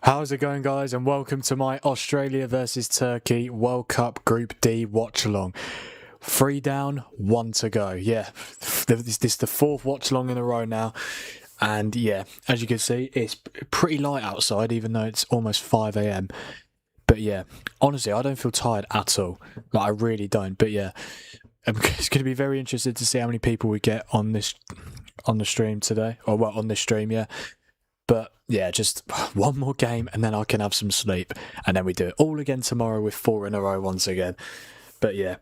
How's it going, guys, and welcome to my Australia versus Turkey World Cup Group D watch-along. 3 down, 1 to go. Yeah, this is the 4th watch-along in a row now. And yeah, as you can see, it's pretty light outside, even though it's almost 5 AM. But yeah, honestly, I don't feel tired at all. Like, I really don't. But yeah, it's going to be very interested to see how many people we get on the stream today. Or, well, on this stream, yeah. But yeah, just one more game and then I can have some sleep. And then we do it all again tomorrow with 4 in a row once again. But yeah,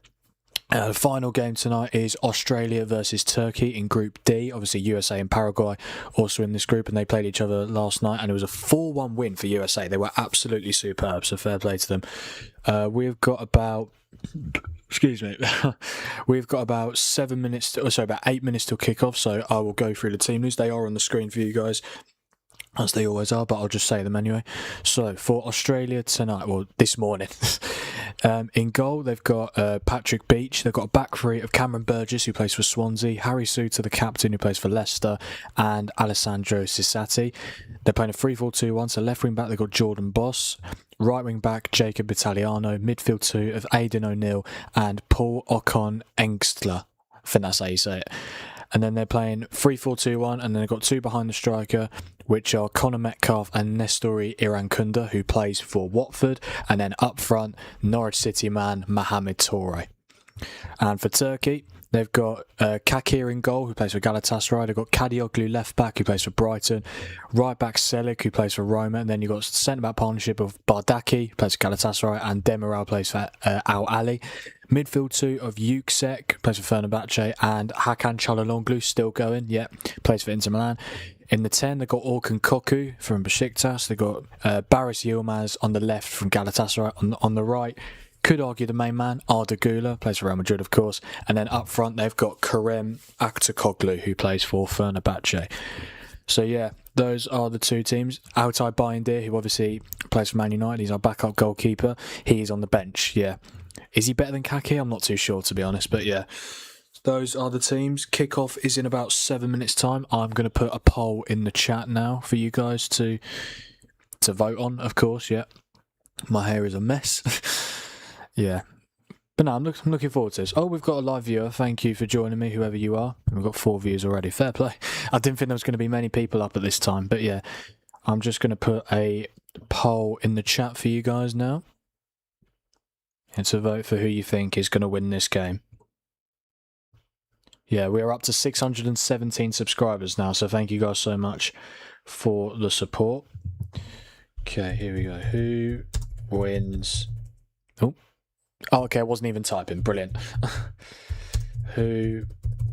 the final game tonight is Australia versus Turkey in Group D. Obviously, USA and Paraguay also in this group, and they played each other last night, and it was a 4-1 win for USA. They were absolutely superb, so fair play to them. We've got about... Excuse me. We've got about 7 minutes, about 8 minutes till kick-off, so I will go through the team news. They are on the screen for you guys, as they always are, but I'll just say them anyway. So, for Australia tonight, well, this morning, in goal, they've got Patrick Beach. They've got a back three of Cameron Burgess, who plays for Swansea, Harry Souttar, the captain, who plays for Leicester, and Alessandro Cissati. They're playing a 3-4-2-1, so left wing back, they've got Jordan Boss. Right wing back, Jacob Italiano. Midfield 2 of Aidan O'Neill and Paul Ocon Engstler. I think that's how you say it. And then they're playing 3-4-2-1, and then they've got 2 behind the striker, which are Connor Metcalfe and Nestori Irankunda, who plays for Watford. And then up front, Norwich City man Mohamed Toure. And for Turkey, they've got Kakir in goal, who plays for Galatasaray. They've got Kadioglu left back, who plays for Brighton. Right back Selik, who plays for Roma. And then you've got centre back partnership of Bardaki, who plays for Galatasaray, and Demiral plays for Al Ali. Midfield 2 of Yüksek, plays for Fenerbahce, and Hakan Çalhanoğlu, still going, plays for Inter Milan. In the 10, they've got Orkun Koku from Besiktas. They've got Barış Yilmaz on the left from Galatasaray. On the right, could argue the main man, Arda Güler, plays for Real Madrid, of course. And then up front, they've got Kerem Aktürkoğlu, who plays for Fenerbahce. So yeah, those are the 2 teams. Altay Bayındır, who obviously plays for Man United, he's our backup goalkeeper. He is on the bench, yeah. Is he better than Kaki? I'm not too sure, to be honest, but yeah. Those are the teams. Kickoff is in about 7 minutes' time. I'm going to put a poll in the chat now for you guys to vote on, of course, yeah. My hair is a mess. Yeah. But no, I'm looking forward to this. Oh, we've got a live viewer. Thank you for joining me, whoever you are. We've got 4 views already. Fair play. I didn't think there was going to be many people up at this time, but yeah. I'm just going to put a poll in the chat for you guys now. And to vote for who you think is going to win this game. Yeah, we're up to 617 subscribers now, so thank you guys so much for the support. Okay, here we go. Who wins? Oh, okay, I wasn't even typing. Brilliant. Who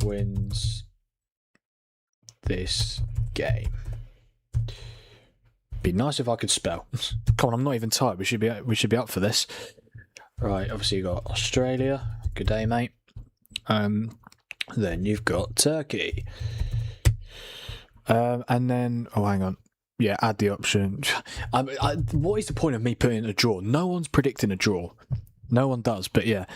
wins this game? Be nice if I could spell. Come on, I'm not even typed. We should be up for this. Right, obviously you've got Australia. Good day, mate. Then you've got Turkey. And then... Oh, hang on. Yeah, add the option. What is the point of me putting a draw? No one's predicting a draw. No one does, but yeah.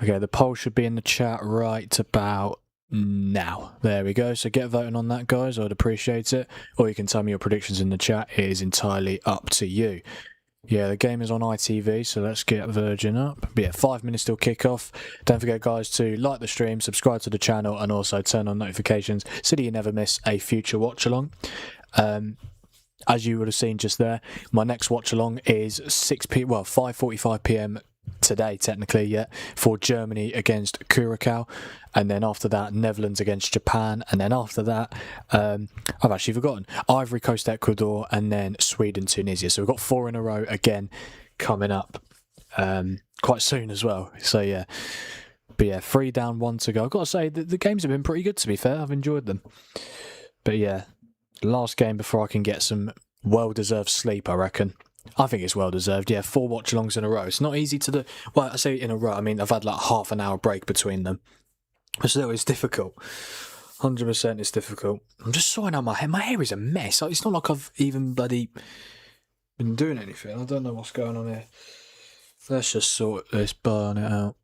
Okay, the poll should be in the chat right about now. There we go. So get voting on that, guys. I'd appreciate it. Or you can tell me your predictions in the chat. It is entirely up to you. Yeah, the game is on ITV, so let's get Virgin up. But yeah, 5 minutes till kickoff. Don't forget, guys, to like the stream, subscribe to the channel, and also turn on notifications so that you never miss a future watch-along. As you would have seen just there, my next watch-along is 5:45 PM today, technically, yeah, for Germany against Curacao. And then after that, Netherlands against Japan. And then after that, I've actually forgotten, Ivory Coast, Ecuador, and then Sweden, Tunisia. So we've got 4 in a row again coming up quite soon as well. So yeah, but yeah, 3 down, 1 to go. I've got to say, the games have been pretty good, to be fair. I've enjoyed them. But yeah, last game before I can get some well-deserved sleep, I reckon. I think it's well-deserved, yeah. 4 watch-alongs in a row. It's not easy to do. Well, I say in a row, I mean, I've had like half an hour break between them. But still, it's difficult. 100% it's difficult. I'm just sorting out my hair. My hair is a mess. It's not like I've even bloody been doing anything. I don't know what's going on here. Let's just sort this, burn it out.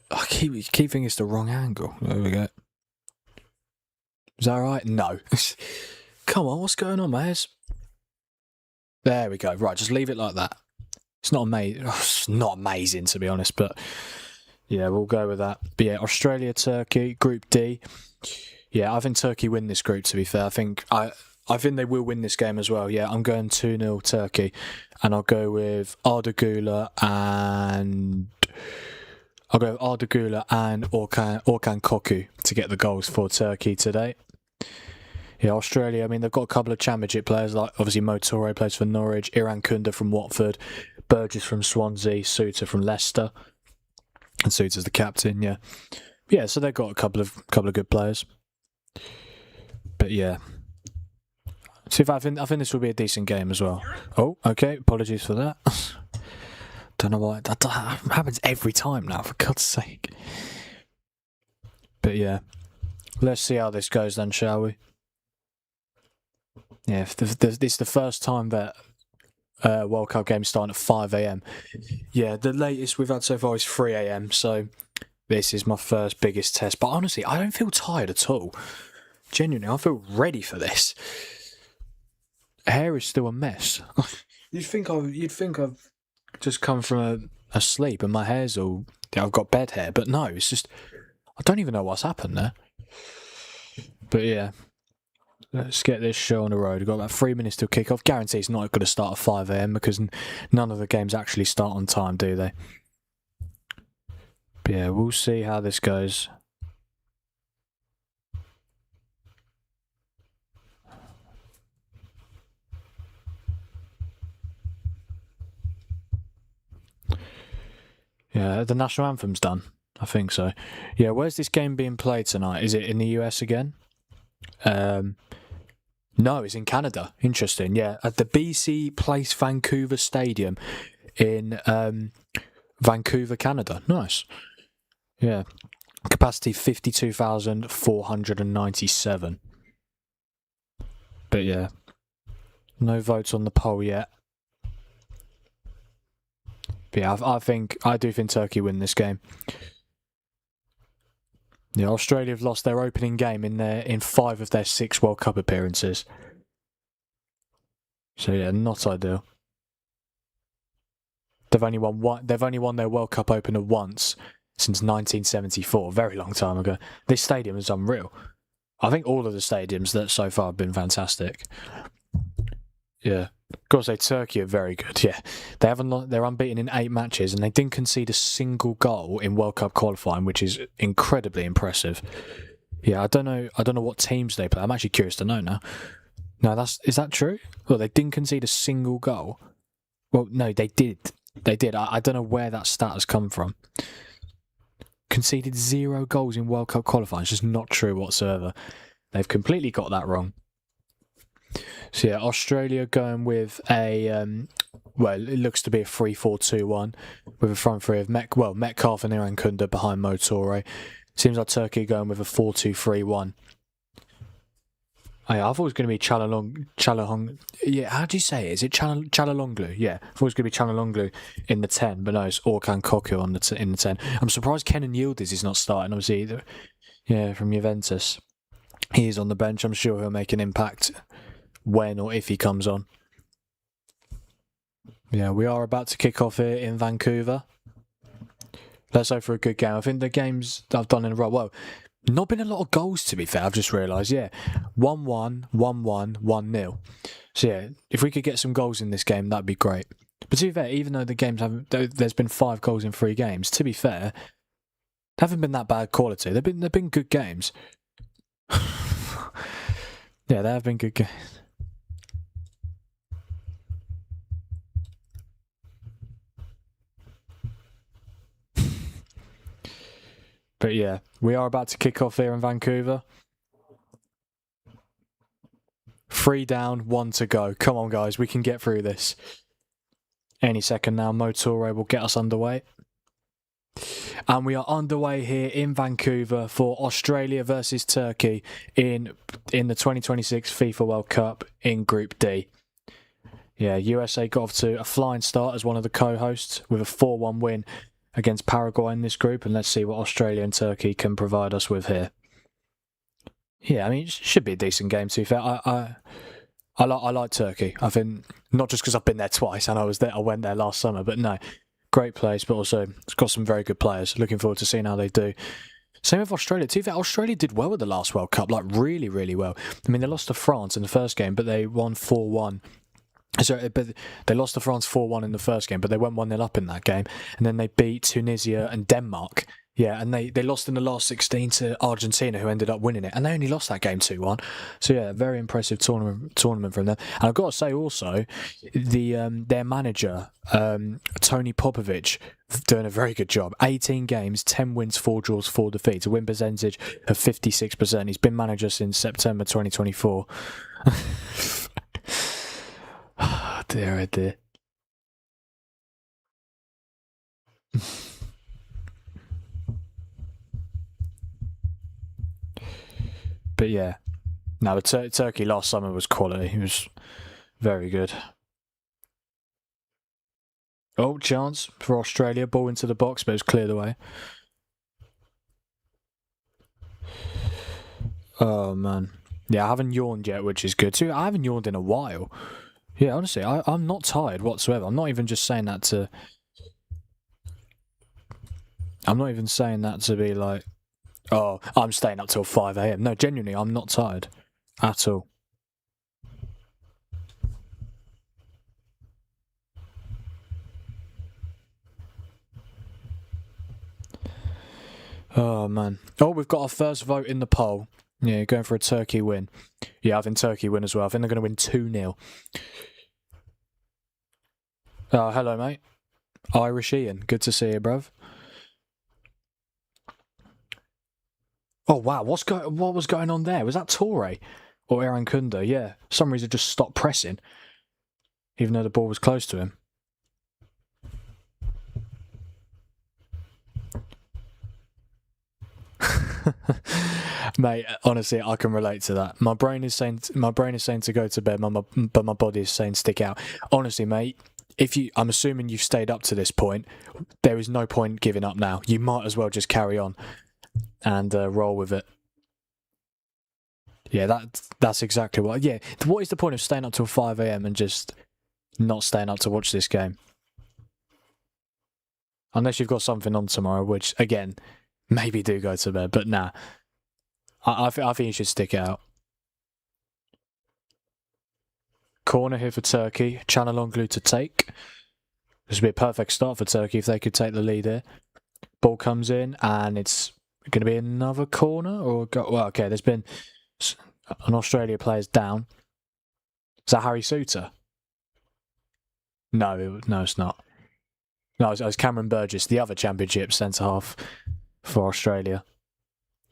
I keep thinking it's the wrong angle. There we go. Is that right? No. Come on, what's going on, Mares? There we go. Right, just leave it like that. It's not amazing. It's not amazing, to be honest, but yeah, we'll go with that. But yeah, Australia, Turkey, Group D. Yeah, I think Turkey win this group, to be fair. I think they will win this game as well. Yeah, I'm going 2-0 Turkey. And I'll go with Arda Güler and Orkan Koku to get the goals for Turkey today. Yeah, Australia, I mean, they've got a couple of championship players, like obviously Mo Toure plays for Norwich, Iran Kunda from Watford, Burgess from Swansea, Suter from Leicester. And Suter's the captain, yeah. Yeah, so they've got a couple of good players. But yeah. See, I think this will be a decent game as well. Oh, okay, apologies for that. Don't know why. That happens every time now, for God's sake. But yeah. Let's see how this goes then, shall we? Yeah, it's the first time that World Cup games starting at 5 AM. Yeah, the latest we've had so far is 3 AM, so this is my first biggest test. But honestly, I don't feel tired at all. Genuinely, I feel ready for this. Hair is still a mess. You'd think I've just come from a sleep and my hair's all... I've got bed hair, but no, it's just... I don't even know what's happened there. But yeah, let's get this show on the road. We've got about 3 minutes till kick off. Guarantee it's not going to start at 5 AM because none of the games actually start on time, do they? But yeah, we'll see how this goes. Yeah, the national anthem's done. I think so. Yeah, where's this game being played tonight? Is it in the US again? No, it's in Canada. Interesting. Yeah, at the BC Place Vancouver Stadium in Vancouver, Canada. Nice. Yeah. Capacity 52,497. But yeah, no votes on the poll yet. But yeah, I do think Turkey win this game. Yeah, Australia have lost their opening game in 5 of their 6 World Cup appearances. So yeah, not ideal. They've only won their World Cup opener once since 1974, a very long time ago. This stadium is unreal. I think all of the stadiums that so far have been fantastic. Yeah. Of course, Turkey are very good. Yeah, they're unbeaten in 8 matches, and they didn't concede a single goal in World Cup qualifying, which is incredibly impressive. Yeah, I don't know what teams they play. I'm actually curious to know now. No, is that true? Well, they didn't concede a single goal. Well, no, they did. They did. I don't know where that stat has come from. Conceded 0 goals in World Cup qualifying. It's just not true whatsoever. They've completely got that wrong. So yeah, Australia going with a, well, it looks to be a 3-4-2-1 with a front three of Metcalf and Iran Kunda behind Mo Toure. Seems like Turkey going with a 4-2-3-1. Oh, yeah, I thought it was going to be Çalhanoğlu. Yeah, how do you say it? Is it Çalhanoğlu? Yeah, I thought it was going to be Çalhanoğlu in the 10, but no, it's Orkan Koku in the 10. I'm surprised Kenan Yildiz is not starting, obviously, either. Yeah, from Juventus. He is on the bench. I'm sure he'll make an impact when or if he comes on. Yeah, we are about to kick off here in Vancouver. Let's hope for a good game. I think the games I've done in a row, well, not been a lot of goals to be fair, I've just realised, yeah. 1-1, 1-1, 1-0. So yeah, if we could get some goals in this game, that'd be great. But to be fair, even though the games there's been 5 goals in 3 games, to be fair, they haven't been that bad quality. They've been good games. Yeah, they have been good games. But yeah, we are about to kick off here in Vancouver. 3 down, 1 to go. Come on, guys, we can get through this. Any second now, Mo Toure will get us underway. And we are underway here in Vancouver for Australia versus Turkey in the 2026 FIFA World Cup in Group D. Yeah, USA got off to a flying start as one of the co-hosts with a 4-1 win against Paraguay in this group, and let's see what Australia and Turkey can provide us with here. Yeah, I mean, it should be a decent game, to be fair. I like Turkey. I think, not just because I've been there twice and I went there last summer, but no, great place, but also it's got some very good players. Looking forward to seeing how they do. Same with Australia. To be fair, Australia did well with the last World Cup, like really, really well. I mean, they lost to France in the first game, but they won 4-1. So, but they lost to France 4-1 in the first game, but they went 1-0 up in that game. And then they beat Tunisia and Denmark. Yeah, and they lost in the last 16 to Argentina, who ended up winning it. And they only lost that game 2-1. So, yeah, very impressive tournament from them. And I've got to say also, their manager, Tony Popovic, doing a very good job. 18 games, 10 wins, 4 draws, 4 defeats. A win percentage of 56%. He's been manager since September 2024. Oh, dear, oh dear. But yeah, no, Turkey last summer was quality. It was very good. Oh, chance for Australia. Ball into the box, but it was cleared away. Oh, man. Yeah, I haven't yawned yet, which is good too. I haven't yawned in a while. Yeah, honestly, I'm not tired whatsoever. I'm not even just saying that to... I'm not even saying that to be like, oh, I'm staying up till 5 a.m. No, genuinely, I'm not tired at all. Oh, man. Oh, we've got our first vote in the poll. Yeah, going for a Turkey win. Yeah, I think Turkey win as well. I think they're going to win 2-0. Oh, hello, mate. Irish Ian. Good to see you, bruv. Oh, wow. What was going on there? Was that Torre or Aaron Kunda? Yeah. For some reason, just stopped pressing, even though the ball was close to him. Mate, honestly, I can relate to that. My brain is saying to go to bed, but my body is saying stick out. Honestly, mate, I'm assuming you've stayed up to this point. There is no point giving up now. You might as well just carry on and roll with it. Yeah, that's exactly what. Yeah, what is the point of staying up till 5 a.m. and just not staying up to watch this game? Unless you've got something on tomorrow, which again, maybe do go to bed, but nah. I think you should stick it out. Corner here for Turkey. Watchalong glue to take. This would be a perfect start for Turkey if they could take the lead here. Ball comes in and it's going to be another corner or well, okay. There's been an Australia player's down. Is that Harry Suter? No, it's not. No, it was Cameron Burgess, the other Championship centre half for Australia.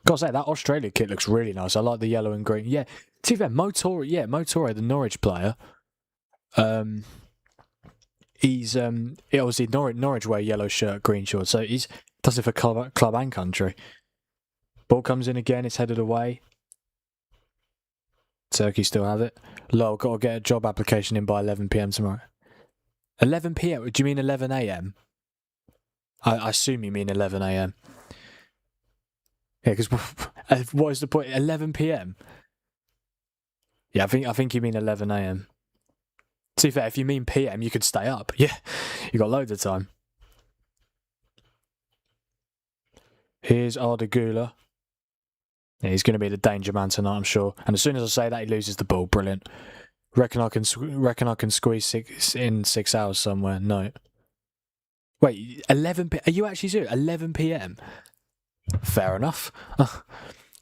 Gotta say, that Australia kit looks really nice. I like the yellow and green. Yeah, to be fair, Mo Torre, the Norwich player. He's obviously Norwich wear yellow shirt, green shorts, so he's does it for club and country. Ball comes in again, it's headed away. Turkey still have it. Lol, got to get a job application in by 11 p.m. tomorrow. 11 p.m. Do you mean 11 a.m.? I assume you mean 11 a.m. Yeah, because what is the point? 11 p.m. Yeah, I think you mean 11 a.m. To be fair, if you mean p.m., you could stay up. Yeah, you got loads of time. Here's Ardagula. Yeah, he's going to be the danger man tonight, I'm sure. And as soon as I say that, he loses the ball. Brilliant. Reckon I can squeeze 6 hours somewhere. No. Wait, 11 p.m. Are you actually serious? 11 p.m. Fair enough.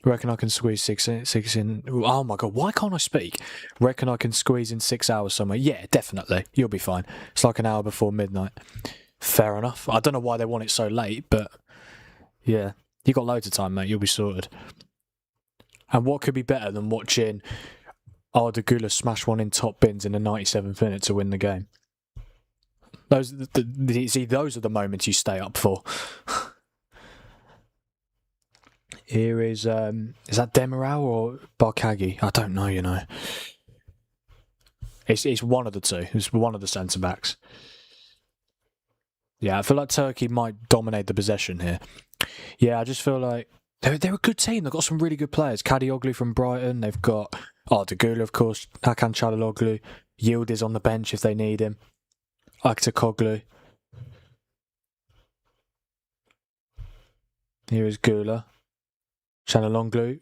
Reckon I can squeeze six in. Oh my god, why can't I speak? Reckon I can squeeze in 6 hours somewhere. Yeah, definitely. You'll be fine. It's like an hour before midnight. Fair enough. I don't know why they want it so late, but yeah, you got loads of time, mate. You'll be sorted. And what could be better than watching Ardagula smash one in top bins in the 97th minute to win the game? Those are the moments you stay up for. Here is that Demiral or Barkagi? I don't know, you know. It's one of the two. It's one of the centre backs. Yeah, I feel like Turkey might dominate the possession here. Yeah, I just feel like They're a good team. They've got some really good players. Kadioglu from Brighton. They've got Degula, of course. Hakan Çalhanoğlu. Yildiz on the bench if they need him. Aktakoglu. Here is Gula. Çalhanoğlu.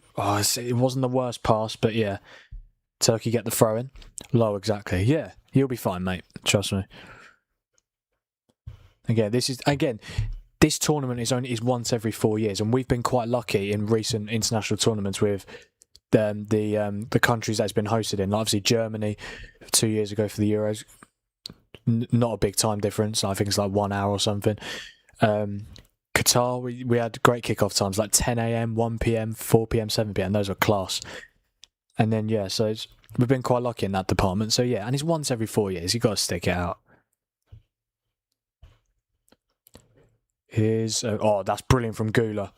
It wasn't the worst pass, but yeah. Turkey get the throw in. Low, exactly. Yeah, you'll be fine, mate. Trust me. This tournament is once every 4 years, and we've been quite lucky in recent international tournaments with the countries that it's been hosted in. Like obviously Germany 2 years ago for the Euros, not a big time difference. I think it's like 1 hour or something. Qatar, we had great kickoff times like 10 a.m, 1 p.m, 4 p.m, 7 p.m. Those are class. And then we've been quite lucky in that department. So yeah, and it's once every 4 years. You got to stick it out. That's brilliant from Gula.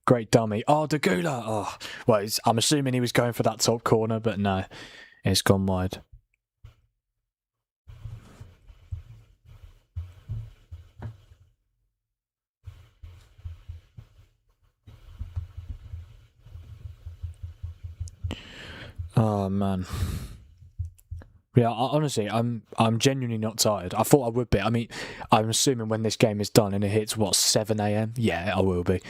Great dummy. De Gula. Well, I'm assuming he was going for that top corner, but no, it's gone wide. Oh man. Yeah, honestly, I'm genuinely not tired. I thought I would be. I mean, I'm assuming when this game is done and it hits 7 a.m. Yeah, I will be.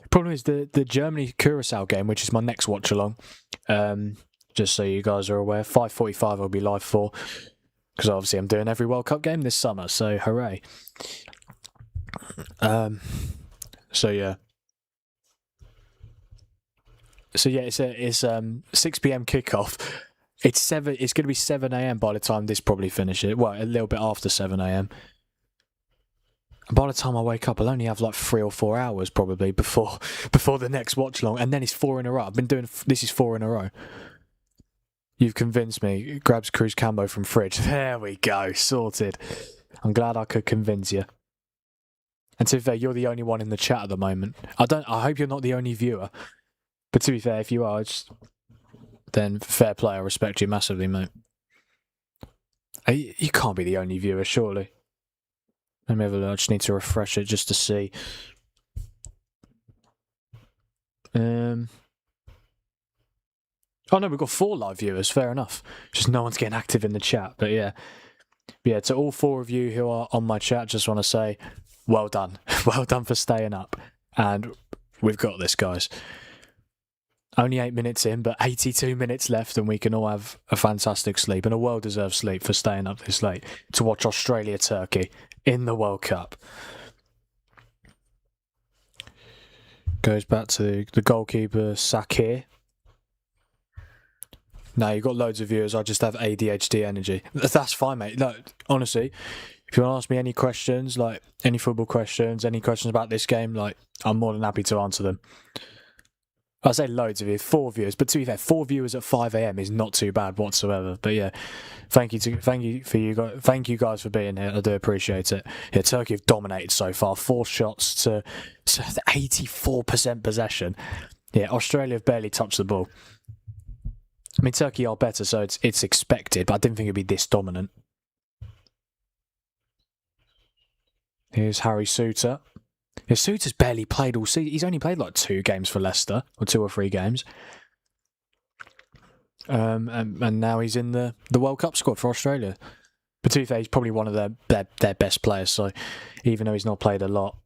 Problem is the Germany Curacao game, which is my next watch along. Just so you guys are aware, 5:45 I'll be live for, because obviously I'm doing every World Cup game this summer. So hooray! So yeah. It's 6 p.m. kickoff. It's going to be 7 a.m. by the time this probably finishes. Well, a little bit after 7 a.m. And by the time I wake up, I'll only have like 3 or 4 hours probably before the next watch along, and then it's 4 in a row. This is 4 in a row. You've convinced me. Grabs Cruz Cambo from fridge. There we go, sorted. I'm glad I could convince you. And to be fair, you're the only one in the chat at the moment. I hope you're not the only viewer. But to be fair, if you are, then fair play. I respect you massively, mate. You can't be the only viewer, surely. Let me have a look. I just need to refresh it just to see. Oh no, we've got 4 live viewers. Fair enough. Just no one's getting active in the chat. But yeah, to all 4 of you who are on my chat, just want to say, well done. Well done for staying up. And we've got this, guys. Only 8 minutes in, but 82 minutes left, and we can all have a fantastic sleep and a well-deserved sleep for staying up this late to watch Australia-Turkey in the World Cup. Goes back to the goalkeeper, Sakir. No, you've got loads of viewers. I just have ADHD energy. That's fine, mate. No, honestly, if you want to ask me any questions, like any football questions, any questions about this game, like I'm more than happy to answer them. I say loads of you, 4 viewers, but to be fair, 4 viewers at 5 a.m. is not too bad whatsoever. But yeah, thank you guys for being here. I do appreciate it. Yeah, Turkey have dominated so far, 4 shots to 84% possession. Yeah, Australia have barely touched the ball. I mean, Turkey are better, so it's expected, but I didn't think it'd be this dominant. Here's Harry Souttar. Yeah, Souttar's barely played all season. He's only played like 2 games for Leicester, or 2 or 3 games. And now he's in the World Cup squad for Australia. But to be fair, he's probably one of their best players, so even though he's not played a lot,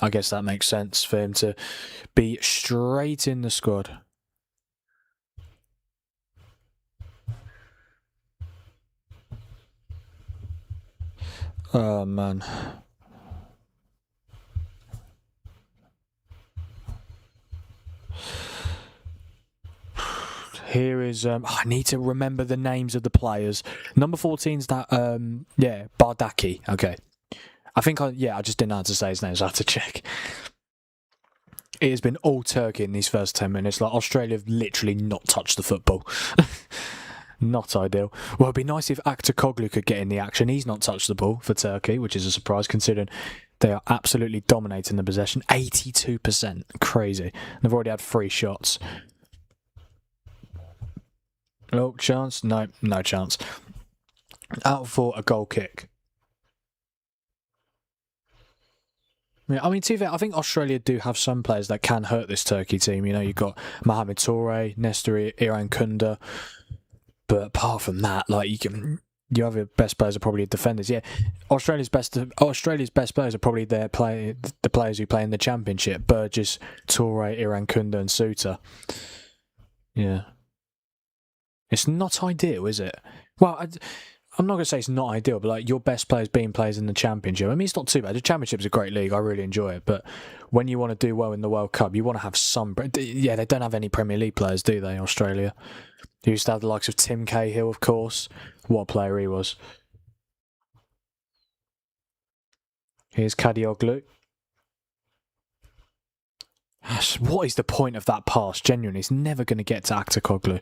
I guess that makes sense for him to be straight in the squad. Oh, man. Here is, I need to remember the names of the players. Number 14's that, Bardaki. Okay. I think I just didn't know how to say his name, so I had to check. It has been all Turkey in these first 10 minutes. Like, Australia have literally not touched the football. Not ideal. Well, it'd be nice if Aktakoglu could get in the action. He's not touched the ball for Turkey, which is a surprise considering they are absolutely dominating the possession. 82%. Crazy. They've already had 3 shots. Oh, chance? No chance. Out for a goal kick. Yeah, I mean, to be fair, I think Australia do have some players that can hurt this Turkey team. You know, you've got Mohamed Toure, Nestor Irankunda, but apart from that, like your other best players are probably defenders. Yeah, Australia's best players are probably the players who play in the Championship: Burgess, Toure, Irankunda, and Suter. Yeah, it's not ideal, is it? Well, I'm not going to say it's not ideal, but like your best players being players in the Championship. I mean, it's not too bad. The Championship's a great league. I really enjoy it. But when you want to do well in the World Cup, you want to have some. Yeah, they don't have any Premier League players, do they, Australia? They used to have the likes of Tim Cahill, of course. What a player he was. Here's Kadioglu. What is the point of that pass? Genuinely, it's never going to get to Aktakoglu.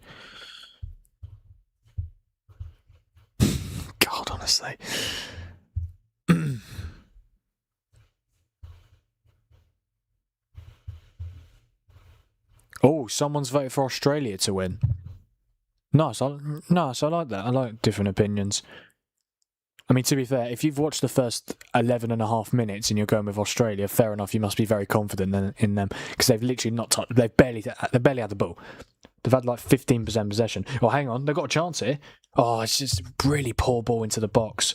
God, honestly. Oh, someone's voted for Australia to win. Nice, I like that. I like different opinions. I mean, to be fair, if you've watched the first 11 and a half minutes and you're going with Australia, fair enough, you must be very confident in them because they've literally not touched. They've barely had the ball. They've had like 15% possession. Oh, hang on, they've got a chance here. Oh, it's just really poor ball into the box.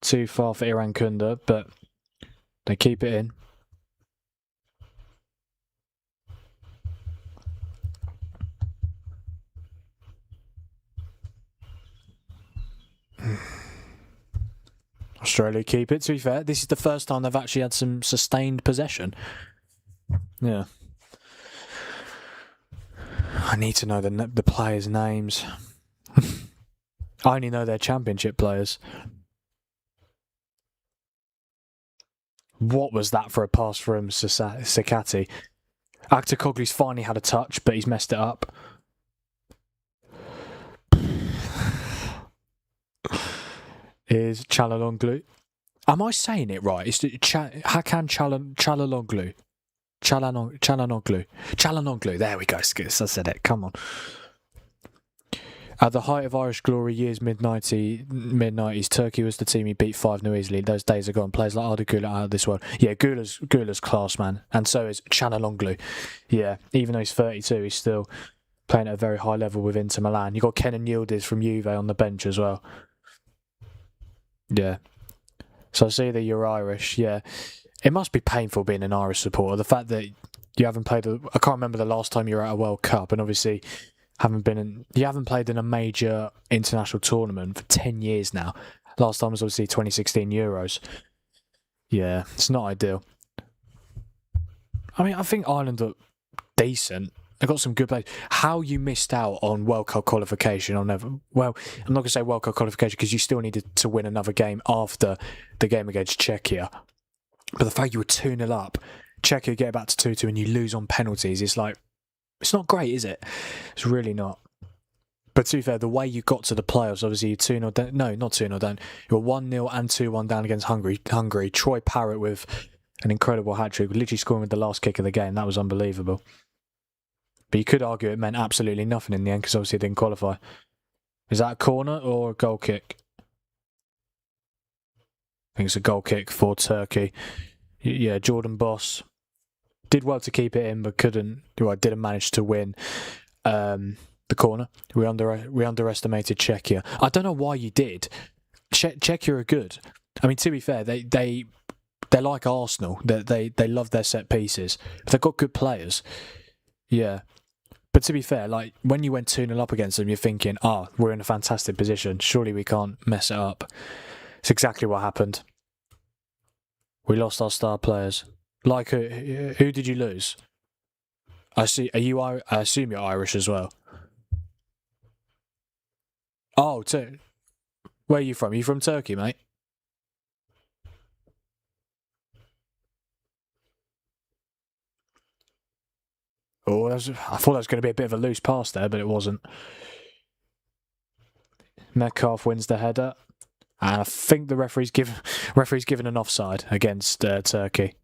Too far for Irankunda, but they keep it in. Australia keep it. To be fair, this is the first time they've actually had some sustained possession. Yeah. I need to know the players' names. I only know their Championship players. What was that for a pass from Sakati? Aktakoglu's finally had a touch, but he's messed it up. Is Chalalonglu. Am I saying it right? It's Hakan Chalalonglu. Chalanoglu. There we go. I said it. Come on. At the height of Irish glory, years mid-90s, Turkey was the team he beat 5-0 easily. Those days are gone. Players like Arda Güler out of this world. Yeah, Güler's class, man. And so is Chalanoglu. Yeah, even though he's 32, he's still playing at a very high level with Inter Milan. You've got Kenan Yildiz from Juve on the bench as well. Yeah. So I see that you're Irish, yeah. It must be painful being an Irish supporter. The fact that you haven't played... I can't remember the last time you were at a World Cup, and obviously you haven't played in a major international tournament for 10 years now. Last time was obviously 2016 Euros. Yeah, it's not ideal. I mean, I think Ireland are decent. They've got some good players. How you missed out on World Cup qualification, I'll never... Well, I'm not going to say World Cup qualification because you still needed to win another game after the game against Czechia. But the fact you were 2-0 up, Czechia get back to 2-2 and you lose on penalties, it's like... It's not great, is it? It's really not. But to be fair, the way you got to the playoffs, obviously you're 2-0 down... No, not 2-0 down. You're 1-0 and 2-1 down against Hungary. Troy Parrott with an incredible hat-trick, literally scoring with the last kick of the game. That was unbelievable. But you could argue it meant absolutely nothing in the end because obviously it didn't qualify. Is that a corner or a goal kick? I think it's a goal kick for Turkey. Yeah, Jordan Boss did well to keep it in, but didn't manage to win the corner. We underestimated Czechia. I don't know why you did. Czechia are good. I mean, to be fair, they're like Arsenal. They love their set pieces. But they've got good players. Yeah. But to be fair, like when you went 2-0 up against them, you're thinking, we're in a fantastic position. Surely we can't mess it up. It's exactly what happened. We lost our star players. Like who did you lose? I assume you're Irish as well. Oh, where are you from? Are you from Turkey, mate? Oh, I thought that was going to be a bit of a loose pass there, but it wasn't. Metcalf wins the header. And I think the referee's given an offside against Turkey.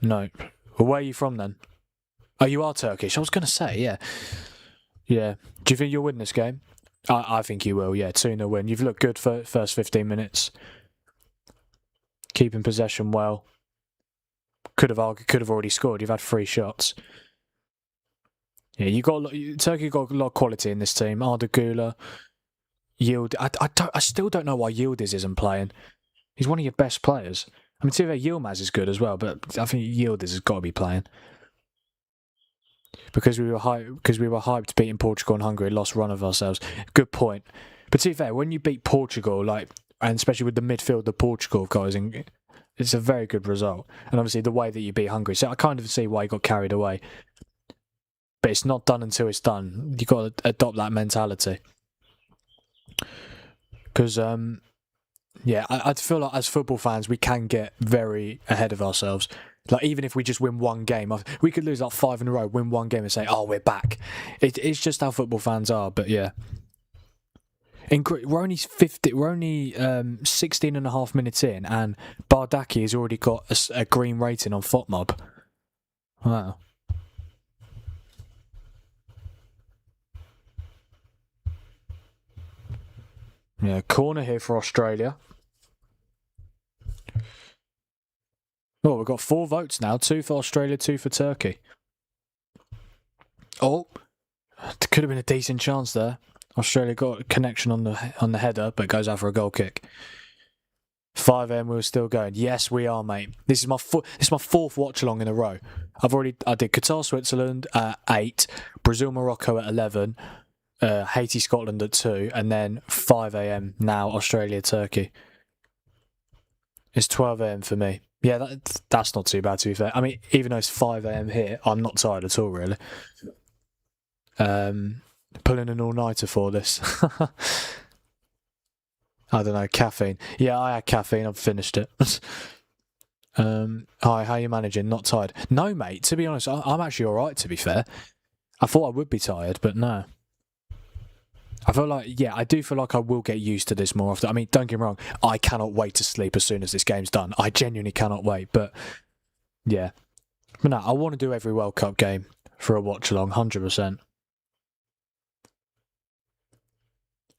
No. Well, where are you from then? Oh, you are Turkish. I was going to say, yeah. Yeah. Do you think you'll win this game? I think you will, yeah. 2-0 win. You've looked good for first 15 minutes. keeping possession well. Could have already scored. You've had 3 shots. Yeah, Turkey got a lot of quality in this team. Arda Güler, Yield. I still don't know why Yildiz isn't playing. He's one of your best players. I mean, Tive Yilmaz is good as well, but I think Yildiz has got to be playing. Because we were hyped beating Portugal and Hungary, lost run of ourselves. Good point. But to be fair, when you beat Portugal, and especially with the midfield, the Portugal guys, it's a very good result. And obviously the way that you beat Hungary, so I kind of see why you got carried away. But it's not done until it's done. You've got to adopt that mentality. Because, I feel like as football fans, we can get very ahead of ourselves. Like, even if we just win one game, we could lose 5 in a row, win one game and say, oh, we're back. It's just how football fans are, but yeah. We're only 16 and a half minutes in, and Bardaki has already got a green rating on FOTMob. Wow. Yeah, corner here for Australia. Oh, we've got 4 votes now. 2 for Australia, 2 for Turkey. Oh, it could have been a decent chance there. Australia got a connection on the header, but goes out for a goal kick. 5am, we're still going. Yes, we are, mate. This is my 4th watch-along in a row. I did Qatar, Switzerland at 8, Brazil, Morocco at 11, Haiti, Scotland at 2, and then 5am now, Australia, Turkey. It's 12am for me. Yeah, that's not too bad, to be fair. I mean, even though it's 5am here, I'm not tired at all, really. Pulling an all-nighter for this. I don't know, caffeine. Yeah, I had caffeine, I've finished it. Hi, how are you managing? Not tired? No, mate, to be honest, I'm actually alright, to be fair. I thought I would be tired, but no. I do feel like I will get used to this more often. I mean, don't get me wrong, I cannot wait to sleep as soon as this game's done. I genuinely cannot wait, but yeah. But no, I want to do every World Cup game for a watch-along, 100%.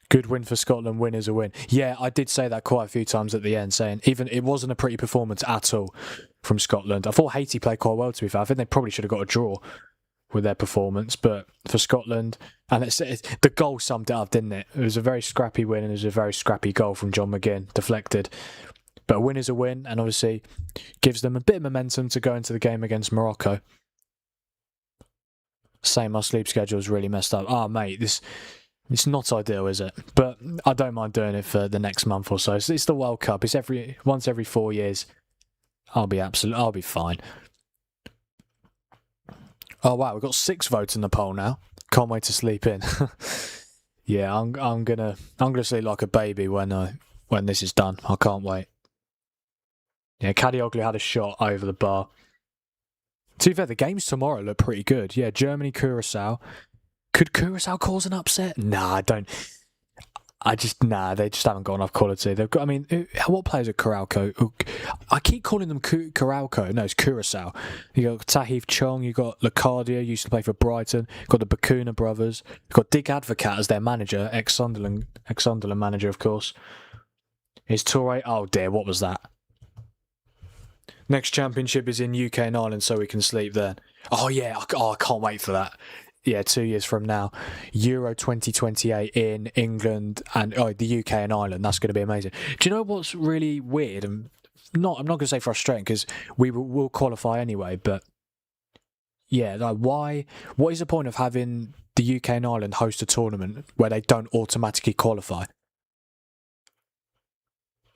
Good win for Scotland, win is a win. Yeah, I did say that quite a few times at the end, saying even it wasn't a pretty performance at all from Scotland. I thought Haiti played quite well, to be fair. I think they probably should have got a draw with their performance, but for Scotland, and the goal summed it up, didn't it? It was a very scrappy win, and it was a very scrappy goal from John McGinn, deflected. But a win is a win, and obviously gives them a bit of momentum to go into the game against Morocco. Same, my sleep schedule is really messed up. Mate, it's not ideal, is it? But I don't mind doing it for the next month or so. It's the World Cup. It's once every 4 years. I'll be fine. Oh wow, we've got 6 votes in the poll now. Can't wait to sleep in. Yeah, I'm gonna sleep like a baby when this is done. I can't wait. Yeah, Kadioglu had a shot over the bar. To be fair, the games tomorrow look pretty good. Yeah, Germany, Curacao. Could Curacao cause an upset? Nah, I don't. They just haven't got enough quality. They've got. I mean, what players are Curacao? I keep calling them Curacao. No, it's Curacao. You got Tahith Chong. You got Lacardia. Used to play for Brighton. Got the Bakuna brothers. You've got Dick Advocat as their manager, ex-Sunderland manager, of course. Is Toure? Oh dear, what was that? Next championship is in UK and Ireland, so we can sleep then. Oh yeah, I can't wait for that. Yeah, 2 years from now, Euro 2028 in England and the UK and Ireland. That's going to be amazing. Do you know what's really weird? And I'm not going to say frustrating because we will qualify anyway. But yeah, like what is the point of having the UK and Ireland host a tournament where they don't automatically qualify?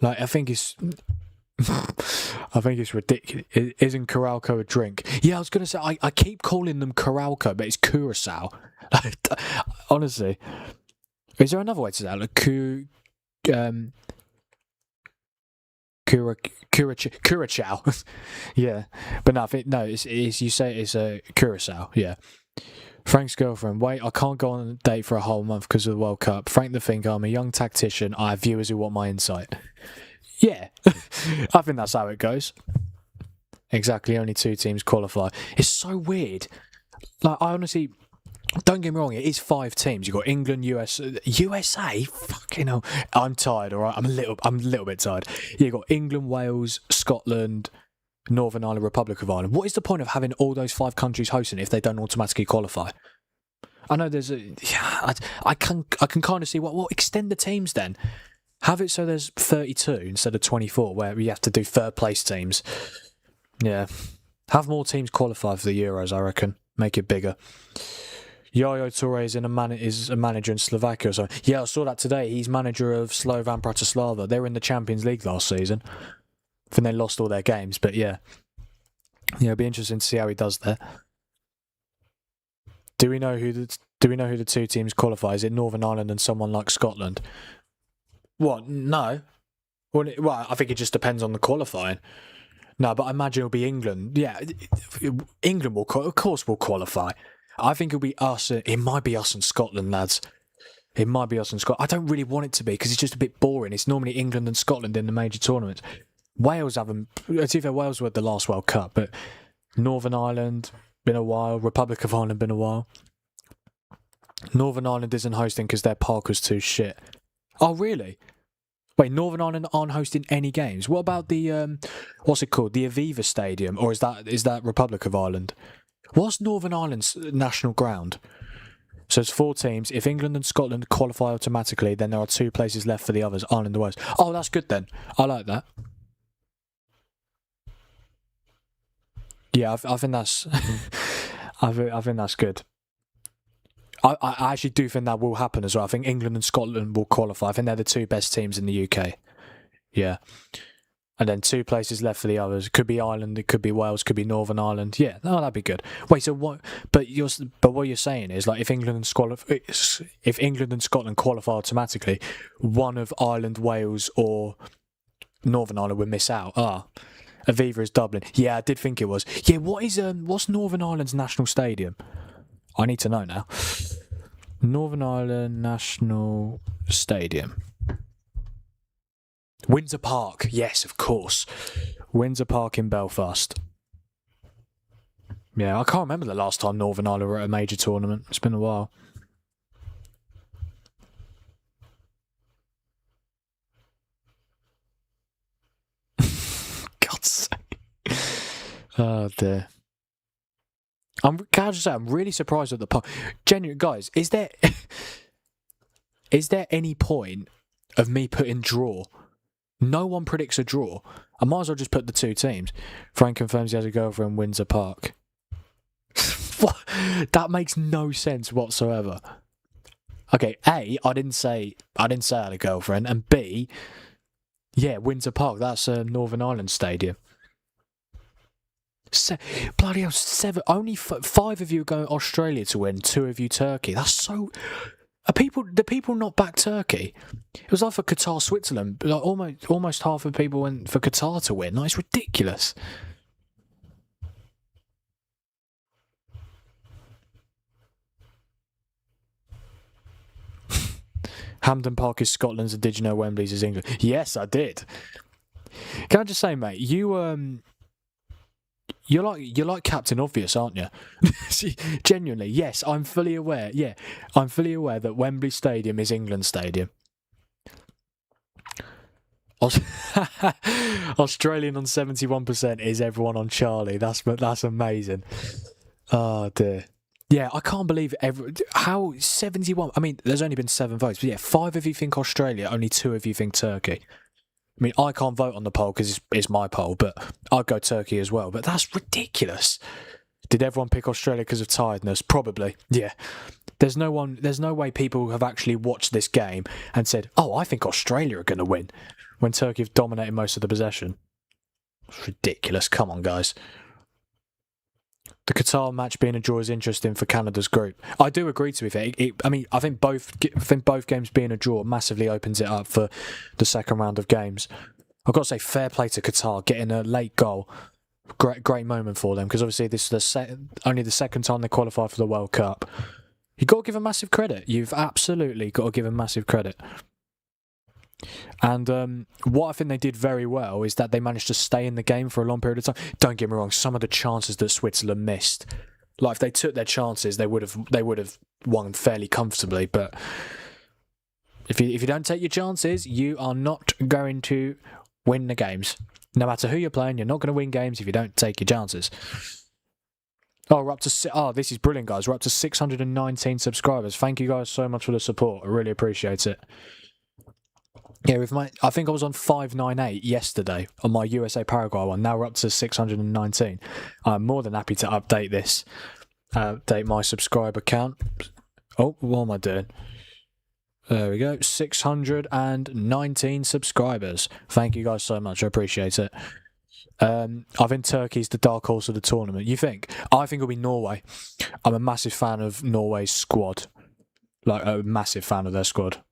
Like, I think it's ridiculous. Isn't Coralco a drink? Yeah, I was going to say, I keep calling them Coralco, but it's Curacao. Honestly. Is there another way to say that? Like, Curacao. Yeah. But no, it's you say it's a Curacao, yeah. Frank's girlfriend, wait, I can't go on a date for a whole month because of the World Cup. Frank the think I'm a young tactician. I have viewers who want my insight. Yeah, I think that's how it goes. Exactly, only 2 teams qualify. It's so weird. Like, I honestly, Don't get me wrong, it is 5 teams. You've got England, USA. Fucking hell, I'm tired. All right, I'm a little bit tired. Yeah, you've got England, Wales, Scotland, Northern Ireland, Republic of Ireland. What is the point of having all those 5 countries hosting if they don't automatically qualify? I know there's I can kind of see what extend the teams then. Have it so there's 32 instead of 24, where you have to do third place teams. Yeah, have more teams qualify for the Euros. I reckon make it bigger. Yaya Toure is a manager in Slovakia. So yeah, I saw that today. He's manager of Slovan Bratislava. They were in the Champions League last season. I think they lost all their games, but yeah, it'll be interesting to see how he does there. Do we know who the 2 teams qualify? Is it Northern Ireland and someone like Scotland? What? No. Well, I think it just depends on the qualifying. No, but I imagine it'll be England. Yeah, England will, of course, will qualify. I think it'll be us. It might be us and Scotland, lads. It might be us and Scotland. I don't really want it to be because it's just a bit boring. It's normally England and Scotland in the major tournaments. Wales haven't. Wales were at the last World Cup, but Northern Ireland been a while. Republic of Ireland been a while. Northern Ireland isn't hosting because their park was too shit. Oh really? Wait, Northern Ireland aren't hosting any games. What about the what's it called? The Aviva Stadium, or is that Republic of Ireland? What's Northern Ireland's national ground? So it's 4 teams. If England and Scotland qualify automatically, then there are 2 places left for the others, Ireland and Wales. Oh, that's good then. I like that. Yeah, I think that's I think that's good. I actually do think that will happen as well. I think England and Scotland will qualify. I think they're the 2 best teams in the UK. Yeah. And then 2 places left for the others. It could be Ireland, it could be Wales, could be Northern Ireland. Yeah, no, that'd be good. Wait, so what? But what you're saying is, like, if England and Scotland qualify automatically, one of Ireland, Wales, or Northern Ireland would miss out. Aviva is Dublin. Yeah, I did think it was. Yeah, what's Northern Ireland's national stadium? I need to know now. Northern Ireland National Stadium. Windsor Park, yes, of course. Windsor Park in Belfast. Yeah, I can't remember the last time Northern Ireland were at a major tournament. It's been a while. God's sake. Oh dear. Can I just say, I'm really surprised at the park. Genuine, guys, is there any point of me putting draw? No one predicts a draw. I might as well just put the 2 teams. Frank confirms he has a girlfriend in Windsor Park. What? That makes no sense whatsoever. Okay, A, I didn't say I had a girlfriend, and B, yeah, Windsor Park. That's Northern Ireland Stadium. Bloody hell, 7. Only 5 of you are going Australia to win. 2 of you Turkey. That's so. Do people not back Turkey? It was like for Qatar, Switzerland. Like almost half of people went for Qatar to win. Like, it's ridiculous. Hampden Park is Scotland's, and did you know Wembley's is England? Yes, I did. Can I just say, mate, you're like Captain Obvious, aren't you? Genuinely, yes, I'm fully aware. Yeah, I'm fully aware that Wembley Stadium is England Stadium. Australian on 71% is everyone on Charlie. That's amazing. Oh dear. Yeah, I can't believe how 71. I mean, there's only been 7 votes, but yeah, 5 of you think Australia, only 2 of you think Turkey. I mean, I can't vote on the poll because it's my poll, but I'd go Turkey as well. But that's ridiculous. Did everyone pick Australia because of tiredness? Probably. Yeah. There's no way people have actually watched this game and said, "Oh, I think Australia are going to win," when Turkey have dominated most of the possession. It's ridiculous. Come on, guys. The Qatar match being a draw is interesting for Canada's group. I do agree to it. I think both games being a draw massively opens it up for the second round of games. I've got to say, fair play to Qatar getting a late goal. Great moment for them, because obviously this is only the second time they qualify for the World Cup. You've got to give them massive credit. You've absolutely got to give them massive credit. And what I think they did very well is that they managed to stay in the game for a long period of time. Don't get me wrong, some of the chances that Switzerland missed, Like if they took their chances, they would have won fairly comfortably. But if you don't take your chances, you are not going to win the games. No matter who you're playing, you're not going to win games if you don't take your chances. Oh, we're up to... Oh, this is brilliant, guys. We're up to 619 subscribers. Thank you guys so much for the support. I really appreciate it. Yeah, I think I was on 598 yesterday on my USA Paraguay one. Now we're up to 619. I'm more than happy to update this. Update my subscriber count. Oh, what am I doing? There we go. 619 subscribers. Thank you guys so much. I appreciate it. I think Turkey's the dark horse of the tournament. You think? I think it'll be Norway. I'm a massive fan of Norway's squad. Like, a massive fan of their squad.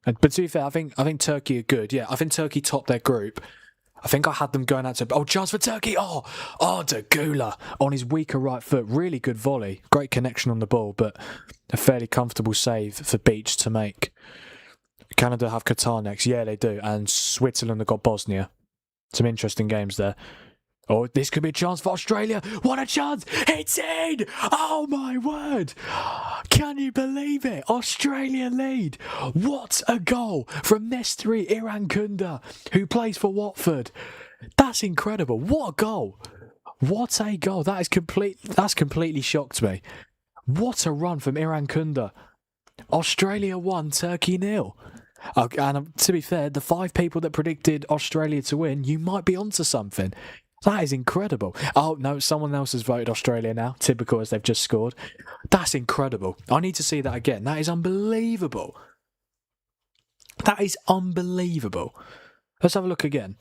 But to be fair, I think Turkey are good. Yeah, I think Turkey topped their group. I think I had them going out to... Oh, chance for Turkey! Oh, De Gula on his weaker right foot. Really good volley. Great connection on the ball, but a fairly comfortable save for Beach to make. Canada have Qatar next. Yeah, they do. And Switzerland have got Bosnia. Some interesting games there. Oh, this could be a chance for Australia. What a chance! It's in! Oh my word! Can you believe it? Australia lead. What a goal from Nestri Irankunda, who plays for Watford. That's incredible. What a goal! What a goal! That's completely shocked me. What a run from Irankunda. Australia 1, Turkey 0. And to be fair, the 5 people that predicted Australia to win, you might be onto something. That is incredible. Oh, no, someone else has voted Australia now. Typical, as they've just scored. That's incredible. I need to see that again. That is unbelievable. That is unbelievable. Let's have a look again.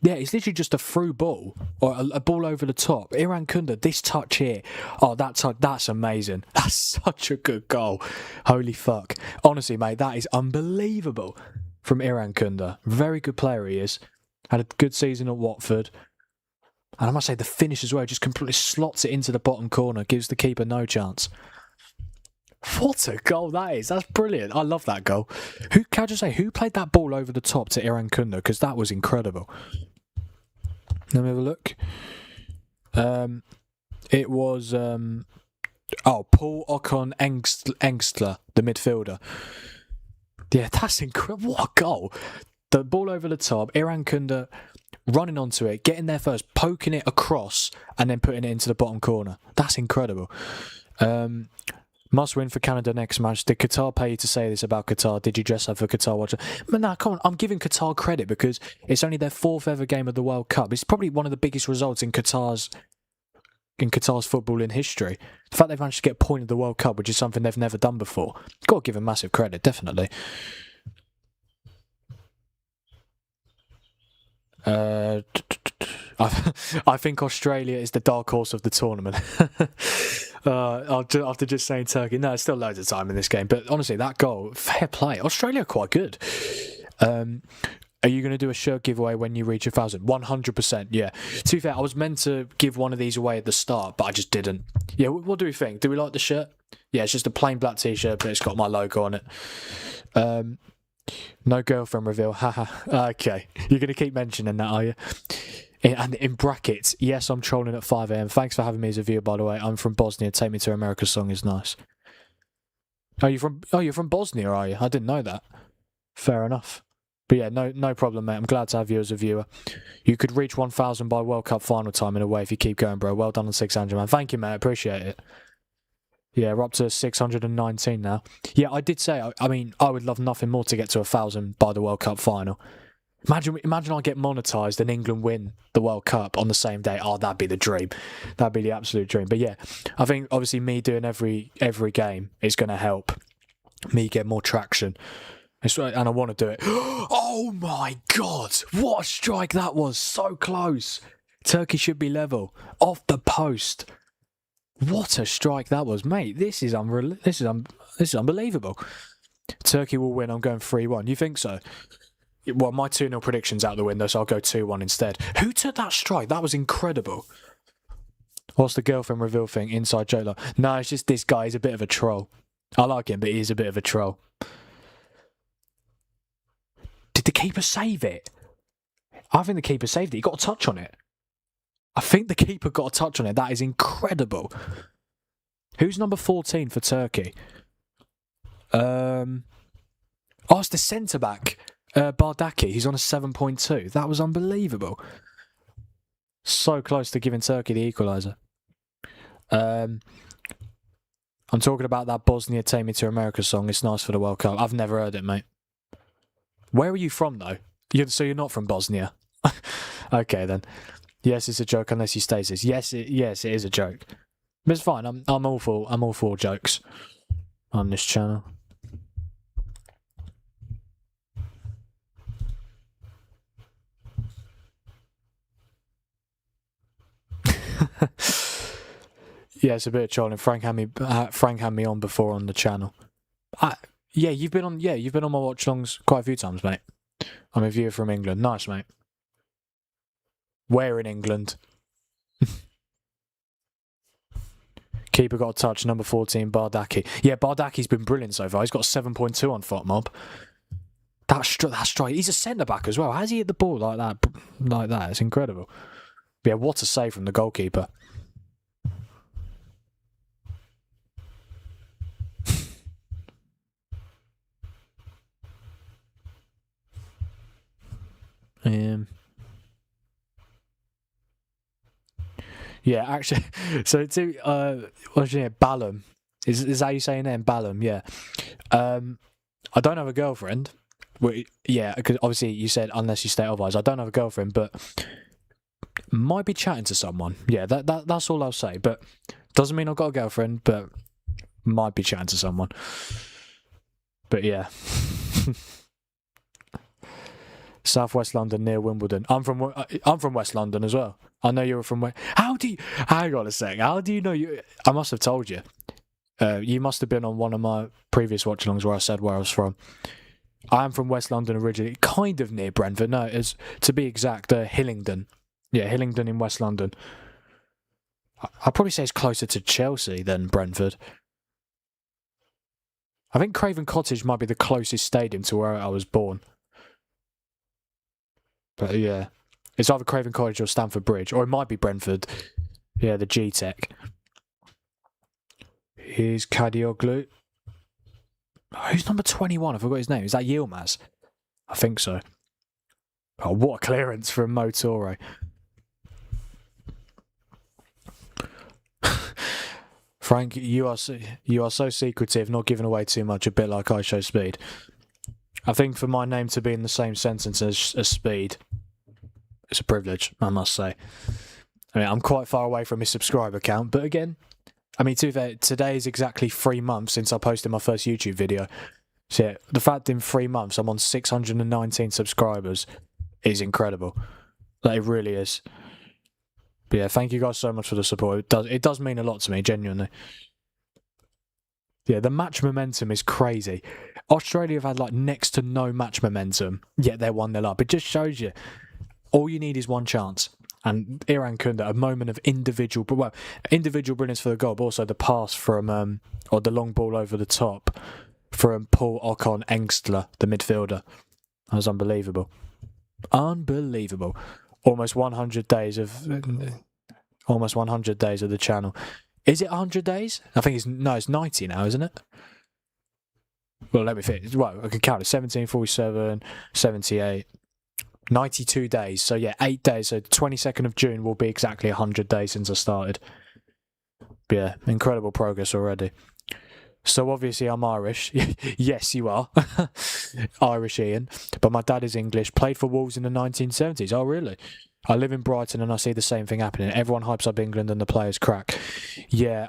Yeah, it's literally just a through ball, or a ball over the top. Irankunda, this touch here. Oh, that touch, that's amazing. That's such a good goal. Holy fuck. Honestly, mate, that is unbelievable from Irankunda. Very good player he is. Had a good season at Watford. And I must say, the finish as well, just completely slots it into the bottom corner, gives the keeper no chance. What a goal that is. That's brilliant. I love that goal. Can I just say, who played that ball over the top to Irankunda? Because that was incredible. Let me have a look. It was... Paul Ocon Engstler, the midfielder. Yeah, that's incredible. What a goal. The ball over the top, Irankunda running onto it, getting there first, poking it across, and then putting it into the bottom corner. That's incredible. Must win for Canada next match. Did Qatar pay you to say this about Qatar? Did you dress up for Qatar watcher? But no, come on. I'm giving Qatar credit because it's only their 4th ever game of the World Cup. It's probably one of the biggest results in Qatar's football in history. The fact they've managed to get a point of the World Cup, which is something they've never done before. Got to give them massive credit, definitely. I think Australia is the dark horse of the tournament. After just saying Turkey, no, it's still loads of time in this game. But honestly, that goal, fair play. Australia are quite good. Are you going to do a shirt giveaway when you reach 1,000? 100%, yeah. To be fair, I was meant to give one of these away at the start, but I just didn't. Yeah, what do we think? Do we like the shirt? Yeah, it's just a plain black t-shirt, but it's got my logo on it. No girlfriend reveal, haha. Okay, you're going to keep mentioning that, are you? And in brackets, yes, I'm trolling at 5 AM. Thanks for having me as a viewer, by the way. I'm from Bosnia. Take Me to America song is nice. You're from Bosnia, are you? I didn't know that. Fair enough. But yeah, no problem, mate. I'm glad to have you as a viewer. You could reach 1,000 by World Cup final time in a way if you keep going, bro. Well done on 600, man. Thank you, mate. I appreciate it. Yeah, we're up to 619 now. Yeah, I did say, I mean, I would love nothing more to get to 1,000 by the World Cup final. Imagine I get monetised and England win the World Cup on the same day. Oh, that'd be the dream. That'd be the absolute dream. But yeah, I think obviously me doing every game is going to help me get more traction. And I want to do it. Oh my God, what a strike that was. So close. Turkey should be level. Off the post. What a strike that was, mate. This is unbelievable. Turkey will win. I'm going 3-1. You think so? Well, my 2-0 prediction's out the window, so I'll go 2-1 instead. Who took that strike? That was incredible. What's the girlfriend reveal thing? Inside joke. No, it's just this guy. He's a bit of a troll. I like him, but he's a bit of a troll. Did the keeper save it? I think the keeper saved it. He got a touch on it. I think the keeper got a touch on it. That is incredible. Who's number 14 for Turkey? It's the centre-back, Bardaki. He's on a 7.2. That was unbelievable. So close to giving Turkey the equaliser. I'm talking about that Bosnia Take Me to America song. It's nice for the World Cup. I've never heard it, mate. Where are you from, though? So you're not from Bosnia? Okay, then. Yes, it's a joke unless you state this. Yes, it is a joke. But it's fine. I'm all for jokes on this channel. Yeah, it's a bit of trolling. Frank had me on before on the channel. Yeah, you've been on my watchalongs quite a few times, mate. I'm a viewer from England. Nice, mate. Where in England? Keeper got a touch, number 14, Bardaki. Yeah, Bardaki's been brilliant so far. He's got 7.2 on FOTMob. That's straight. He's a centre-back as well. How's he hit the ball like that? It's incredible. Yeah, what a save from the goalkeeper. Yeah, actually, so what's your name? Ballum. Is that how you say your name? Ballum, yeah. I don't have a girlfriend. Well, yeah, because obviously you said unless you state otherwise. I don't have a girlfriend, but might be chatting to someone. Yeah, that's all I'll say. But doesn't mean I've got a girlfriend, but might be chatting to someone. But yeah. Southwest London near Wimbledon. I'm from West London as well. I know you're from where. Hang on a sec. How do you know you? I must have told you. You must have been on one of my previous watchalongs where I said where I was from. I am from West London originally, kind of near Brentford. No, it's to be exact, Hillingdon. Yeah, Hillingdon in West London. I'd probably say it's closer to Chelsea than Brentford. I think Craven Cottage might be the closest stadium to where I was born. But yeah, it's either Craven Cottage or Stamford Bridge, or it might be Brentford. Yeah, the G-Tech. Here's Kadioglu. Who's number 21? I forgot his name. Is that Yilmaz? I think so. Oh, what a clearance from Motore. Frank, you are so secretive, not giving away too much, a bit like I Show Speed. I think for my name to be in the same sentence as Speed, it's a privilege, I must say. I mean, I'm quite far away from his subscriber count, but again, I mean, today is exactly 3 months since I posted my first YouTube video. So yeah, the fact in 3 months I'm on 619 subscribers is incredible. Like, it really is. But yeah, thank you guys so much for the support. It does mean a lot to me, genuinely. Yeah, the match momentum is crazy. Australia have had like next to no match momentum, yet they're 1-0 up. It just shows you all you need is one chance. And Iran Kunda, a moment of individual brilliance for the goal, but also the pass from, or the long ball over the top from Paul Ocon Engstler, the midfielder. That was unbelievable. Unbelievable. Almost 100 days of the channel. Is it 100 days? I think it's 90 now, isn't it? Well, let me think. Well, I can count it. 17, 47, 78, 92 days. So yeah, 8 days. So 22nd of June will be exactly 100 days since I started. But yeah, incredible progress already. So obviously I'm Irish. Yes, you are. Irish Ian. But my dad is English. Played for Wolves in the 1970s. Oh, really? I live in Brighton and I see the same thing happening. Everyone hypes up England and the players crack. Yeah,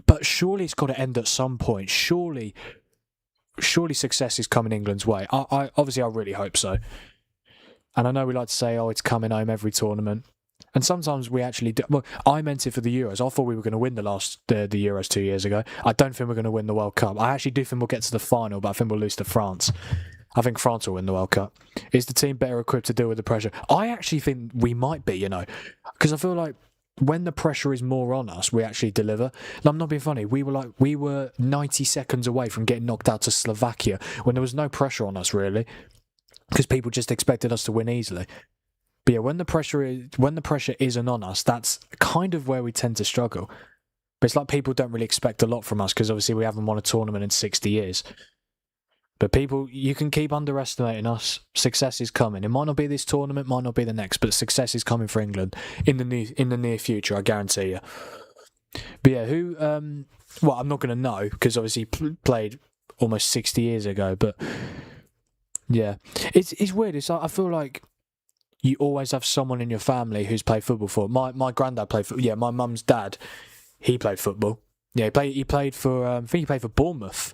but surely it's got to end at some point. Surely success is coming England's way. I really hope so. And I know we like to say, oh, it's coming home every tournament. And sometimes we actually do. Well, I meant it for the Euros. I thought we were going to win the Euros 2 years ago. I don't think we're going to win the World Cup. I actually do think we'll get to the final, but I think we'll lose to France. I think France will win the World Cup. Is the team better equipped to deal with the pressure? I actually think we might be, because I feel like when the pressure is more on us, we actually deliver. And I'm not being funny. We were 90 seconds away from getting knocked out to Slovakia when there was no pressure on us, really, because people just expected us to win easily. But yeah, when the pressure isn't on us, that's kind of where we tend to struggle. But it's like people don't really expect a lot from us because obviously we haven't won a tournament in 60 years. But people, you can keep underestimating us. Success is coming. It might not be this tournament, might not be the next, but success is coming for England in the near future. I guarantee you. But yeah, who? Well, I'm not going to know because obviously played almost 60 years ago. But yeah, it's weird. It's like, I feel like you always have someone in your family who's played football for. My granddad played football. Yeah, my mum's dad, he played football. Yeah, he played for. I think he played for Bournemouth.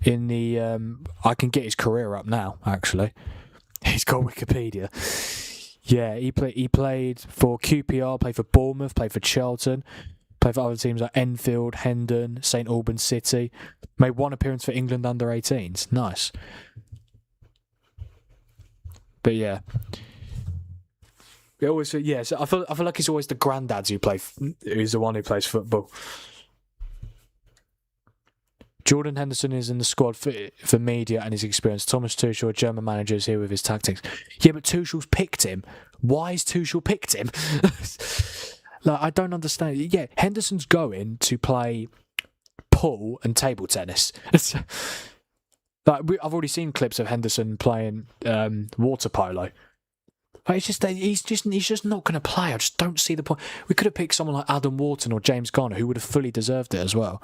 In the I can get his career up now. Actually, he's got Wikipedia. Yeah, he played for QPR, played for Bournemouth, played for Charlton, played for other teams like Enfield, Hendon, St Albans City. Made one appearance for England under 18s. Nice. But yeah. So I feel like it's always the granddads who's the one who plays football. Jordan Henderson is in the squad for media and his experience. Thomas Tuchel, a German manager, is here with his tactics. Yeah, but Tuchel's picked him. Why has Tuchel picked him? Like, I don't understand. Yeah, Henderson's going to play pool and table tennis. Like, I've already seen clips of Henderson playing water polo. Like, it's just he's just not going to play. I just don't see the point. We could have picked someone like Adam Wharton or James Garner, who would have fully deserved it as well.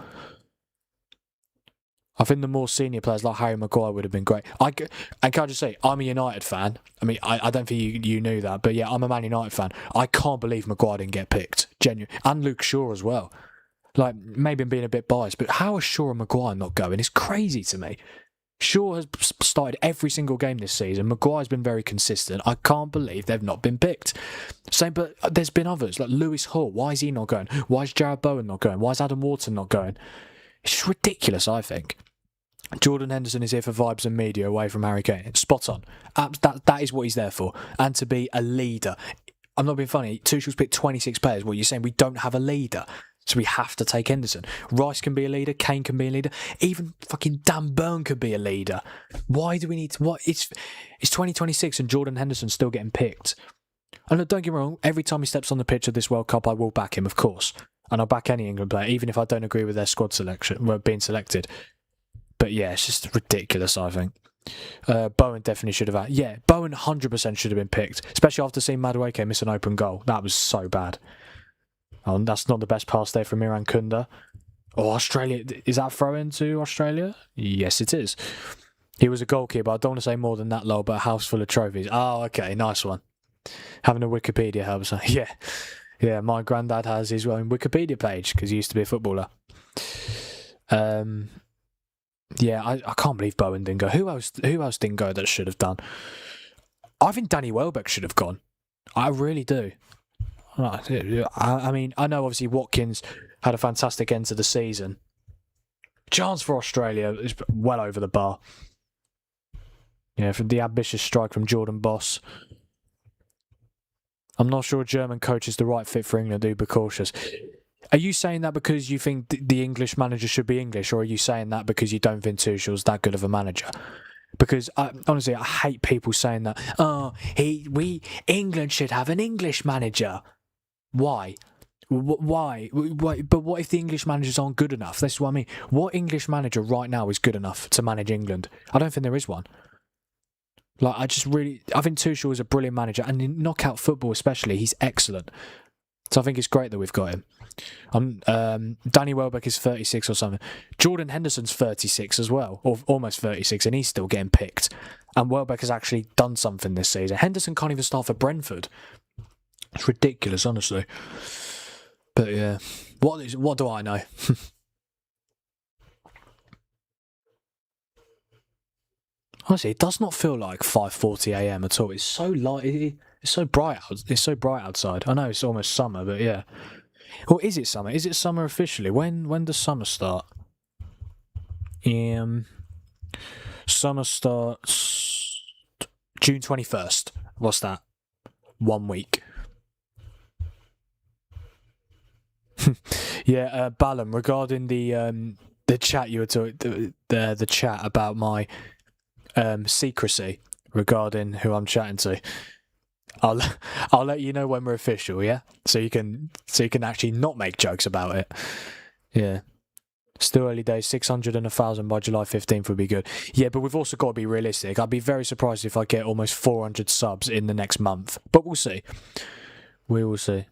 I think the more senior players like Harry Maguire would have been great. And can I just say, I'm a United fan. I mean, I don't think you knew that, but yeah, I'm a Man United fan. I can't believe Maguire didn't get picked. Genuine. And Luke Shaw as well. Like, maybe I'm being a bit biased, but how are Shaw and Maguire not going? It's crazy to me. Shaw has started every single game this season. Maguire's been very consistent. I can't believe they've not been picked. Same, but there's been others, like Lewis Hall. Why is he not going? Why is Jarrod Bowen not going? Why is Adam Wharton not going? It's just ridiculous, I think. Jordan Henderson is here for vibes and media away from Harry Kane. Spot on. That is what he's there for. And to be a leader. I'm not being funny. Tuchel's picked 26 players. Well, you're saying we don't have a leader. So we have to take Henderson. Rice can be a leader. Kane can be a leader. Even fucking Dan Burn could be a leader. Why do we need to... What? It's 2026 and Jordan Henderson's still getting picked. And look, don't get me wrong. Every time he steps on the pitch of this World Cup, I will back him, of course. And I'll back any England player, even if I don't agree with their squad selection, being selected. But yeah, it's just ridiculous, I think. Bowen definitely should have had... Yeah, Bowen 100% should have been picked, especially after seeing Madueke miss an open goal. That was so bad. Oh, and that's not the best pass there from Miran Kunda. Oh, Australia... Is that throw-in to Australia? Yes, it is. He was a goalkeeper. I don't want to say more than that, lol, but a house full of trophies. Oh, okay, nice one. Having a Wikipedia helps. Yeah. Yeah, my granddad has his own Wikipedia page, because he used to be a footballer. Yeah, I can't believe Bowen didn't go. Who else didn't go that should have done? I think Danny Welbeck should have gone. I really do. I mean, I know obviously Watkins had a fantastic end to the season. Chance for Australia is well over the bar. Yeah, from the ambitious strike from Jordan Boss. I'm not sure a German coach is the right fit for England. Do be cautious. Are you saying that because you think the English manager should be English, or are you saying that because you don't think Tuchel's that good of a manager? Because honestly, I hate people saying that. Oh, England should have an English manager. Why? Why? But what if the English managers aren't good enough? That's what I mean. What English manager right now is good enough to manage England? I don't think there is one. Like, I think Tuchel is a brilliant manager, and in knockout football especially, he's excellent. So I think it's great that we've got him. Danny Welbeck is 36 or something. Jordan Henderson's 36 as well, or almost 36, and he's still getting picked. And Welbeck has actually done something this season. Henderson can't even start for Brentford. It's ridiculous, honestly. But yeah, what do I know? Honestly, it does not feel like 5:40 a.m. at all. It's so light. It's so bright out. It's so bright outside. I know it's almost summer, but yeah. Or is it summer? Is it summer officially? When does summer start? Summer starts June 21st. What's that? 1 week. Yeah, Ballum, regarding the chat you were talking, the chat about my secrecy regarding who I'm chatting to. I'll I'll let you know when we're official, yeah? So you can actually not make jokes about it. Yeah. Still early days, 600 and 1,000 by July 15th would be good. Yeah, but we've also got to be realistic. I'd be very surprised if I get almost 400 subs in the next month. But we'll see. We will see.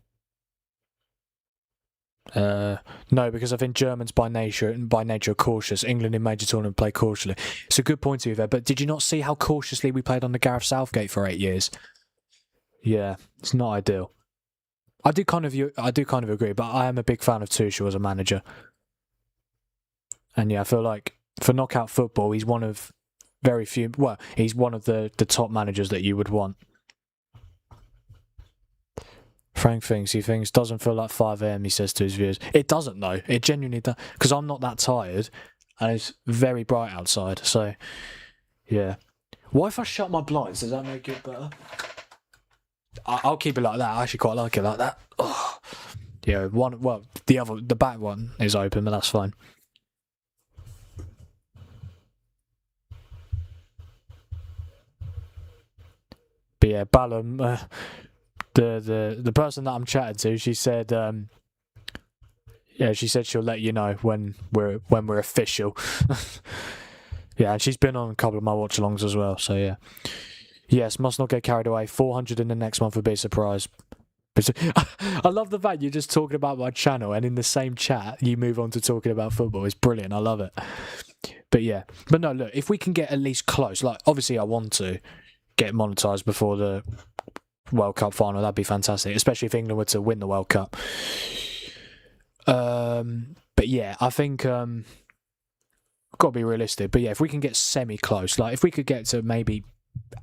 No, because I think Germans by nature are cautious. England in major tournament play cautiously. It's a good point to you there, but did you not see how cautiously we played under Gareth Southgate for 8 years? Yeah, it's not ideal. I do kind of agree, but I am a big fan of Tuchel as a manager. And yeah, I feel like for knockout football, he's one of very few. Well, he's one of the top managers that you would want. Frank thinks doesn't feel like 5 a.m. He says to his viewers, it doesn't though. It genuinely does, because I'm not that tired, and it's very bright outside. So yeah, what if I shut my blinds? Does that make it better? I'll keep it like that. I actually quite like it like that. Oh. Yeah, the back one is open, but that's fine. But yeah, Ballum, the person that I'm chatting to, she said, she said she'll let you know when we're official. Yeah, and she's been on a couple of my watch-alongs as well. So yeah, yes, must not get carried away. 400 in the next month would be a surprise. I love the fact you're just talking about my channel, and in the same chat you move on to talking about football. It's brilliant. I love it. But yeah, but no, look, if we can get at least close, like obviously I want to get monetized before the World Cup final, that'd be fantastic, especially if England were to win the World Cup. But yeah, I think got to be realistic. But yeah, if we can get semi-close, like if we could get to maybe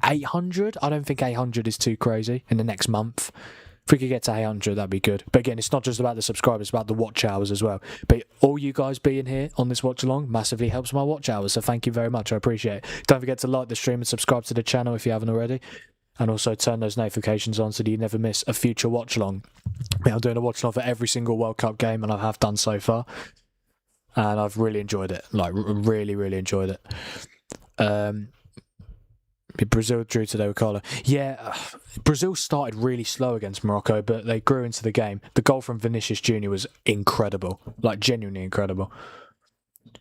800, I don't think 800 is too crazy in the next month. If we could get to 800, that'd be good. But again, it's not just about the subscribers, it's about the watch hours as well. But all you guys being here on this watch along massively helps my watch hours, so thank you very much, I appreciate it. Don't forget to like the stream and subscribe to the channel if you haven't already. And also turn those notifications on so that you never miss a future watch along. I'm doing a watch along for every single World Cup game, and I have done so far. And I've really enjoyed it. Like, really, really enjoyed it. Brazil drew today with Carlo. Yeah, Brazil started really slow against Morocco, but they grew into the game. The goal from Vinicius Jr. was incredible. Like, genuinely incredible.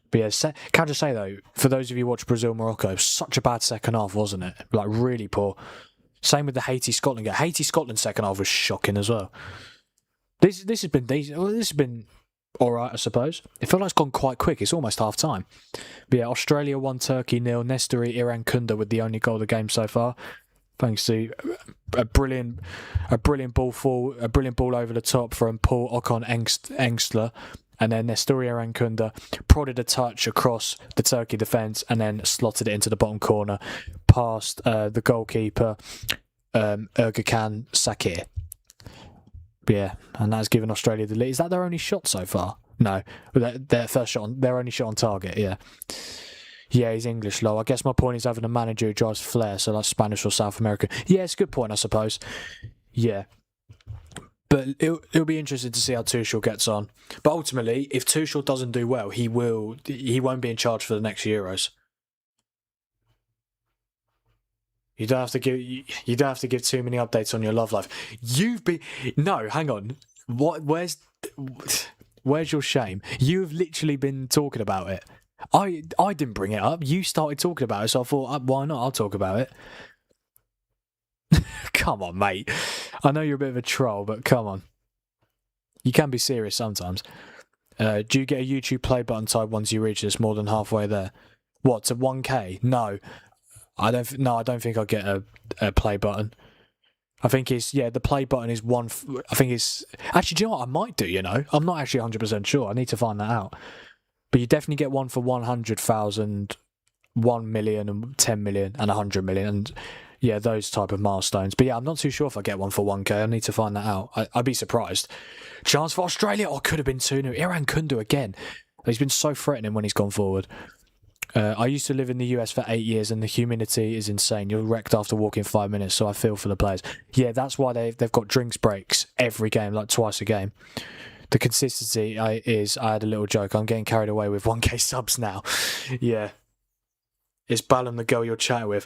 But yeah, can I just say though, for those of you who watch Brazil-Morocco, such a bad second half, wasn't it? Like, really poor. Same with the Haiti-Scotland game. Haiti-Scotland second half was shocking as well. This has been decent. Well, this has been alright, I suppose. It felt like it's gone quite quick. It's almost half time. But yeah, Australia 1, Turkey 0. Nestori Irankunda with the only goal of the game so far, thanks to a brilliant ball over the top from Paul Ocon Engstler, and then Nestori Irankunda prodded a touch across the Turkey defence and then slotted it into the bottom corner past the goalkeeper Ergükan Sakir. Yeah, and that's given Australia the lead. Is that their only shot so far? No, their first shot, their only shot on target. Yeah, he's English, low. I guess my point is having a manager who drives flair, so like Spanish or South American. Yeah, it's a good point, I suppose. Yeah, but it'll be interesting to see how Tuchel gets on. But ultimately, if Tuchel doesn't do well, he won't be in charge for the next Euros. You don't have to give too many updates on your love life. No, hang on. Where's your shame? You've literally been talking about it. I didn't bring it up. You started talking about it, so I thought, why not? I'll talk about it. Come on, mate. I know you're a bit of a troll, but come on. You can be serious sometimes. Do you get a YouTube play button type once you reach this more than halfway there? What, to 1K? No. I don't think I'll get a play button. I think the play button is one. I think it's actually. Do you know what I might do? I'm not actually 100% sure. I need to find that out. But you definitely get one for 100,000, 1 million, and 10 million, and 100 million, and yeah, those type of milestones. But yeah, I'm not too sure if I get one for 1K. I need to find that out. I'd be surprised. Chance for Australia. Oh, could have been 2-0. Irankunda again. He's been so threatening when he's gone forward. I used to live in the US for 8 years, and the humidity is insane. You're wrecked after walking 5 minutes, so I feel for the players. Yeah, that's why they've got drinks breaks every game, like twice a game. The consistency is, I had a little joke, I'm getting carried away with 1K subs now. Yeah. It's Ballum, the girl you're chatting with.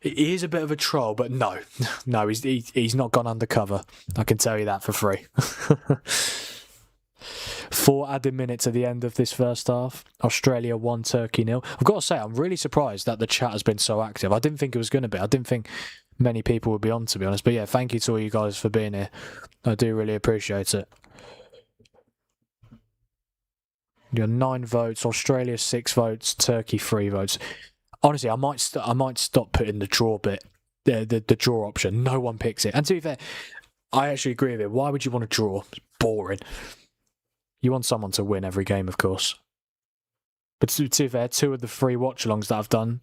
He is a bit of a troll, but no, he's not gone undercover. I can tell you that for free. 4 added minutes at the end of this first half. Australia 1, Turkey 0. I've got to say, I'm really surprised that the chat has been so active. I didn't think it was going to be. I didn't think many people would be on, to be honest. But yeah, thank you to all you guys for being here. I do really appreciate it. You got 9 votes. Australia 6 votes. Turkey 3 votes. Honestly, I might stop putting the draw bit, the draw option. No one picks it. And to be fair, I actually agree with it. Why would you want to draw? It's boring. You want someone to win every game, of course. But to be fair, 2 of the 3 watch-alongs that I've done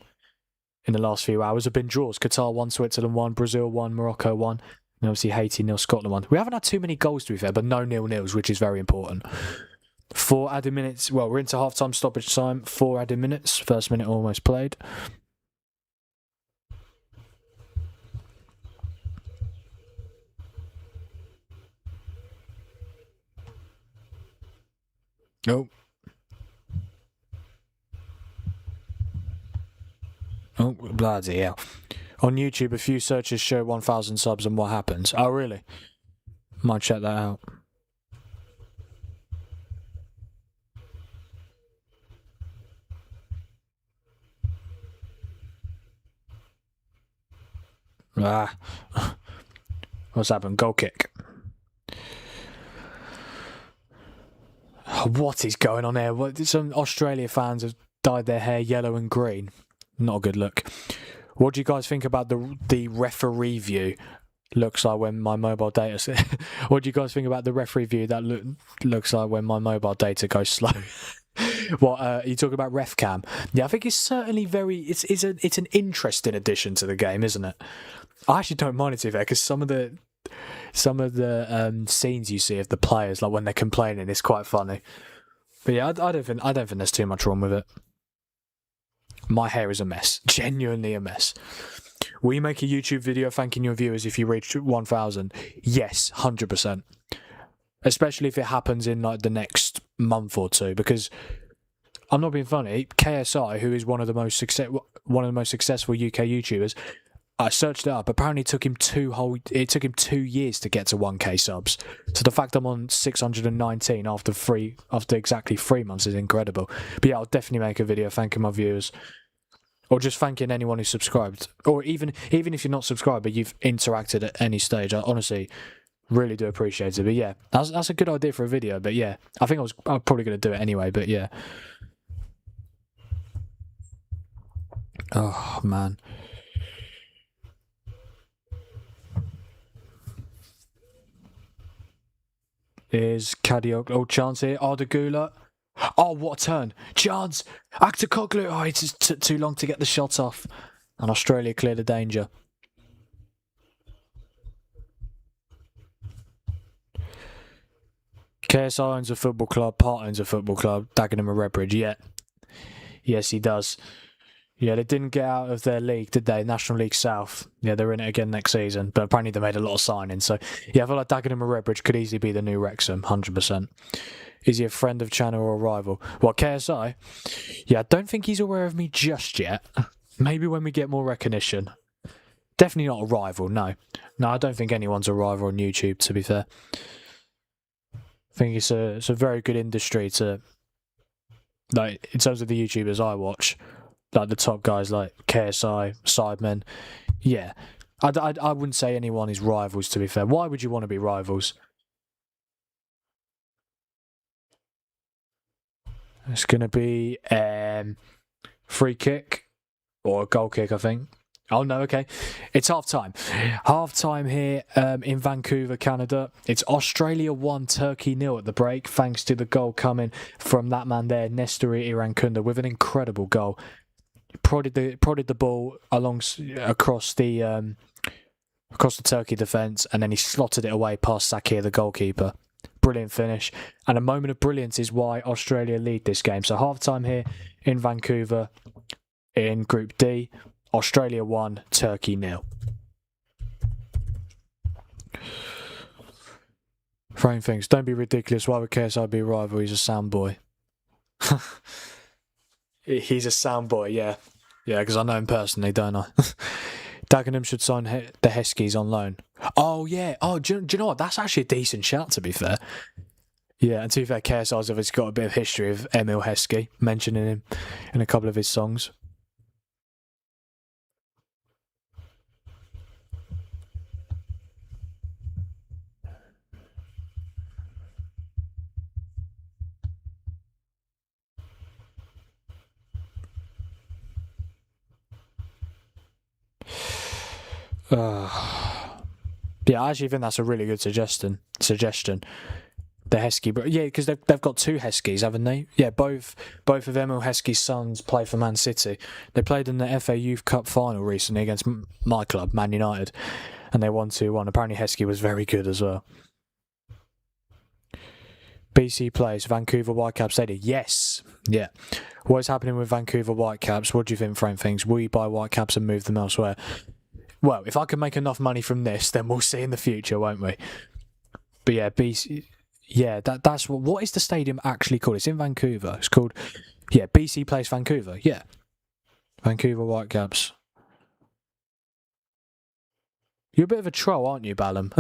in the last few hours have been draws. Qatar 1, Switzerland 1, Brazil 1, Morocco 1, and obviously Haiti 0, Scotland 1. We haven't had too many goals, to be fair, but no 0-0s, which is very important. 4 added minutes. Well, we're into half-time stoppage time. 4 added minutes. First minute almost played. Oh. Oh, bloody hell. On YouTube, a few searches show 1,000 subs and what happens. Oh, really? Might check that out. Ah. What's happened? Goal kick. What is going on here? Some Australia fans have dyed their hair yellow and green. Not a good look. What do you guys think about the referee view? Looks like when my mobile data... What do you guys think about the referee view that looks like when my mobile data goes slow? What, are you talking about ref cam? Yeah, I think it's certainly very... It's an interesting addition to the game, isn't it? I actually don't mind it too fair, because some of the scenes you see of the players, like when they're complaining, is quite funny. But yeah, I don't think there's too much wrong with it. My hair is a mess, genuinely a mess. Will you make a YouTube video thanking your viewers if you reach 1,000? Yes, 100%. Especially if it happens in like the next month or two, because I'm not being funny. KSI, who is one of the most successful UK YouTubers, I searched it up. Apparently, it took him 2 years to get to 1K subs. So the fact I'm on 619 after exactly 3 months is incredible. But yeah, I'll definitely make a video thanking my viewers, or just thanking anyone who subscribed, or even if you're not subscribed but you've interacted at any stage. I honestly really do appreciate it. But yeah, that's a good idea for a video. But yeah, I think I'm probably going to do it anyway. But yeah. Oh man. Is Kadiok? Oh, chance here. Ardagula. Oh, what a turn. Chance. Aktakoglu. Oh, it just took too long to get the shot off. And Australia cleared the danger. KSI owns a football club. Part owns a football club. Dagenham and Redbridge. Yeah. Yes, he does. Yeah, they didn't get out of their league, did they? National League South. Yeah, they're in it again next season. But apparently they made a lot of signings. So, yeah, I feel like Dagenham and Redbridge could easily be the new Wrexham, 100%. Is he a friend of channel or a rival? Well, KSI? Yeah, I don't think he's aware of me just yet. Maybe when we get more recognition. Definitely not a rival, no. No, I don't think anyone's a rival on YouTube, to be fair. I think it's a very good industry to... Like, in terms of the YouTubers I watch... Like the top guys like KSI, Sidemen. Yeah. I wouldn't say anyone is rivals, to be fair. Why would you want to be rivals? It's going to be free kick or a goal kick, I think. Oh, no, okay. It's half-time. Half-time here in Vancouver, Canada. It's Australia 1, Turkey 0 at the break, thanks to the goal coming from that man there, Nestori Irankunda, with an incredible goal. Prodded the ball across the Turkey defence, and then he slotted it away past Sakir, the goalkeeper. Brilliant finish, and a moment of brilliance is why Australia lead this game. So half time here in Vancouver in Group D. Australia 1, Turkey 0. Frame things. Don't be ridiculous. Why would KSI be a rival? He's a sound boy. He's a sound boy, yeah. Yeah, because I know him personally, don't I? Dagenham should sign the Heskies on loan. Oh, yeah. Oh, do you know what? That's actually a decent shout, to be fair. Yeah, and to be fair, KSI's obviously got a bit of history of Emil Heskey, mentioning him in a couple of his songs. Yeah, I actually think that's a really good suggestion. The Heskey, but yeah, because they've got two Heskies, haven't they? Yeah, both of Emil Heskey's sons play for Man City. They played in the FA Youth Cup final recently against my club, Man United, and they won 2-1. Apparently, Heskey was very good as well. BC plays Vancouver Whitecaps Stadium. Yes, yeah. What is happening with Vancouver Whitecaps? What do you think, frame things? Will you buy Whitecaps and move them elsewhere? Well, if I can make enough money from this, then we'll see in the future, won't we? But yeah, BC. Yeah, that's what is the stadium actually called? It's in Vancouver. It's called, yeah, BC Place Vancouver. Yeah, Vancouver Whitecaps. You're a bit of a troll, aren't you, Ballum?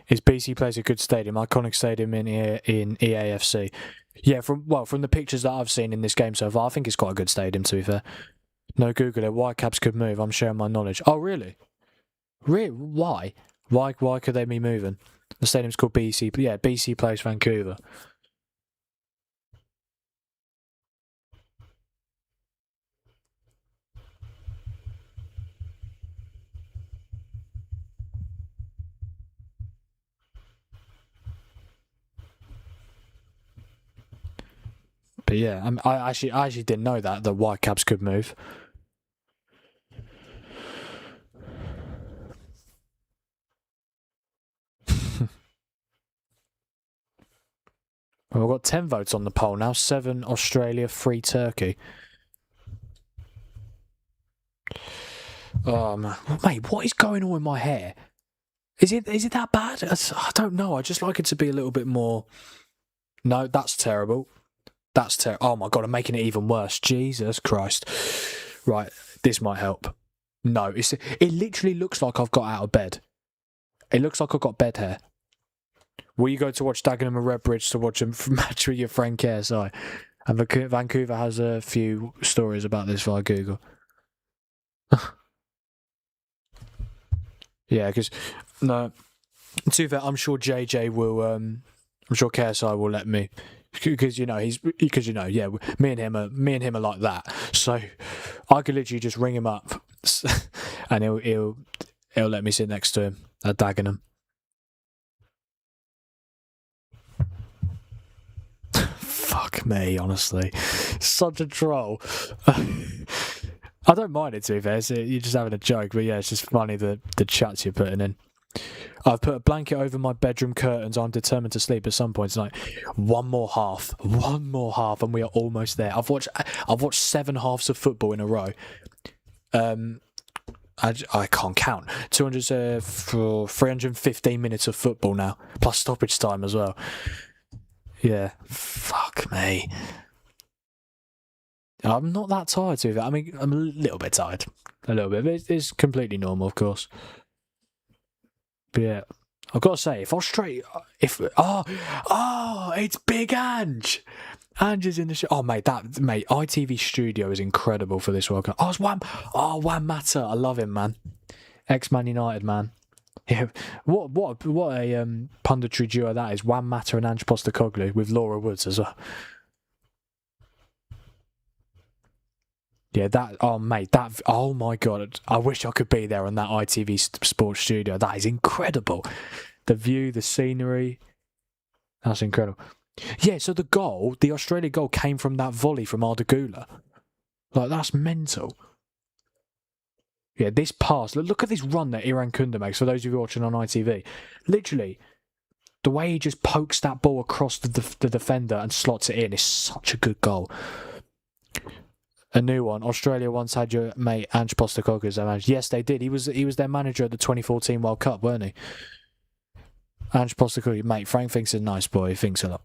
Is BC Place a good stadium? Iconic stadium in EAFC. Yeah, from the pictures that I've seen in this game so far, I think it's quite a good stadium, to be fair. No, Google it. Whitecaps could move. I'm sharing my knowledge. Oh, really? Really? Why? Why could they be moving? The stadium's called BC. Yeah, BC Place Vancouver. But yeah, I actually didn't know that Whitecaps could move. Well, we've got 10 votes on the poll now. 7 Australia, 3 Turkey. Oh man, mate, what is going on with my hair? Is it that bad? I don't know. I just like it to be a little bit more. No, that's terrible. That's terrible. Oh my god, I'm making it even worse. Jesus Christ. Right, this might help. No, it literally looks like I've got out of bed. It looks like I've got bed hair. Will you go to watch Dagenham and Redbridge to watch a match with your friend KSI? And Vancouver has a few stories about this via Google. Yeah, because no, to that I'm sure JJ will. I'm sure KSI will let me, because yeah, me and him are like that. So I could literally just ring him up, and he'll let me sit next to him at Dagenham. Fuck me, honestly, such a troll. I don't mind it, to be fair. You're just having a joke, but yeah, it's just funny the chats you're putting in. I've put a blanket over my bedroom curtains. I'm determined to sleep at some point tonight. One more half, and we are almost there. I've watched 7 halves of football in a row. I can't count. 200 for 315 minutes of football now, plus stoppage time as well. Yeah, fuck me. I'm not that tired to it. I mean, I'm a little bit tired. A little bit. But it's completely normal, of course. But yeah, I've got to say, it's Big Ange. Ange is in the show. Oh, mate, ITV Studio is incredible for this World Cup. Oh, it's Juan Mata. I love him, man. Ex-Man United, man. Yeah, what a punditry duo that is. Juan Mata and Ange Postecoglou with Laura Woods as well. Yeah, oh my god, I wish I could be there on that ITV Sports Studio. That is incredible. The view, the scenery, that's incredible. Yeah, so the Australia goal came from that volley from Ardagula. Like, that's mental. Yeah, this pass, look at this run that Iran Kunda makes, for those of you watching on ITV. Literally, the way he just pokes that ball across the defender and slots it in is such a good goal. A new one. Australia once had your mate Ange Postecoglou as their manager. Yes, they did. He was their manager at the 2014 World Cup, weren't he? Ange Postecoglou, mate. Frank thinks he's a nice boy. He thinks a lot.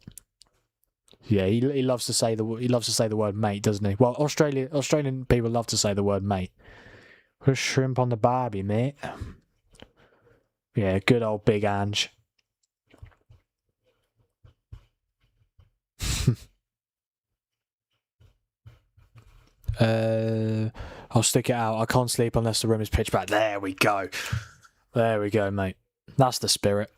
Yeah, he loves to say the word mate, doesn't he? Well, Australian people love to say the word mate. Put a shrimp on the barbie, mate. Yeah, good old Big Ange. I'll stick it out. I can't sleep unless the room is pitch black. There we go. There we go, mate. That's the spirit.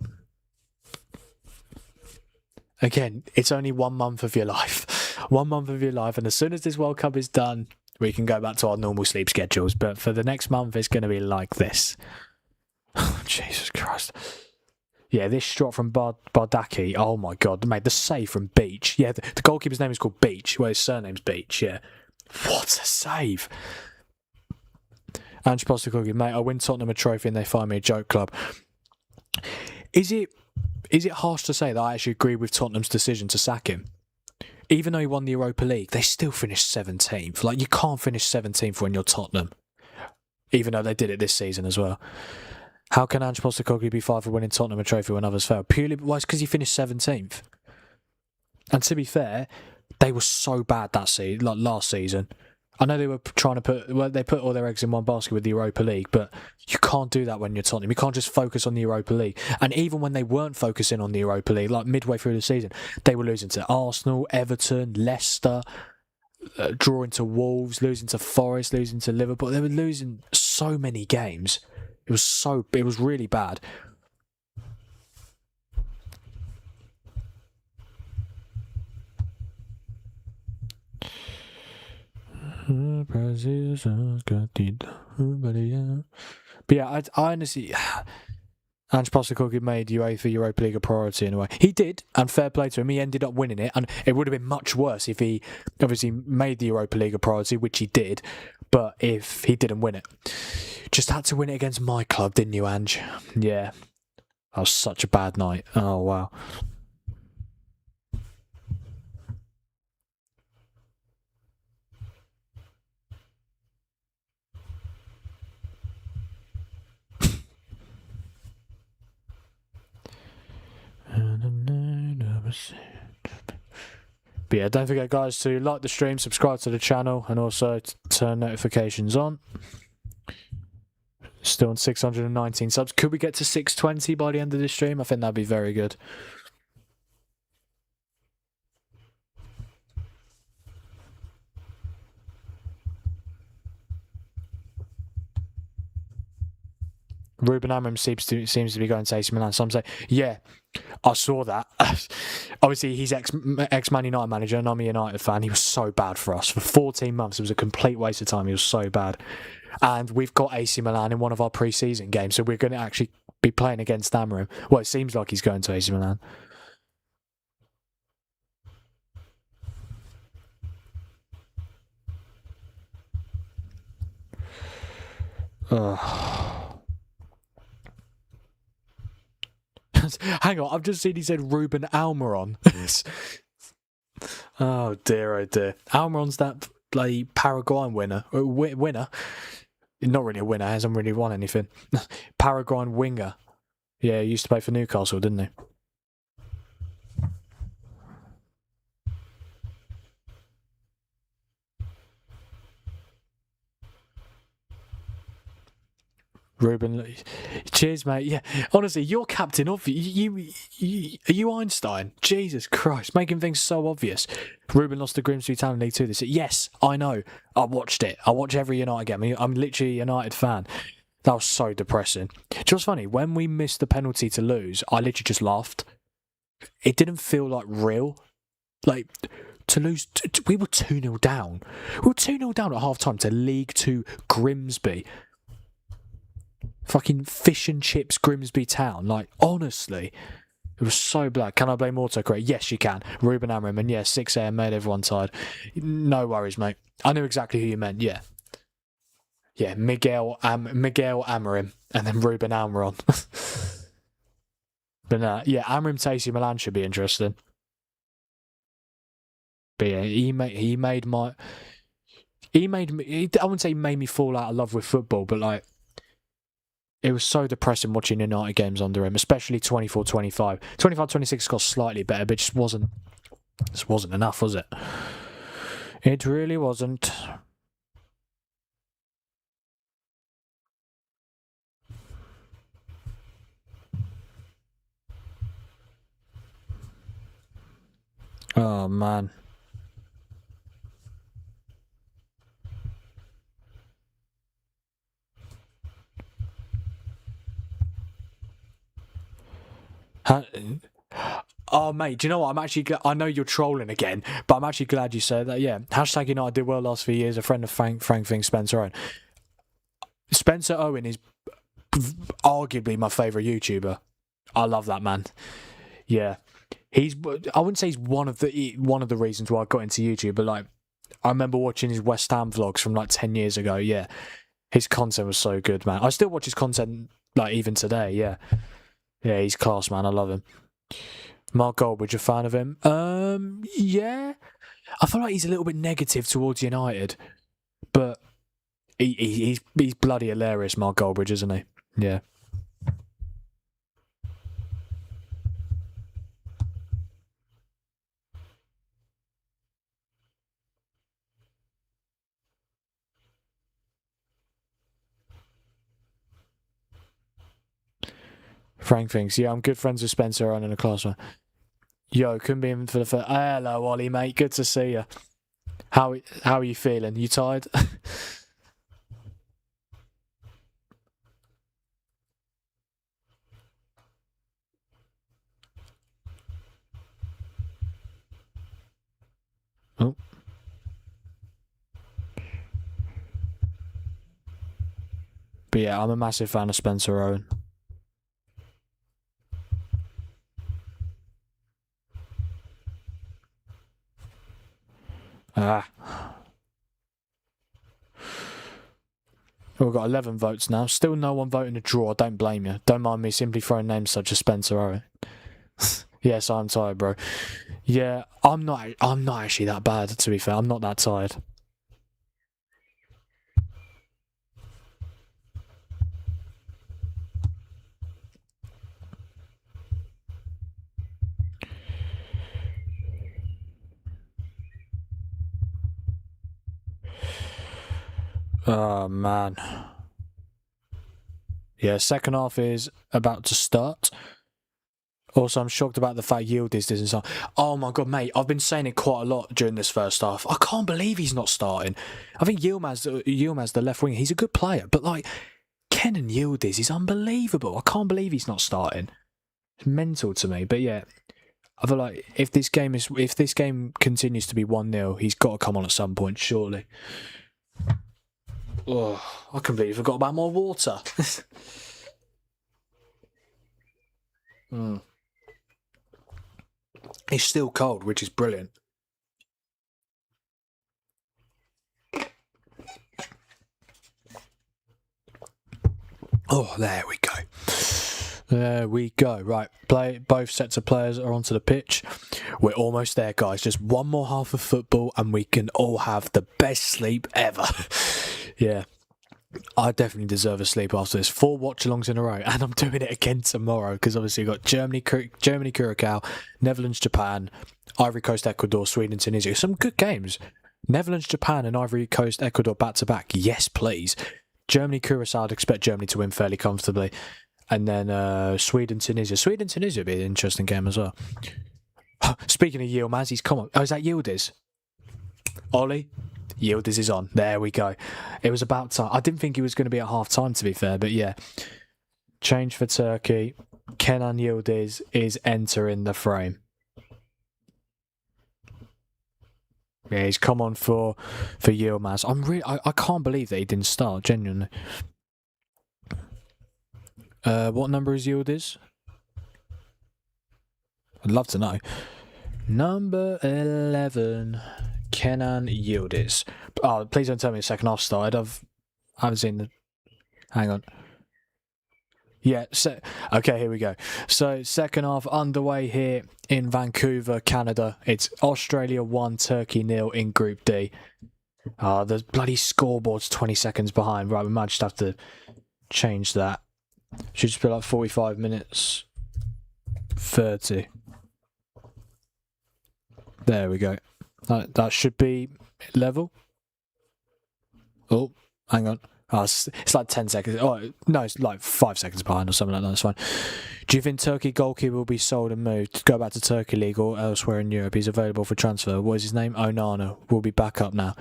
Again, it's only 1 month of your life. 1 month of your life, and as soon as this World Cup is done, we can go back to our normal sleep schedules. But for the next month, it's going to be like this. Oh, Jesus Christ. Yeah, this shot from Bardaki. Oh, my God. Mate, the save from Beach. Yeah, the goalkeeper's name is called Beach. Well, his surname's Beach, yeah. What a save. Ange Postecoglou, mate, I win Tottenham a trophy and they find me a joke club. Is it harsh to say that I actually agree with Tottenham's decision to sack him? Even though he won the Europa League, they still finished 17th. Like, you can't finish 17th when you're Tottenham. Even though they did it this season as well. How can Ange Postecoglou be fired for winning Tottenham a trophy when others failed? Purely, well, it's because he finished 17th. And to be fair, they were so bad that season, like last season. I know they were trying to they put all their eggs in one basket with the Europa League, but you can't do that when you're Tottenham. You can't just focus on the Europa League. And even when they weren't focusing on the Europa League, like midway through the season, they were losing to Arsenal, Everton, Leicester, drawing to Wolves, losing to Forest, losing to Liverpool. They were losing so many games. It was really bad. But yeah, I honestly, Ange Postecoglou made UEFA Europa League a priority in a way. He did, and fair play to him. He ended up winning it, and it would have been much worse if he obviously made the Europa League a priority, which he did. But if he didn't win it, just had to win it against my club, didn't you, Ange? Yeah, that was such a bad night. Oh wow. But yeah, don't forget, guys, to like the stream, subscribe to the channel, and also turn notifications on. Still on 619 subs. Could we get to 620 by the end of this stream? I think that'd be very good. Ruben Amorim seems to be going to AC Milan. Some say, yeah, I saw that. Obviously, he's ex-Man United manager, and I'm a United fan. He was so bad for us. For 14 months, it was a complete waste of time. He was so bad. And we've got AC Milan in one of our pre-season games, so we're going to actually be playing against Amorim. Well, it seems like he's going to AC Milan. Hang on, I've just seen he said Ruben Almiron. Oh dear, oh dear. Almiron's that like Paraguayan winner. Not really a winner, hasn't really won anything. Paraguayan winger. Yeah, he used to play for Newcastle, didn't he? Ruben, cheers, mate. Yeah, honestly, you're captain of you. Are you Einstein? Jesus Christ, making things so obvious. Ruben lost to Grimsby Town League 2 this year. Yes, I know. I watched it. I watch every United game. I'm literally a United fan. That was so depressing. Just funny, when we missed the penalty to lose, I literally just laughed. It didn't feel like real. Like, to lose, we were 2-0 down. We were 2-0 down at half time to League 2 Grimsby. Fucking fish and chips Grimsby Town. Like, honestly. It was so black. Can I blame autocorrect? Yes, you can. Ruben Amorim, and yeah, 6 a.m. made everyone tired. No worries, mate. I knew exactly who you meant. Yeah, yeah. Miguel Amorim, and then Ruben Amorim. But yeah, Amorim Tasty Milan should be interesting. But yeah, he made me. I wouldn't say he made me fall out of love with football, but like, it was so depressing watching United games under him, especially 24-25. 25-26 got slightly better, but it just wasn't enough, was it? It really wasn't. Oh, man. Oh, mate, do you know what? I know you're trolling again, but I'm actually glad you said that. Yeah, hashtag United did well last few years. A friend of Frank thinks Spencer Owen. Spencer Owen is arguably my favourite YouTuber. I love that man. Yeah. I wouldn't say he's one of the reasons why I got into YouTube, but like, I remember watching his West Ham vlogs from like 10 years ago. Yeah. His content was so good, man. I still watch his content like even today. Yeah. Yeah, he's class, man. I love him. Mark Goldbridge, a fan of him? Yeah. I feel like he's a little bit negative towards United, but he's bloody hilarious, Mark Goldbridge, isn't he? Yeah. Frank thinks, yeah, I'm good friends with Spencer Owen in a class, man. Yo, couldn't be in for the first. Hello, Ollie, mate. Good to see you. How are you feeling? You tired? Oh. But yeah, I'm a massive fan of Spencer Owen. Ah. We've got 11 votes now. Still no one voting a draw. Don't blame you. Don't mind me simply throwing names such as Spencer Owen. Yes, I'm tired, bro. Yeah, I'm not actually that bad, to be fair. I'm not that tired. Oh, man. Yeah, second half is about to start. Also, I'm shocked about the fact Yildiz isn't start. Oh my god, mate! I've been saying it quite a lot during this first half. I can't believe he's not starting. I think Yilmaz the left wing. He's a good player, but like Kenan Yildiz is unbelievable. I can't believe he's not starting. It's mental to me. But yeah, I feel like if this game continues to be 1-0, he's got to come on at some point, surely. Oh, I completely forgot about my water. It's still cold, which is brilliant. Oh, there we go. There we go. Right, both sets of players are onto the pitch. We're almost there, guys. Just one more half of football and we can all have the best sleep ever. Yeah. I definitely deserve a sleep after this. 4 watch-alongs in a row, and I'm doing it again tomorrow because obviously we've got Germany, Curacao, Netherlands, Japan, Ivory Coast, Ecuador, Sweden, Tunisia. Some good games. Netherlands, Japan, and Ivory Coast, Ecuador back-to-back. Yes, please. Germany, Curacao, I'd expect Germany to win fairly comfortably. And then Sweden, Tunisia. Sweden, Tunisia would be an interesting game as well. Speaking of Yilmaz, he's come on. Oh, is that Yildiz? Ollie? Yildiz is on. There we go. It was about time. I didn't think he was going to be at half time, to be fair, but yeah. Change for Turkey. Kenan Yildiz is entering the frame. Yeah, he's come on for Yilmaz. I can't believe that he didn't start, genuinely. What number is Yildiz? I'd love to know. Number 11, Kenan Yildiz. Oh, please don't tell me the second half started. I haven't seen the... Hang on. Yeah, okay, here we go. So, second half underway here in Vancouver, Canada. It's Australia 1, Turkey 0 in Group D. The bloody scoreboard's 20 seconds behind. Right, we might just have to change that. Should just be like 45 minutes. 30. There we go. That should be level. Oh, hang on. Oh, it's like 10 seconds. Oh, no, it's like 5 seconds behind or something like that. That's fine. Do you think Turkey goalkeeper will be sold and moved? Go back to Turkey League or elsewhere in Europe. He's available for transfer. What is his name? Onana will be back up now.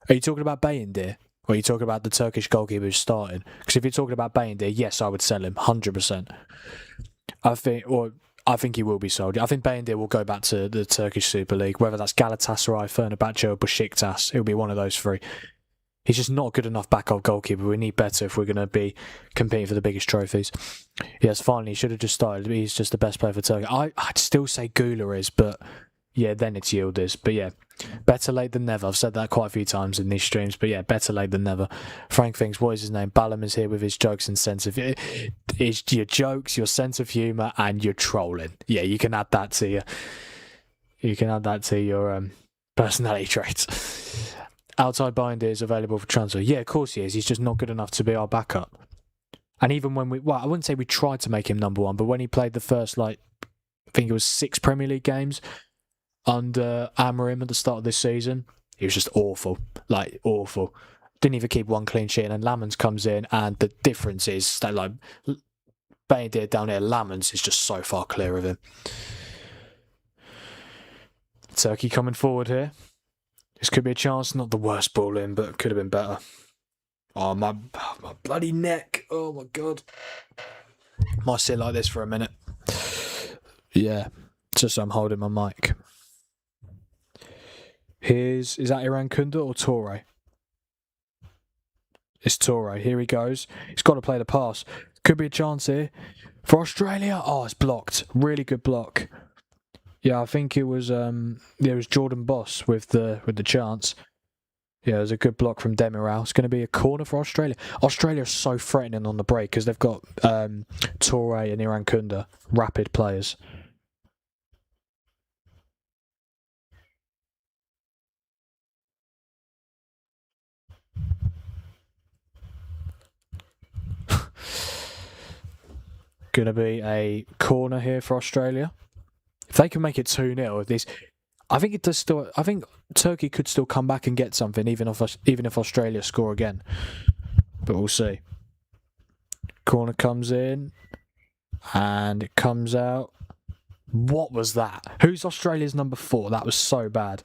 Are you talking about Bayindir? Or are you talking about the Turkish goalkeeper who's starting? Because if you're talking about Bayindir, yes, I would sell him 100%. I think he will be sold. I think Bayindir will go back to the Turkish Super League, whether that's Galatasaray, Fenerbahce or Besiktas. It'll be one of those three. He's just not good enough backup goalkeeper. We need better if we're going to be competing for the biggest trophies. Yes, finally, he should have just started. He's just the best player for Turkey. I'd still say Gula is, but yeah, then it's Yildiz. But yeah, better late than never. I've said that quite a few times in these streams, but yeah, better late than never. Frank thinks, what is his name? Ballum is here with his jokes and sense of... It's your jokes, your sense of humour, and your trolling. Yeah, you can add that to your... You can add that to your personality traits. Outside Binder is available for transfer. Yeah, of course he is. He's just not good enough to be our backup. And even when I wouldn't say we tried to make him number one, but when he played the first, I think it was 6 Premier League games under Amorim at the start of this season, he was just awful. Awful. Didn't even keep one clean sheet. And then Lamans comes in, and the difference is that, Bayindir down here, Lamans is just so far clear of him. Turkey coming forward here. This could be a chance, not the worst ball in, but could have been better. Oh, my bloody neck. Oh, my God. Might sit like this for a minute. Yeah, just so I'm holding my mic. Is that Iran Kunda or Torre? It's Torre. Here he goes. He's got to play the pass. Could be a chance here for Australia. Oh, it's blocked. Really good block. Yeah, I think it was Jordan Boss with the chance. Yeah, it was a good block from Demiral. It's going to be a corner for Australia. Australia are so threatening on the break because they've got Torre and Iran Kunda, rapid players. Going to be a corner here for Australia. If they can make it 2-0, I think it does still. I think Turkey could still come back and get something, even if Australia score again. But we'll see. Corner comes in, and it comes out. What was that? Who's Australia's number 4? That was so bad.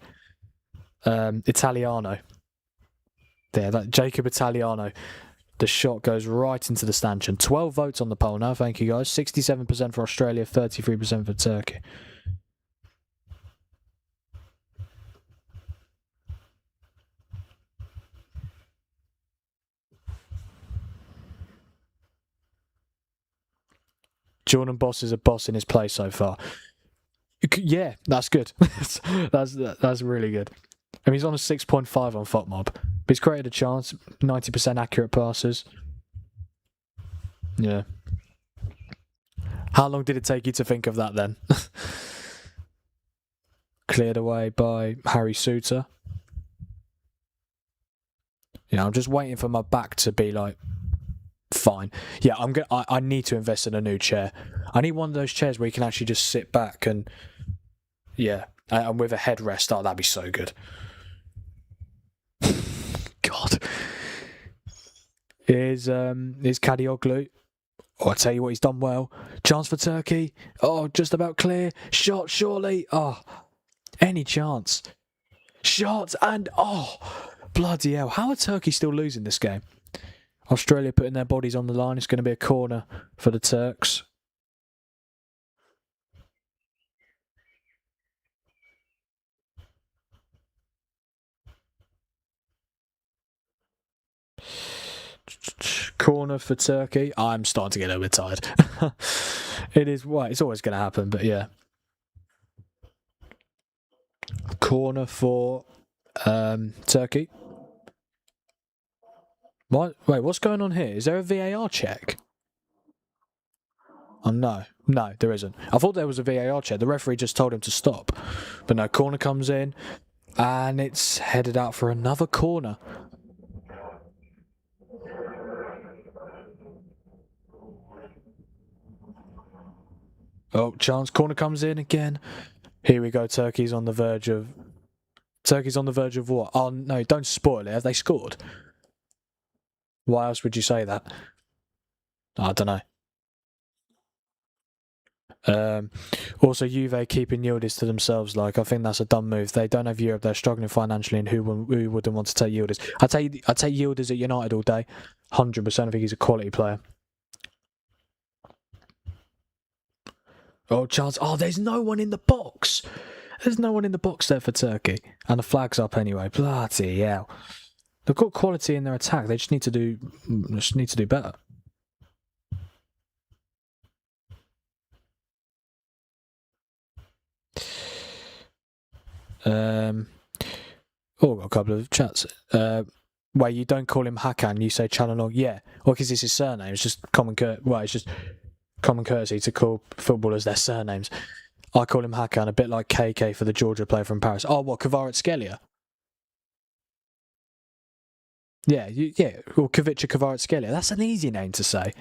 Italiano. There, that Jacob Italiano. The shot goes right into the stanchion. 12 votes on the poll now. Thank you guys. 67% for Australia, 33% for Turkey. Jordan Boss is a boss in his play so far. Yeah, that's good. that's really good. I mean, he's on a 6.5 on FOTMob. But he's created a chance. 90% accurate passes. Yeah. How long did it take you to think of that then? Cleared away by Harry Suter. I'm just waiting for my back to be fine. Yeah, I need to invest in a new chair. I need one of those chairs where you can actually just sit back and and with a headrest. Oh, that'd be so good. God. Is Kadioglu. Oh, I tell you what, he's done well. Chance for Turkey. Oh, just about clear. Shot, surely. Oh, any chance. Shot and bloody hell. How are Turkey still losing this game? Australia putting their bodies on the line. It's going to be a corner for the Turks. Corner for Turkey. I'm starting to get a little bit tired. It is. Well, it's always going to happen, but yeah. corner for Turkey. What? Wait, what's going on here? Is there a VAR check? Oh, no, there isn't. I thought there was a VAR check. The referee just told him to stop. But no, corner comes in, and it's headed out for another corner. Oh, chance. Corner comes in again. Here we go. Turkey's on the verge of what? Oh, no, don't spoil it. Have they scored? Why else would you say that? I don't know. Also, Juve keeping Yildiz to themselves. I think that's a dumb move. They don't have Europe. They're struggling financially, and who wouldn't want to take Yildiz? I take Yildiz at United all day. 100%. I think he's a quality player. Oh, chance. Oh, there's no one in the box. There's no one in the box there for Turkey, and the flag's up anyway. Bloody hell! They've got quality in their attack. They just need to do better. Got a couple of chats. Wait, you don't call him Hakan, you say Watchalong. Yeah, well, because it's his surname. It's just common courtesy to call footballers their surnames. I call him Hakan, a bit like KK for the Georgia player from Paris. Oh, what, Kvaratskhelia? Yeah, or Kavica Kvaratskhelia. That's an easy name to say.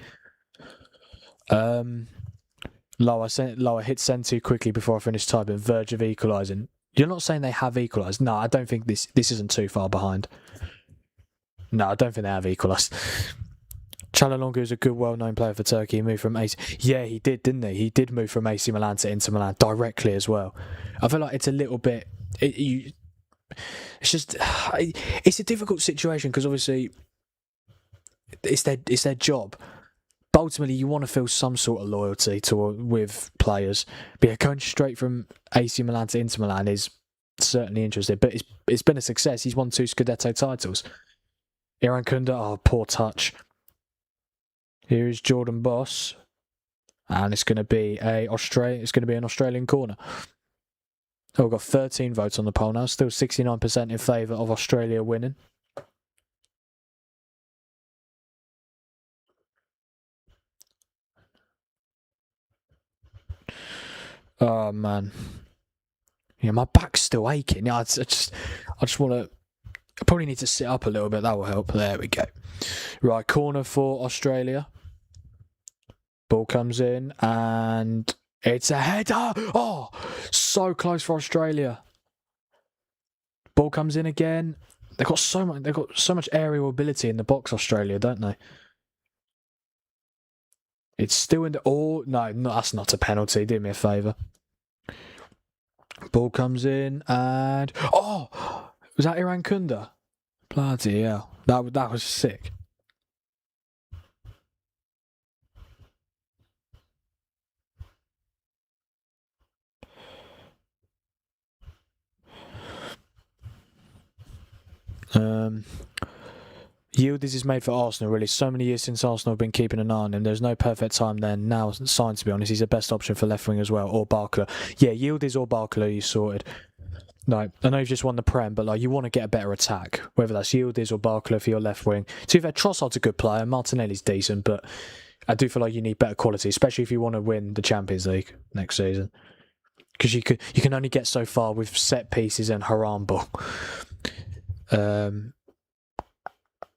Lower hit send too quickly before I finish typing. Verge of equalising. You're not saying they have equalised? No, I don't think this isn't too far behind. No, I don't think they have equalised. Çalhanoğlu is a good, well-known player for Turkey. He moved from AC. Yeah, he did, didn't he? He did move from AC Milan to Inter Milan directly as well. I feel like it's a little bit. It's a difficult situation because obviously it's their job. But ultimately, you want to feel some sort of loyalty with players. But yeah, going straight from AC Milan to Inter Milan is certainly interesting. But it's been a success. He's won 2 Scudetto titles. Iran Kunda, oh, poor touch. Here is Jordan Boss, and it's going to be an Australian corner. Oh, we've got 13 votes on the poll now. Still 69% in favour of Australia winning. Oh man, yeah, my back's still aching. Yeah, I just want to. I probably need to sit up a little bit. That will help. There we go. Right, corner for Australia. Ball comes in and it's a header. Oh, so close for Australia. Ball comes in again. They've got so much aerial ability in the box, Australia, don't they? It's still in the... Oh, no, that's not a penalty. Do me a favour. Ball comes in and... Oh! Was that Iran Kunda? Bloody hell. That was sick. Yildiz is made for Arsenal, really. So many years since Arsenal have been keeping an eye on him. There's no perfect time then. Now, signed, to be honest. He's the best option for left wing as well. Or Barkler. Yeah, Yildiz or Barkler, you sorted. No, I know you've just won the Prem, but you want to get a better attack. Whether that's Yildiz or Barkler for your left wing. To be fair, Trossard's a good player. Martinelli's decent, but I do feel like you need better quality, especially if you want to win the Champions League next season. Because you can only get so far with set pieces and haram ball.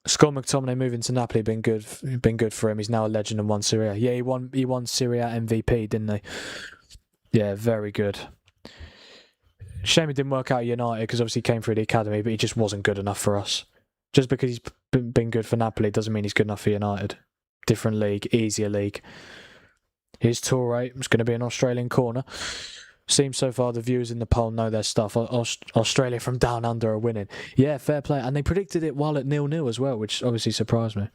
Scott McTominay moving to Napoli been good for him. He's now a legend and won Serie A. Yeah, he won Serie A MVP, didn't he? Yeah, very good. Shame it didn't work out at United because obviously he came through the academy, but he just wasn't good enough for us. Just because he's been good for Napoli doesn't mean he's good enough for United. Different league, easier league. Here's Toure. It's going to be an Australian corner. Seems so far the viewers in the poll know their stuff. Australia from down under are winning. Yeah, fair play. And they predicted it while at 0-0 as well, which obviously surprised me.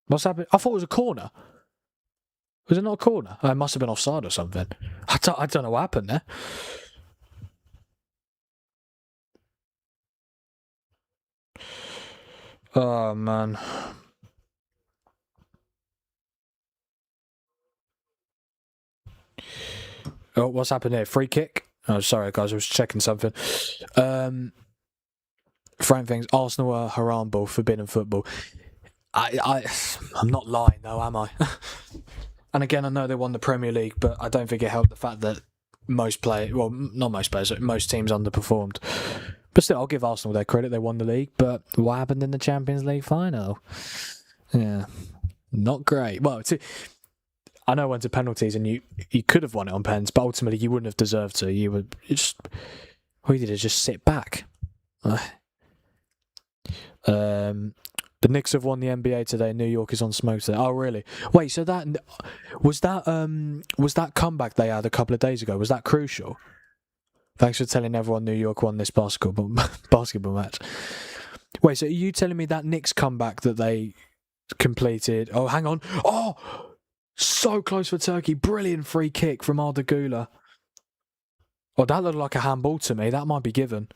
What's happened? I thought it was a corner. Was it not a corner? It must have been offside or something. I don't know what happened there. Oh, man. Oh, what's happened here? Free kick? Oh, sorry, guys. I was checking something. Frank thinks Arsenal are haramble, forbidden football. I'm not lying, though, am I? And again, I know they won the Premier League, but I don't think it helped the fact that most players, well, not most players, most teams underperformed. But still, I'll give Arsenal their credit. They won the league, but what happened in the Champions League final? Yeah, not great. Well, I know it went to penalties, and you could have won it on pens, but ultimately you wouldn't have deserved to. You would just, all you did is just sit back. The Knicks have won the NBA today. New York is on smoke today. Oh, really? Wait, so that was that comeback they had a couple of days ago? Was that crucial? Thanks for telling everyone New York won this basketball match. Wait, so are you telling me that Knicks comeback that they completed? Oh, hang on. Oh, so close for Turkey. Brilliant free kick from Arda Güler. Oh, that looked like a handball to me. That might be given.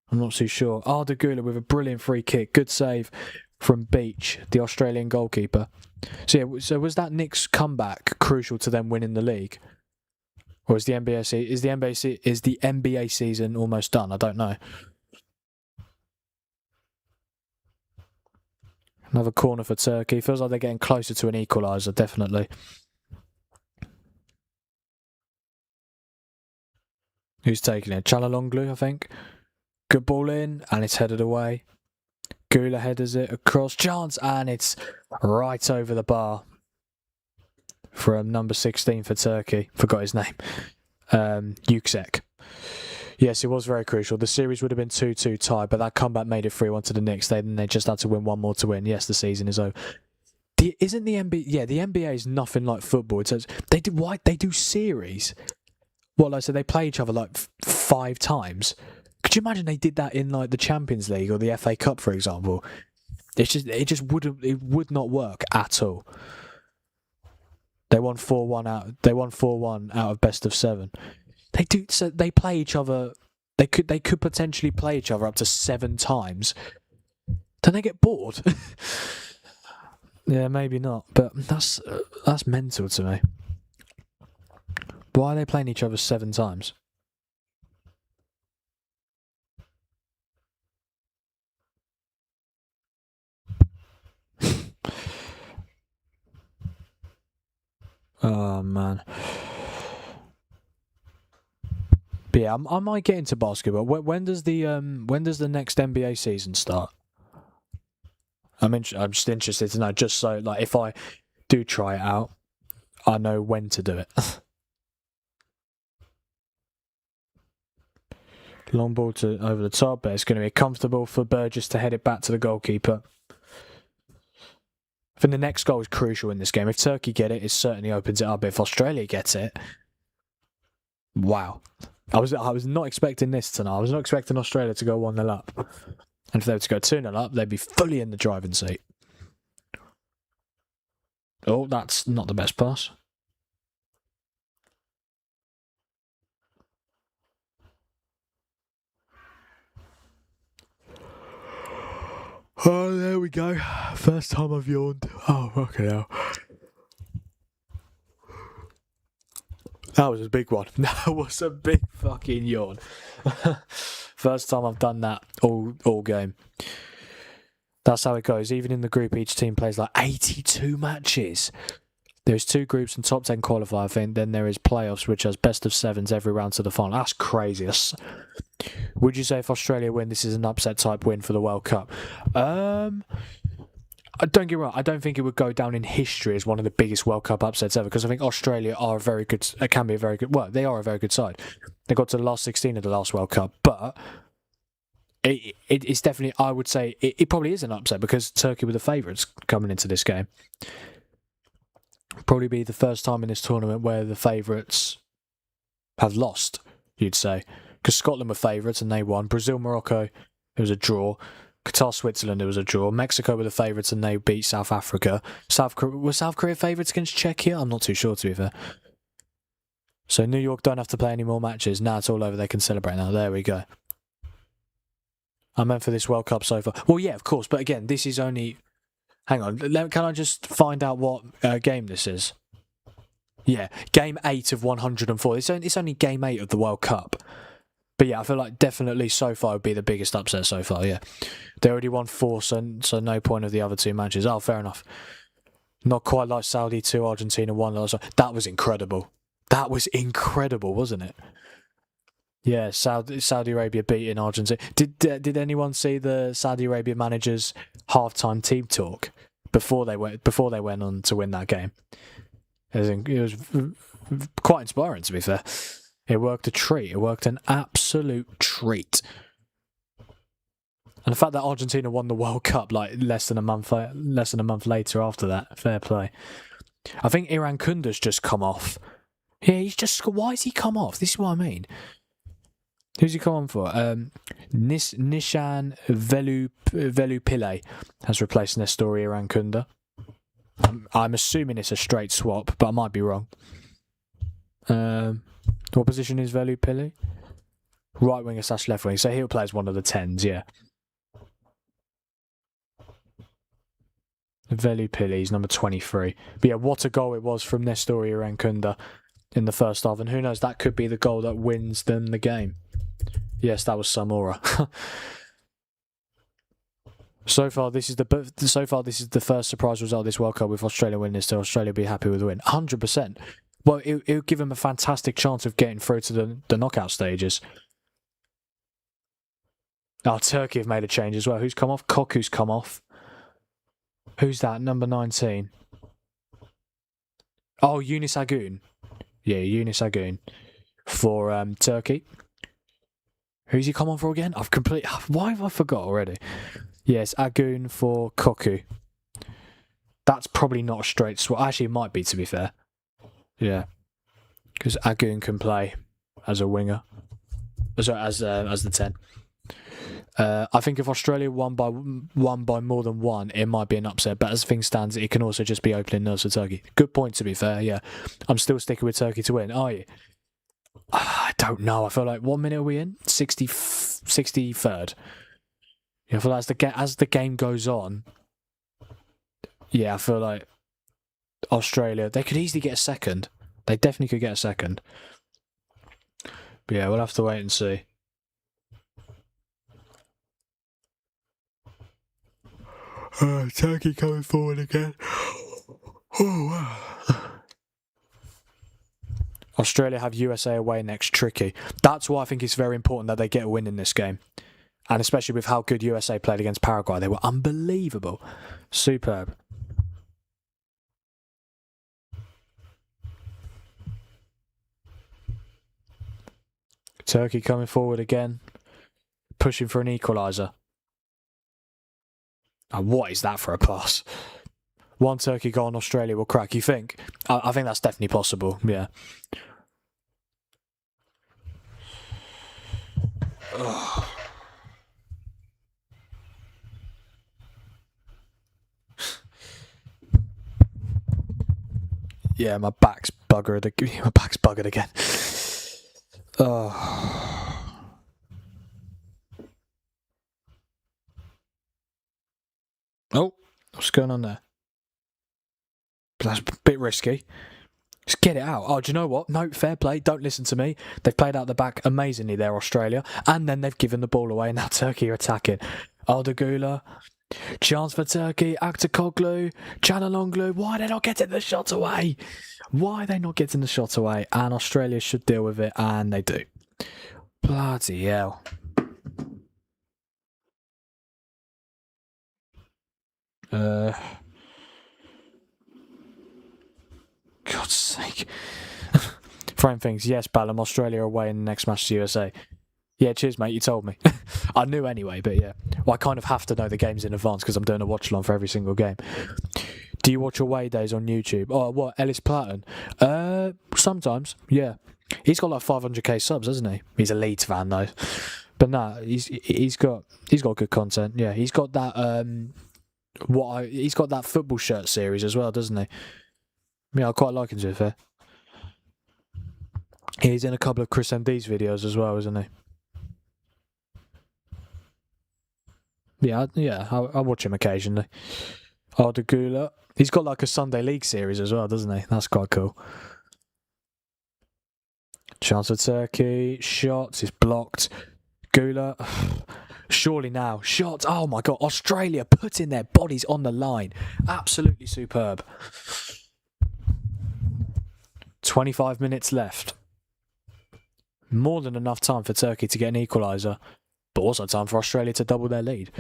I'm not too sure. Arda Güler with a brilliant free kick. Good save from Beach, the Australian goalkeeper. So yeah, so was that Knicks comeback crucial to them winning the league? Or is the NBA season almost done? I don't know. Another corner for Turkey. Feels like they're getting closer to an equaliser, definitely. Who's taking it? Çalhanoğlu, I think. Good ball in, and it's headed away. Güler headers it across, chance, and it's right over the bar from number 16 for Turkey. Forgot his name. Yüksek. Yes, it was very crucial. The series would have been 2-2 tie, but that comeback made it 3-1 to the Knicks. They just had to win one more to win. Yes, the season is over. Isn't the NBA? Yeah, the NBA is nothing like football. It says they do series. Well, like, so they play each other like 5 times. Could you imagine they did that in like the Champions League or the FA Cup, for example? It would not work at all. They won 4-1 out of best of 7. They do, so they play each other. They could potentially play each other up to 7 times. Don't they get bored? Yeah, maybe not. But that's mental to me. Why are they playing each other 7 times? Oh man. But yeah, I might get into basketball. When does the next NBA season start? I'm just interested to know, just so like if I do try it out, I know when to do it. Long ball to over the top, but it's going to be comfortable for Burgess to head it back to the goalkeeper. I think the next goal is crucial in this game. If Turkey get it, it certainly opens it up. If Australia gets it, wow. I was not expecting this tonight. I was not expecting Australia to go 1-0 up. And if they were to go 2-0 up, they'd be fully in the driving seat. Oh, that's not the best pass. Oh, there we go. First time I've yawned. Oh, okay now. That was a big one. That was a big fucking yawn. First time I've done that all game. That's how it goes. Even in the group, each team plays like 82 matches. There's 2 groups and top 10 qualify, I think. Then there is playoffs, which has best of 7s every round to the final. That's crazy. Would you say if Australia win, this is an upset type win for the World Cup? Don't get me wrong. I don't think it would go down in history as one of the biggest World Cup upsets ever, because I think Australia are can be a very good. Well, they are a very good side. They got to the last 16 of the last World Cup, but it's definitely, I would say, it probably is an upset because Turkey were the favourites coming into this game. Probably be the first time in this tournament where the favourites have lost, you'd say. Because Scotland were favourites and they won. Brazil, Morocco, it was a draw. Qatar, Switzerland, it was a draw. Mexico were the favourites and they beat South Africa. Were South Korea favourites against Czechia? I'm not too sure, to be fair. So New York don't have to play any more matches. Now it's all over. They can celebrate now. There we go. I meant for this World Cup so far. Well, yeah, of course. But again, this is only... Hang on. Can I just find out what game this is? Yeah, game 8 of 104. It's only game 8 of the World Cup. But yeah, I feel like definitely so far would be the biggest upset so far, yeah. They already won 4, so no point of the other 2 matches. Oh, fair enough. Not quite like Saudi 2, Argentina 1. That was incredible. That was incredible, wasn't it? Yeah, Saudi Arabia beating Argentina. Did anyone see the Saudi Arabia manager's halftime team talk before they went on to win that game? It was quite inspiring, to be fair. It worked a treat. It worked an absolute treat. And the fact that Argentina won the World Cup like less than a month later after that, fair play. I think Iran Kunda's just come off. Yeah, why has he come off? This is what I mean. Who's he come on for? Nishan Velupillay has replaced Nestori Irankunda. I'm assuming it's a straight swap, but I might be wrong. What position is Velupillay? Right winger / left wing. So he'll play as one of the 10s, yeah. Velupillay's number 23. But yeah, what a goal it was from Nestori Irankunda in the first half. And who knows, that could be the goal that wins them the game. Yes, that was Samora. So far, this is the first surprise result of this World Cup with Australia winning this. So Australia will be happy with the win, 100%. Well, it would give them a fantastic chance of getting through to the knockout stages. Oh, Turkey have made a change as well. Who's come off? Koku's come off. Who's that? Number 19. Oh, Yunus Agun. Yeah, Yunus Agun for Turkey. Who's he come on for again? Why have I forgot already? Yes, Agun for Koku. That's probably not a straight swap. Actually, it might be, to be fair. Yeah, because Agun can play as a winger, as the 10. I think if Australia won by more than 1, it might be an upset. But as things stands, it can also just be opening nerves for Turkey. Good point, to be fair. Yeah, I'm still sticking with Turkey to win. Are you? I don't know. I feel like, what minute are we in? 63rd. Yeah, I feel like as the game goes on, yeah, I feel like Australia, they could easily get a second. They definitely could get a second. But yeah, we'll have to wait and see. Turkey coming forward again. Oh, wow. Australia have USA away next. Tricky. That's why I think it's very important that they get a win in this game. And especially with how good USA played against Paraguay. They were unbelievable. Superb. Turkey coming forward again. Pushing for an equaliser. Oh, what is that for a pass? One Turkey goal and Australia will crack, you think? I think that's definitely possible, yeah. Ugh. Yeah, my back's buggered again. Oh, what's going on there? That's a bit risky. Just get it out. Oh, do you know what? No, fair play. Don't listen to me. They've played out the back amazingly there, Australia. And then they've given the ball away. Now Turkey are attacking. Aldagula. Chance for Turkey. Aktakoglu. Chanalonglu. Why are they not getting the shot away? Why are they not getting the shot away? And Australia should deal with it. And they do. Bloody hell. God's sake. Frame things. Yes, Ballum. Australia away in the next match to USA. Yeah, cheers, mate. You told me. I knew anyway, but yeah. Well, I kind of have to know the games in advance because I'm doing a watch-along for every single game. Do you watch away days on YouTube? Oh, what? Ellis Platten? Sometimes, yeah. He's got like 500k subs, hasn't he? He's a Leeds fan, though. But nah, he's got good content. Yeah, he's got that he's got that football shirt series as well, doesn't he? Yeah, I quite like him, to be fair. He's in a couple of Chris MD's videos as well, isn't he? I watch him occasionally. Arda Güler. He's got like a Sunday League series as well, doesn't he? That's quite cool. Chance for Turkey. Shots is blocked. Güler. Surely now. Shots. Oh my God. Australia putting their bodies on the line. Absolutely superb. 25 minutes left. More than enough time for Turkey to get an equaliser, but also time for Australia to double their lead.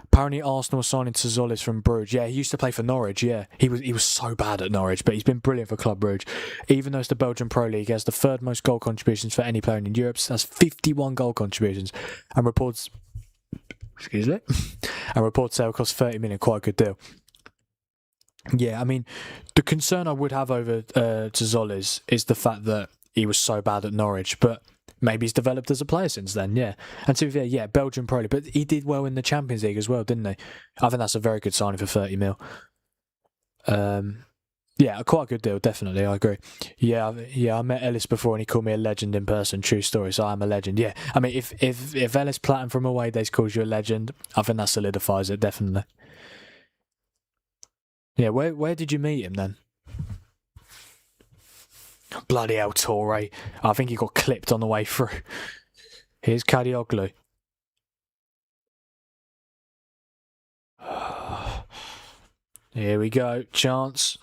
Apparently Arsenal signing Tzollis from Bruges. Yeah, he used to play for Norwich, yeah. He was so bad at Norwich, but he's been brilliant for Club Bruges. Even though it's the Belgian Pro League, he has the third most goal contributions for any player in Europe. That's 51 goal contributions. And reports... Excuse me? And reports say it'll cost 30 million, quite a good deal. Yeah, I mean, the concern I would have over Tzollis is the fact that he was so bad at Norwich, but maybe he's developed as a player since then, yeah. And to be fair, yeah, Belgian Pro League, but he did well in the Champions League as well, didn't he? I think that's a very good signing for 30 mil. Yeah, quite a good deal, definitely, I agree. Yeah, I met Ellis before and he called me a legend in person, true story, so I'm a legend, yeah. I mean, if Ellis Platten from away days calls you a legend, I think that solidifies it, definitely. Yeah, where did you meet him then? Bloody hell, Torre. I think he got clipped on the way through. Here's Kadioglu. Here we go. Chance.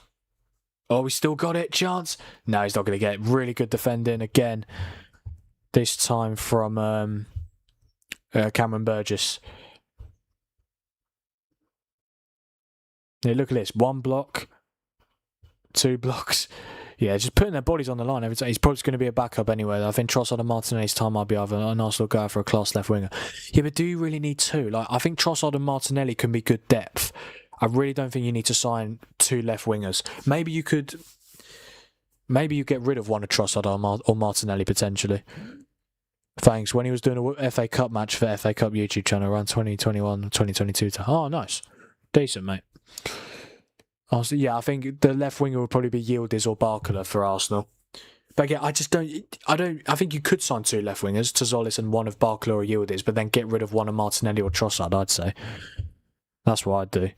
Oh, we still got it. Chance. No, he's not going to get it. Really good defending again. This time from Cameron Burgess. Yeah, look at this. 1 block. 2 blocks. Yeah, just putting their bodies on the line every time. He's probably going to be a backup anyway. I think Trossard and Martinelli's time might be either an Arsenal guy for a class left winger. Yeah, but do you really need 2? Like, I think Trossard and Martinelli can be good depth. I really don't think you need to sign 2 left wingers. Maybe you could... Maybe you get rid of one of Trossard or Martinelli potentially. Thanks. When he was doing a FA Cup match for FA Cup YouTube channel around 2021, 2022. Oh, nice. Decent, mate. Yeah, I think the left winger would probably be Yildiz or Barcola for Arsenal. But yeah, I think you could sign 2 left wingers, Tzollis and one of Barcola or Yildiz, but then get rid of one of Martinelli or Trossard, I'd say. That's what I'd do.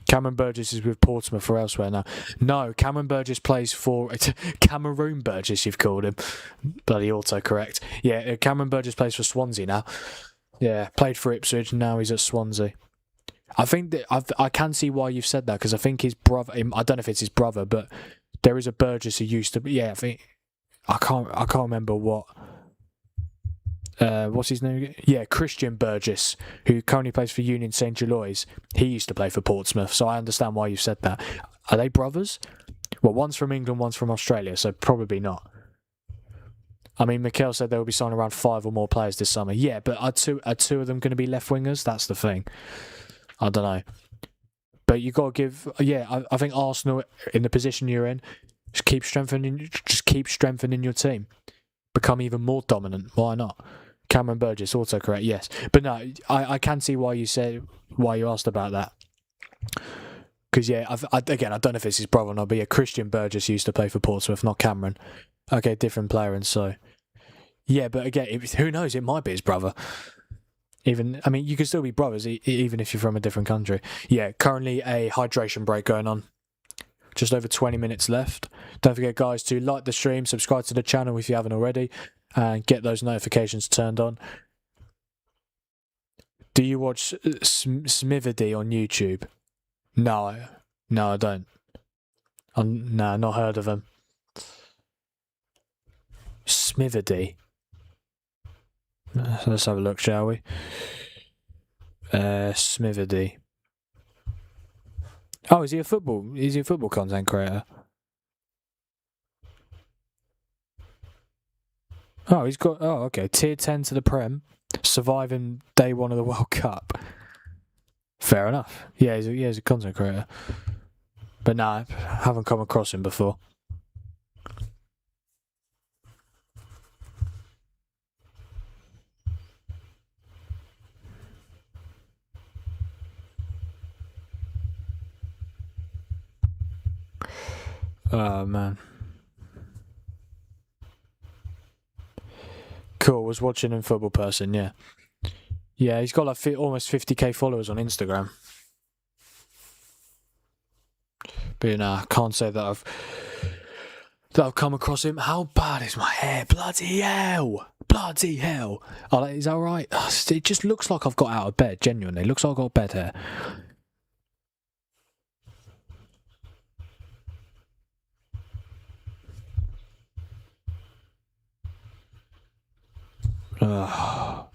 Cameron Burgess is with Portsmouth or elsewhere now. No, Cameron Burgess plays for... Cameroon Burgess, you've called him. Bloody autocorrect. Yeah, Cameron Burgess plays for Swansea now. Yeah, played for Ipswich and now he's at Swansea. I think that I can see why you've said that, because I think his brother... I don't know if it's his brother, but there is a Burgess who used to... Yeah, I think... I can't remember what... what's his name? Yeah, Christian Burgess, who currently plays for Union St. Gilois. He used to play for Portsmouth, so I understand why you said that. Are they brothers? Well, one's from England, one's from Australia, so probably not. I mean, Mikel said they will be signing around 5 or more players this summer. Yeah, but are two of them going to be left wingers? That's the thing. I don't know. But you got to give... Yeah, I think Arsenal, in the position you're in, just keep strengthening your team. Become even more dominant. Why not? Cameron Burgess, autocorrect, yes. But no, I can see why you asked about that. Because, yeah, again, I don't know if it's his brother or not, but yeah, Christian Burgess used to play for Portsmouth, not Cameron. Okay, different player, and so... Yeah, but again, who knows, it might be his brother. I mean, you can still be brothers, even if you're from a different country. Yeah, currently a hydration break going on. Just over 20 minutes left. Don't forget, guys, to like the stream, subscribe to the channel if you haven't already, and get those notifications turned on. Do you watch Smitherdy on YouTube? No, I don't. No, not heard of him. Smitherdy. Let's have a look, shall we? Smitherdy. Oh, is he a football content creator? Oh, he's got... Oh, okay. Tier 10 to the Prem. Surviving day 1 of the World Cup. Fair enough. Yeah, he's a content creator. But no, I haven't come across him before. Oh, man. Cool, was watching him football person, yeah. Yeah, he's got like almost 50k followers on Instagram. But you know, I can't say that I've come across him. How bad is my hair? Bloody hell! Bloody hell! Oh, is that alright? It just looks like I've got out of bed, genuinely. It looks like I've got bed hair. Ugh.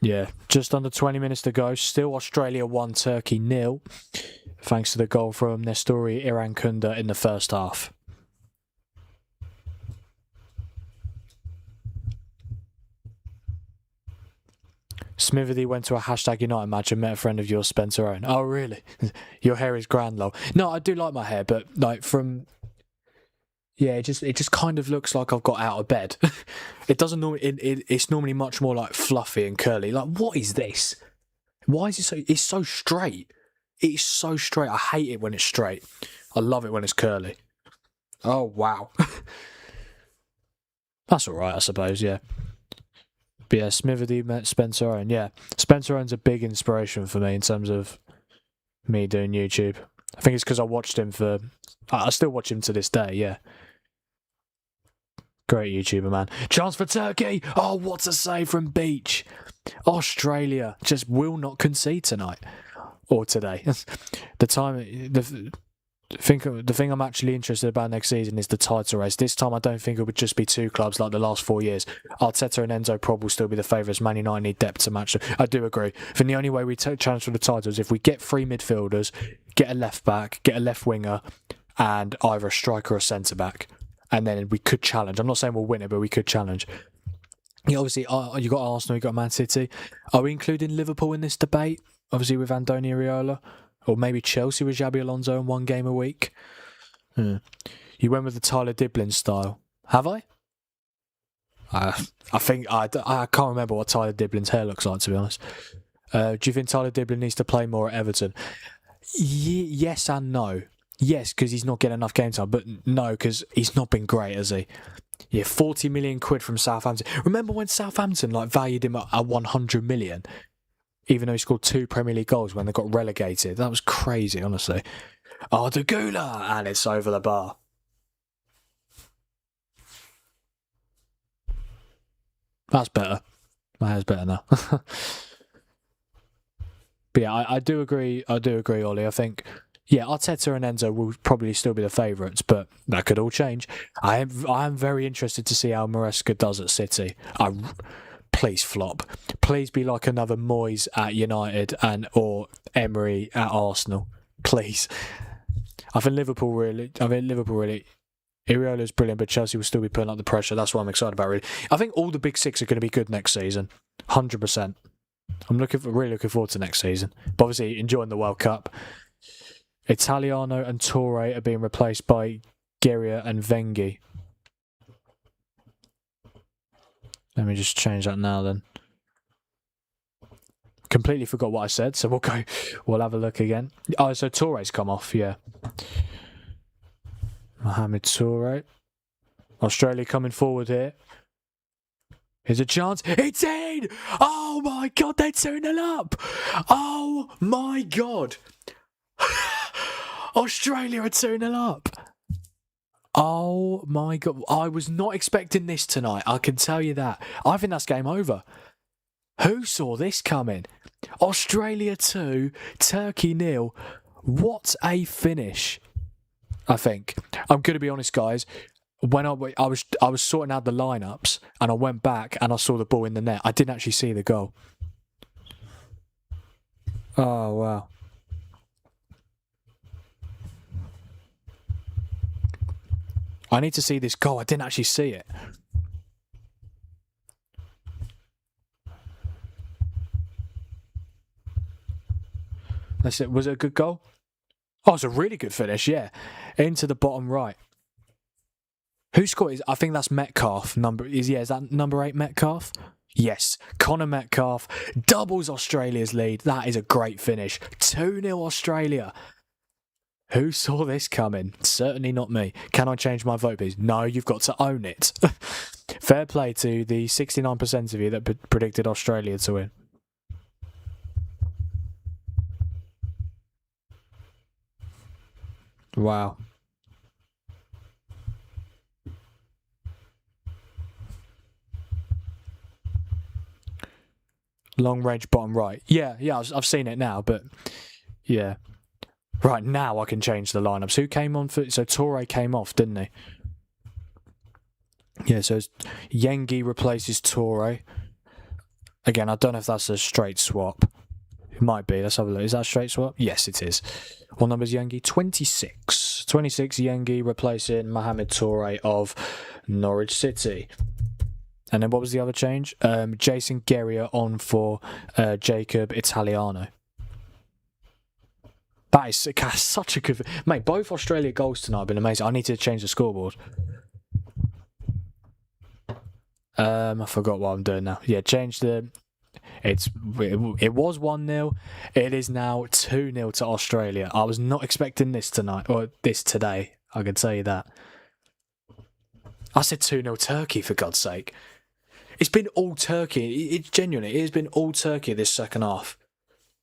Yeah, just under 20 minutes to go. Still Australia 1, Turkey 0. Thanks to the goal from Nestori Irankunda in the first half. Smitherdy went to a hashtag United match and met a friend of yours, Spencer Owen. Oh, really? Your hair is grand, lol. No, I do like my hair, but like from... Yeah, it just kind of looks like I've got out of bed. It doesn't normally. It's normally much more like fluffy and curly. Like, what is this? Why is it so? It's so straight. It's so straight. I hate it when it's straight. I love it when it's curly. Oh wow. That's all right, I suppose. Yeah. But yeah, Smitherdy met Spencer Owen. Yeah, Spencer Owen's a big inspiration for me in terms of me doing YouTube. I think it's because I watched him for. I still watch him to this day. Yeah. Great YouTuber, man. Chance for Turkey. Oh, what a save from Beach. Australia just will not concede tonight or today. The thing I'm actually interested about next season is the title race. This time I don't think it would just be two clubs like the last 4 years. Arteta and Enzo Prob will still be the favourites. Man United need depth to match them. I do agree. I think the only way we challenge for the title is if we get 3 midfielders, get a left back, get a left winger, and either a striker or a centre back. And then we could challenge. I'm not saying we'll win it, but we could challenge. Yeah, obviously, you got Arsenal, you got Man City. Are we including Liverpool in this debate? Obviously, with Andoni Iraola, or maybe Chelsea with Xabi Alonso in 1 game a week. You went with the Tyler Diblin style, have I? I think I can't remember what Tyler Diblin's hair looks like, to be honest. Do you think Tyler Diblin needs to play more at Everton? Yes and no. Yes, because he's not getting enough game time, but no, because he's not been great, has he? Yeah, 40 million quid from Southampton. Remember when Southampton valued him at 100 million, even though he scored 2 Premier League goals when they got relegated? That was crazy, honestly. Oh, De Gula, and it's over the bar. That's better. My hair's better now. But yeah, I do agree. Ollie. I think. Yeah, Arteta and Enzo will probably still be the favourites, but that could all change. I am very interested to see how Maresca does at City. Please flop. Please be like another Moyes at United or Emery at Arsenal. Please. I think Liverpool really. Iraola's brilliant, but Chelsea will still be putting up the pressure. That's what I'm excited about, really. I think all the big 6 are going to be good next season. 100%. I'm really looking forward to next season. But obviously, enjoying the World Cup. Italiano and Torre are being replaced by Guerrier and Vengi. Let me just change that now then. Completely forgot what I said, so we'll have a look again. Oh, so Torre's come off, yeah. Mohamed Torre. Australia coming forward here. Here's a chance. It's in! Oh my god, they're 2-0 up! Oh my god! Australia are 2-0 up. Oh my god. I was not expecting this tonight. I can tell you that. I think that's game over. Who saw this coming? Australia 2, Turkey 0. What a finish. I think. I'm going to be honest, guys. When I was sorting out the lineups and I went back and I saw the ball in the net, I didn't actually see the goal. Oh, wow. I need to see this goal. I didn't actually see it. That's it. Was it a good goal? Oh, it's a really good finish, yeah. Into the bottom right. Who scored? I think that's Metcalf. Is that number 8 Metcalf? Yes, Connor Metcalf doubles Australia's lead. That is a great finish. 2-0 Australia. Who saw this coming? Certainly not me. Can I change my vote, please? No, you've got to own it. Fair play to the 69% of you that predicted Australia to win. Wow. Long range bottom right. Yeah, I've seen it now, but yeah. Right, now I can change the lineups. Who came on for... So Torre came off, didn't he? Yeah, so Yengi replaces Torre. Again, I don't know if that's a straight swap. It might be. Let's have a look. Is that a straight swap? Yes, it is. What number is Yengi? 26. 26 Yengi replacing Mohamed Torre of Norwich City. And then what was the other change? Jason Guerrier on for Jacob Italiano. That is such a good... Mate, both Australia goals tonight have been amazing. I need to change the scoreboard. I forgot what I'm doing now. Yeah, change the... It was 1-0. It is now 2-0 to Australia. I was not expecting this tonight, or this today. I can tell you that. I said 2-0 Turkey, for God's sake. It's been all Turkey. It genuinely, it has been all Turkey this second half.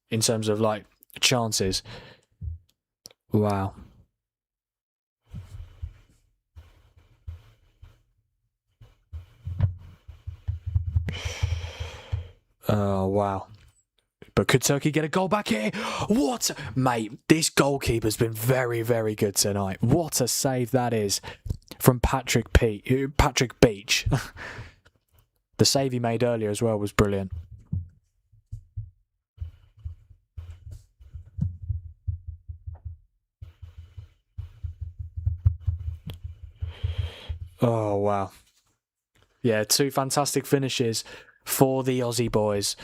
In terms of, like, chances. Wow. Oh, wow. But could Turkey get a goal back here? What? Mate, this goalkeeper's been very, very good tonight. What a save that is from Patrick Beach. The save he made earlier as well was brilliant. Oh, wow. Yeah, 2 fantastic finishes for the Aussie boys.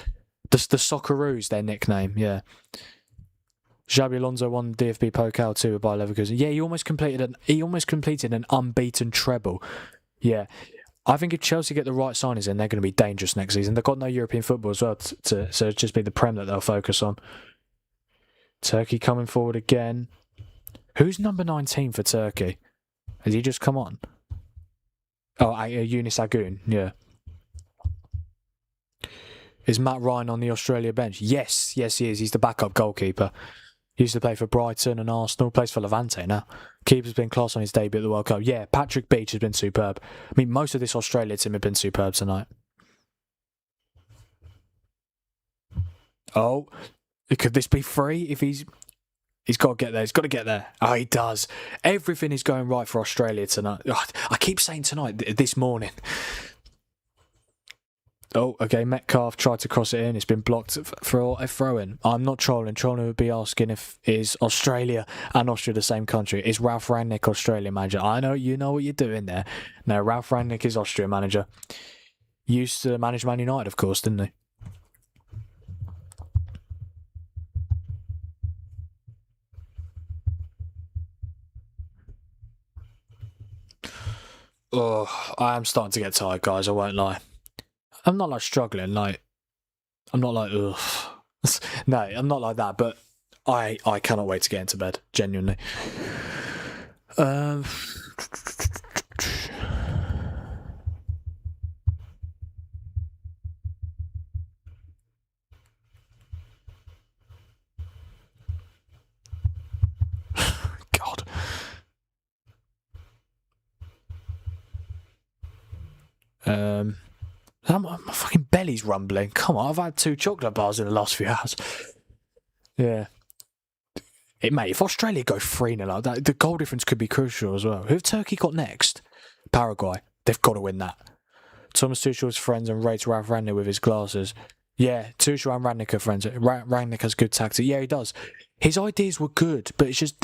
The Socceroos, their nickname, yeah. Xabi Alonso won DFB Pokal too by Leverkusen. Yeah, he almost completed an unbeaten treble. Yeah. I think if Chelsea get the right signings in, they're going to be dangerous next season. They've got no European football as well, so it'll just be the Prem that they'll focus on. Turkey coming forward again. Who's number 19 for Turkey? Has he just come on? Oh, Yunus Agun, yeah. Is Matt Ryan on the Australia bench? Yes, he is. He's the backup goalkeeper. He used to play for Brighton and Arsenal. Plays for Levante now. Keeper's been class on his debut at the World Cup. Yeah, Patrick Beach has been superb. I mean, most of this Australia team have been superb tonight. Oh, could this be free if he's... He's got to get there. He's got to get there. Oh, he does. Everything is going right for Australia tonight. Oh, I keep saying tonight, this morning. Oh, okay. Metcalf tried to cross it in. It's been blocked for a throw-in. I'm not trolling. Trolling would be asking if is Australia and Austria the same country. Is Ralph Rangnick Australia manager? I know you know what you're doing there. No, Ralph Rangnick is Austria manager. Used to manage Man United, of course, didn't he? Oh, I am starting to get tired, guys. I won't lie. I'm not like struggling. Like, I'm not like ugh. No, I'm not like that. But I cannot wait to get into bed. Genuinely. God. My fucking belly's rumbling. Come on, I've had 2 chocolate bars in the last few hours. Yeah. Mate, if Australia go 3-0 like that, the goal difference could be crucial as well. Who have Turkey got next? Paraguay. They've got to win that. Thomas Tuchel's friends and rates Ralph Rangnick with his glasses. Yeah, Tuchel and Rangnick are friends. Rangnick has good tactics. Yeah, he does. His ideas were good, but it's just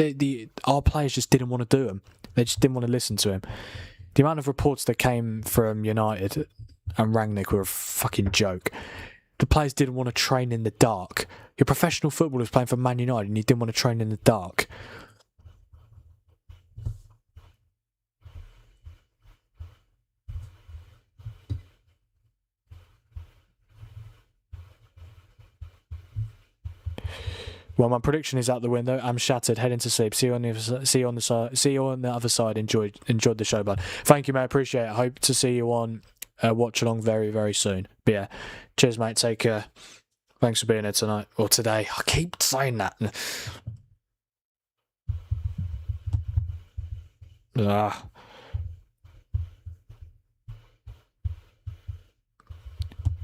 our players just didn't want to do them. They just didn't want to listen to him. The amount of reports that came from United and Rangnick were a fucking joke. The players didn't want to train in the dark. Your professional footballers playing for Man United and you didn't want to train in the dark. Well, my prediction is out the window. I'm shattered, heading to sleep. See you on the other side. Enjoyed the show, bud. Thank you, mate. Appreciate it. I hope to see you on Watch Along very, very soon. But yeah, cheers, mate. Take care. Thanks for being here tonight or today. I keep saying that.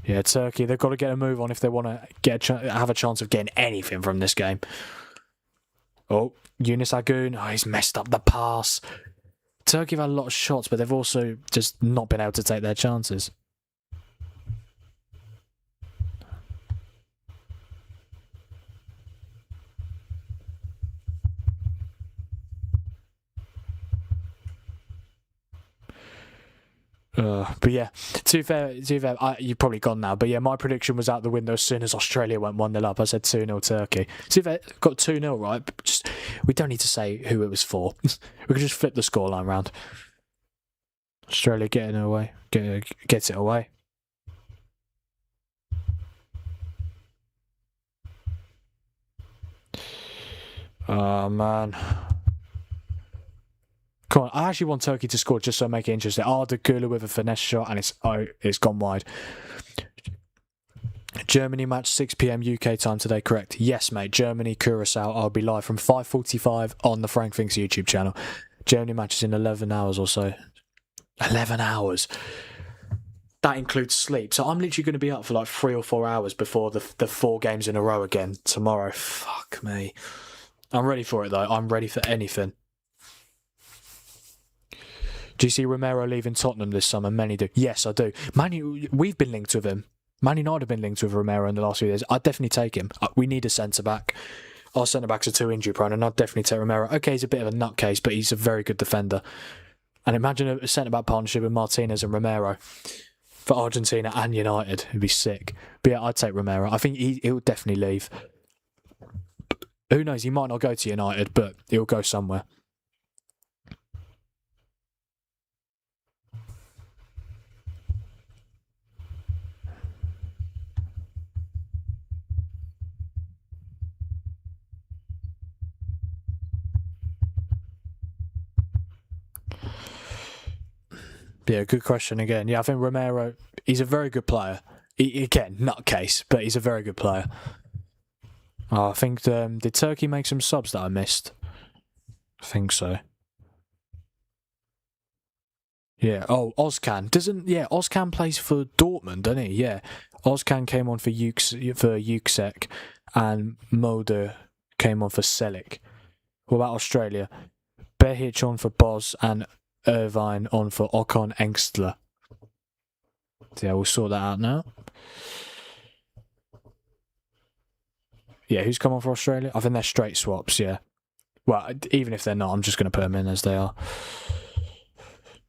Yeah, Turkey, they've got to get a move on if they want to have a chance of getting anything from this game. Oh, Yunus Agun. Oh, he's messed up the pass. Turkey have had a lot of shots, but they've also just not been able to take their chances. But yeah, to be fair, you've probably gone now. But yeah, my prediction was out the window as soon as Australia went 1-0 up. I said 2-0 Turkey. To be fair, got 2-0 right. But we don't need to say who it was for. We could just flip the scoreline round. Australia getting it away. Gets it away. Oh man. Come on, I actually want Turkey to score just so I make it interesting. Arda Güler with a finesse shot and it's gone wide. Germany match 6 PM UK time today, correct? Yes, mate. Germany, Curacao. I'll be live from 5:45 on the Frank Thinks YouTube channel. Germany match is in 11 hours or so. 11 hours. That includes sleep. So I'm literally going to be up for like 3 or 4 hours before the 4 games in a row again tomorrow. Fuck me. I'm ready for it though. I'm ready for anything. Do you see Romero leaving Tottenham this summer? Many do. Yes, I do. We've been linked with him. Man United have been linked with Romero in the last few years. I'd definitely take him. We need a centre-back. Our centre-backs are too injury-prone, and I'd definitely take Romero. Okay, he's a bit of a nutcase, but he's a very good defender. And imagine a centre-back partnership with Martinez and Romero for Argentina and United. It'd be sick. But yeah, I'd take Romero. I think he'll definitely leave. Who knows? He might not go to United, but he'll go somewhere. Yeah, good question again. Yeah, I think Romero, he's a very good player. Again, nutcase, but he's a very good player. Oh, I think, did Turkey make some subs that I missed? I think so. Yeah, oh, Ozcan. Ozcan plays for Dortmund, doesn't he? Yeah. Ozcan came on for Yüksek and Mulder came on for Selik. What about Australia? Behic on for Boz and Irvine on for Ocon Engstler. So yeah, we'll sort that out now. Yeah, who's come on for Australia? I think they're straight swaps, yeah. Well, even if they're not, I'm just going to put them in as they are.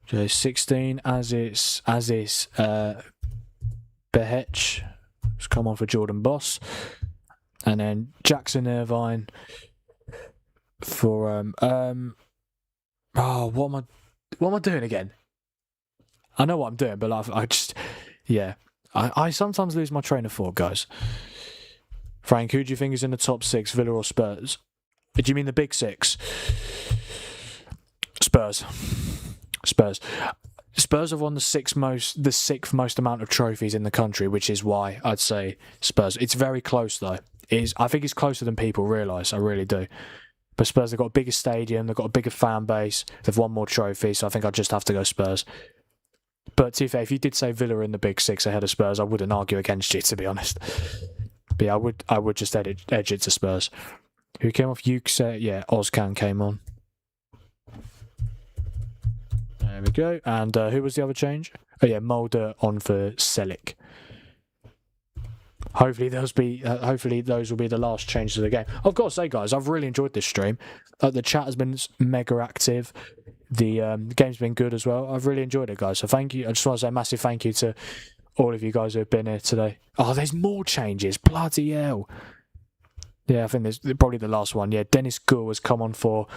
So 16, as is Behic has come on for Jordan Boss. And then Jackson Irvine for what am I doing again? I know what I'm doing, but I sometimes lose my train of thought, guys. Frank, who do you think is in the top 6, Villa or Spurs? Do you mean the big 6? Spurs. Spurs have won the sixth most amount of trophies in the country, which is why I'd say Spurs. It's very close though. I think it's closer than people realise. I really do. But Spurs, they've got a bigger stadium, they've got a bigger fan base, they've won more trophies, so I think I'd just have to go Spurs. But to be fair, if you did say Villa in the big 6 ahead of Spurs, I wouldn't argue against you, to be honest. But yeah, I would just edge it to Spurs. Who came off? Yüksek? Yeah, Ozcan came on. There we go. And who was the other change? Oh yeah, Mulder on for Selik. Hopefully those will be the last changes of the game. I've got to say, guys, I've really enjoyed this stream. The chat has been mega active. The game's been good as well. I've really enjoyed it, guys. So thank you. I just want to say a massive thank you to all of you guys who have been here today. Oh, there's more changes. Bloody hell. Yeah, I think there's probably the last one. Yeah, Dennis Gould has come on for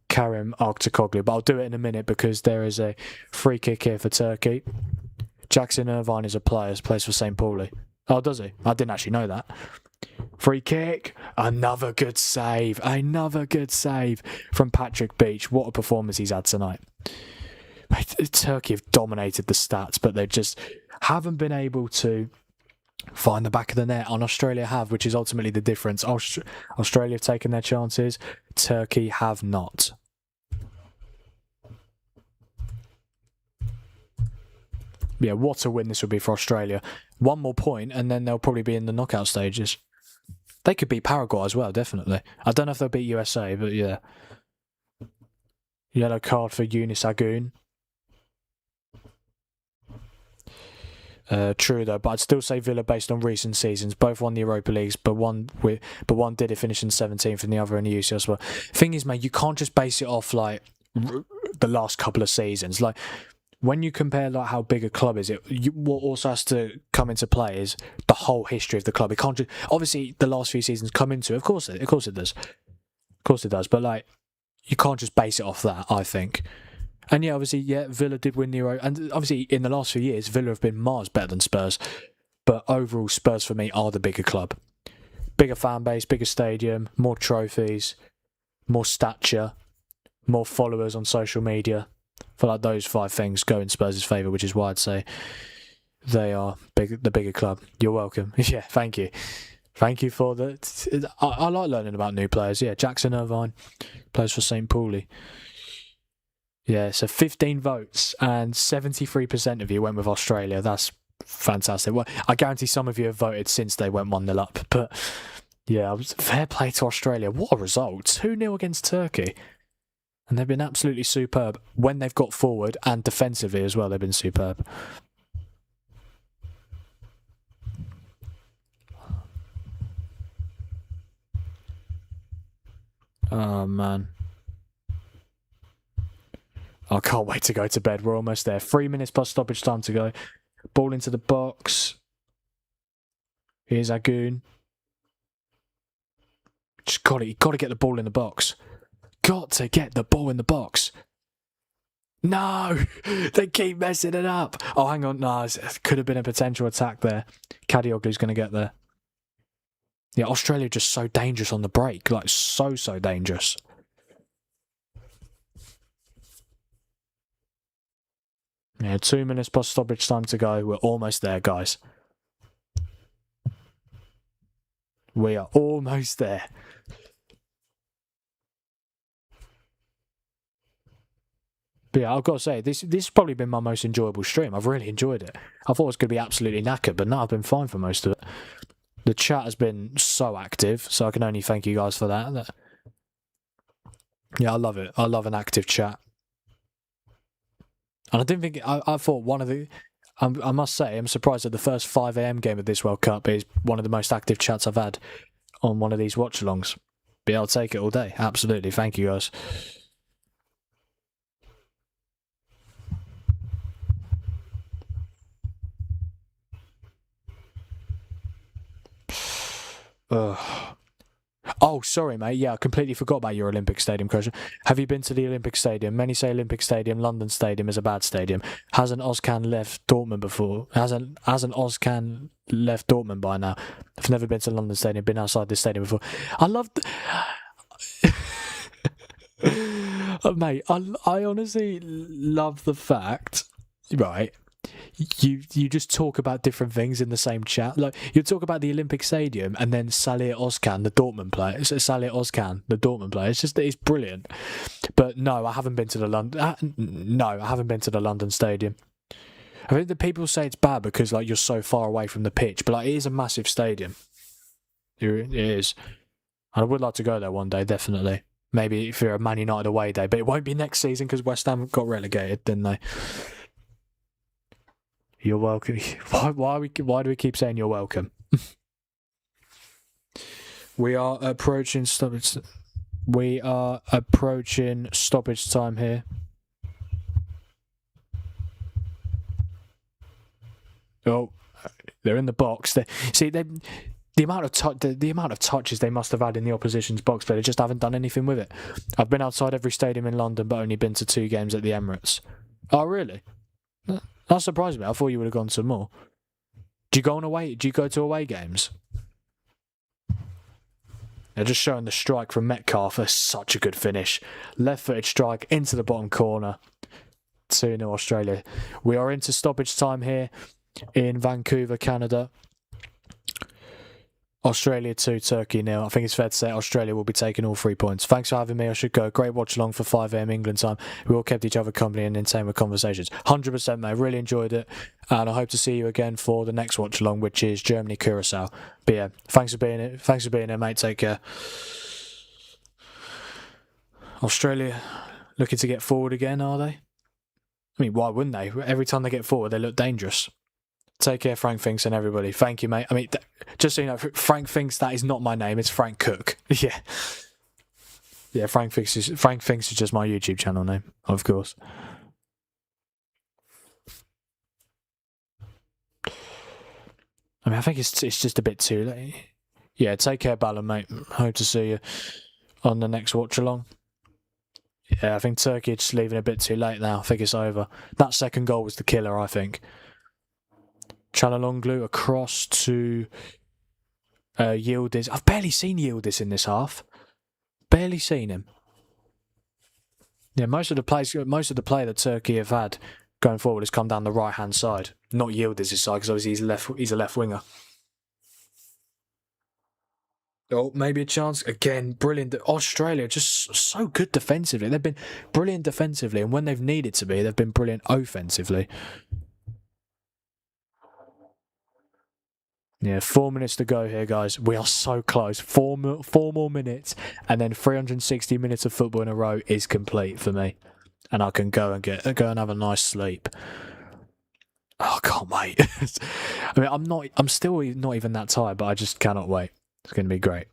Karim Aktürkoğlu, but I'll do it in a minute because there is a free kick here for Turkey. Jackson Irvine is a player, plays for St. Pauli. Oh, does he? I didn't actually know that. Free kick. Another good save. Another good save from Patrick Beach. What a performance he's had tonight. Turkey have dominated the stats, but they just haven't been able to find the back of the net. And Australia have, which is ultimately the difference. Australia have taken their chances. Turkey have not. Yeah, what a win this would be for Australia. One more point, and then they'll probably be in the knockout stages. They could beat Paraguay as well, definitely. I don't know if they'll beat USA, but yeah. Yellow card for Yunus Agoon. True though, but I'd still say Villa based on recent seasons. Both won the Europa Leagues, but one did it finish in 17th and the other in the UCL as well. Thing is, mate, you can't just base it off like the last couple of seasons. Like when you compare like how big a club is, what also has to come into play is the whole history of the club. It can't just, obviously the last few seasons come into it. Of course it does. But like you can't just base it off that, I think. And yeah, obviously, Villa did win the Euro. And obviously, in the last few years, Villa have been miles better than Spurs. But overall, Spurs for me are the bigger club. Bigger fan base, bigger stadium, more trophies, more stature, more followers on social media. I feel like those 5 things go in Spurs' favour, which is why I'd say they are the bigger club. You're welcome. Yeah, thank you. Thank you for the... I like learning about new players. Yeah, Jackson Irvine plays for St. Pauli. Yeah, so 15 votes and 73% of you went with Australia. That's fantastic. Well, I guarantee some of you have voted since they went 1-0 up. But yeah, fair play to Australia. What a result. 2-0 against Turkey. And they've been absolutely superb when they've got forward and defensively as well. They've been superb. Oh, man. I can't wait to go to bed. We're almost there. 3 minutes plus stoppage time to go. Ball into the box. Here's Agoon. Just got to get the ball in the box. Got to get the ball in the box. No! They keep messing it up. Oh, hang on. No, it could have been a potential attack there. Kadioglu's going to get there. Yeah, Australia just so dangerous on the break. Like, so dangerous. Yeah, 2 minutes plus stoppage time to go. We're almost there, guys. We are almost there. But yeah, I've got to say, this has probably been my most enjoyable stream. I've really enjoyed it. I thought it was going to be absolutely knackered, but no, I've been fine for most of it. The chat has been so active, so I can only thank you guys for that. Yeah, I love it. I love an active chat. And I didn't think... I thought one of the... I must say, I'm surprised that the first 5 AM game of this World Cup is one of the most active chats I've had on one of these watch-alongs. But yeah, I'll take it all day. Absolutely. Thank you, guys. Oh, sorry, mate. Yeah, I completely forgot about your Olympic Stadium question. Have you been to the Olympic Stadium? Many say Olympic Stadium, London Stadium is a bad stadium. Hasn't Ozcan left Dortmund before? Hasn't Ozcan left Dortmund by now? I've never been to London Stadium, been outside this stadium before. I love... mate, I honestly love the fact, right... You just talk about different things in the same chat. Like you talk about the Olympic Stadium and then Salih Ozcan, the Dortmund player. Salih Ozcan, the Dortmund player. It's brilliant. But no, I haven't been to the London. No, I haven't been to the London Stadium. I think that people say it's bad because like you're so far away from the pitch, but like it is a massive stadium. It is. And I would like to go there one day, definitely. Maybe if you're a Man United away day, but it won't be next season because West Ham got relegated, didn't they? You're welcome. Why do we keep saying you're welcome? We are approaching stoppage. We are approaching stoppage time here. Oh, they're in the box. The amount of touches they must have had in the opposition's box, but they just haven't done anything with it. I've been outside every stadium in London, but only been to 2 games at the Emirates. Oh, really? That surprised me. I thought you would have gone to more. Do you go to away games? They're just showing the strike from Metcalf. It's such a good finish. Left-footed strike into the bottom corner. 2-0 Australia. We are into stoppage time here in Vancouver, Canada. Australia 2, Turkey 0. I think it's fair to say Australia will be taking all 3 points. Thanks for having me. I should go. Great watch along for 5 AM England time. We all kept each other company and entertained with conversations. 100%, mate. Really enjoyed it. And I hope to see you again for the next watch along, which is Germany Curacao. But yeah, thanks for being here. Thanks for being here, mate. Take care. Australia looking to get forward again, are they? I mean, why wouldn't they? Every time they get forward, they look dangerous. Take care, Frank Finks, and everybody. Thank you, mate. I mean, just so you know, Frank Finks, that is not my name. It's Frank Cook. Yeah. Yeah, Frank Finks is just my YouTube channel name, of course. I mean, I think it's just a bit too late. Yeah, take care, Ballon, mate. Hope to see you on the next watch along. Yeah, I think Turkey are just leaving a bit too late now. I think it's over. That second goal was the killer, I think. Çalhanoğlu across to Yildiz. I've barely seen Yildiz in this half. Barely seen him. Yeah, most of the play that Turkey have had going forward has come down the right hand side, not Yildiz's side, because obviously he's a left winger. Oh, maybe a chance again. Brilliant. Australia just so good defensively. They've been brilliant defensively, and when they've needed to be, they've been brilliant offensively. Yeah, 4 minutes to go here, guys. We are so close. Four more minutes, and then 360 minutes of football in a row is complete for me, and I can go and have a nice sleep. Oh, I can't wait. I mean, I'm still not even that tired, but I just cannot wait. It's going to be great.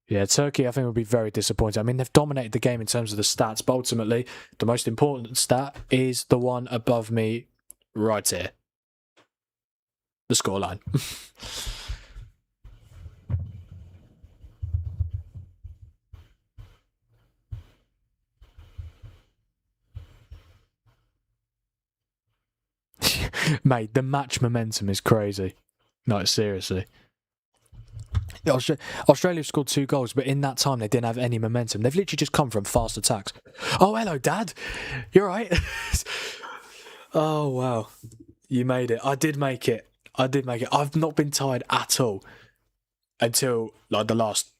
Yeah, Turkey, I think, will be very disappointed. I mean, they've dominated the game in terms of the stats, but ultimately, the most important stat is the one above me right here. The scoreline. Mate, the match momentum is crazy. No, seriously. Australia scored 2 goals, but in that time they didn't have any momentum. They've literally just come from fast attacks. Oh, hello, Dad. You're right. Oh, wow. You made it. I did make it. I've not been tired at all until like the last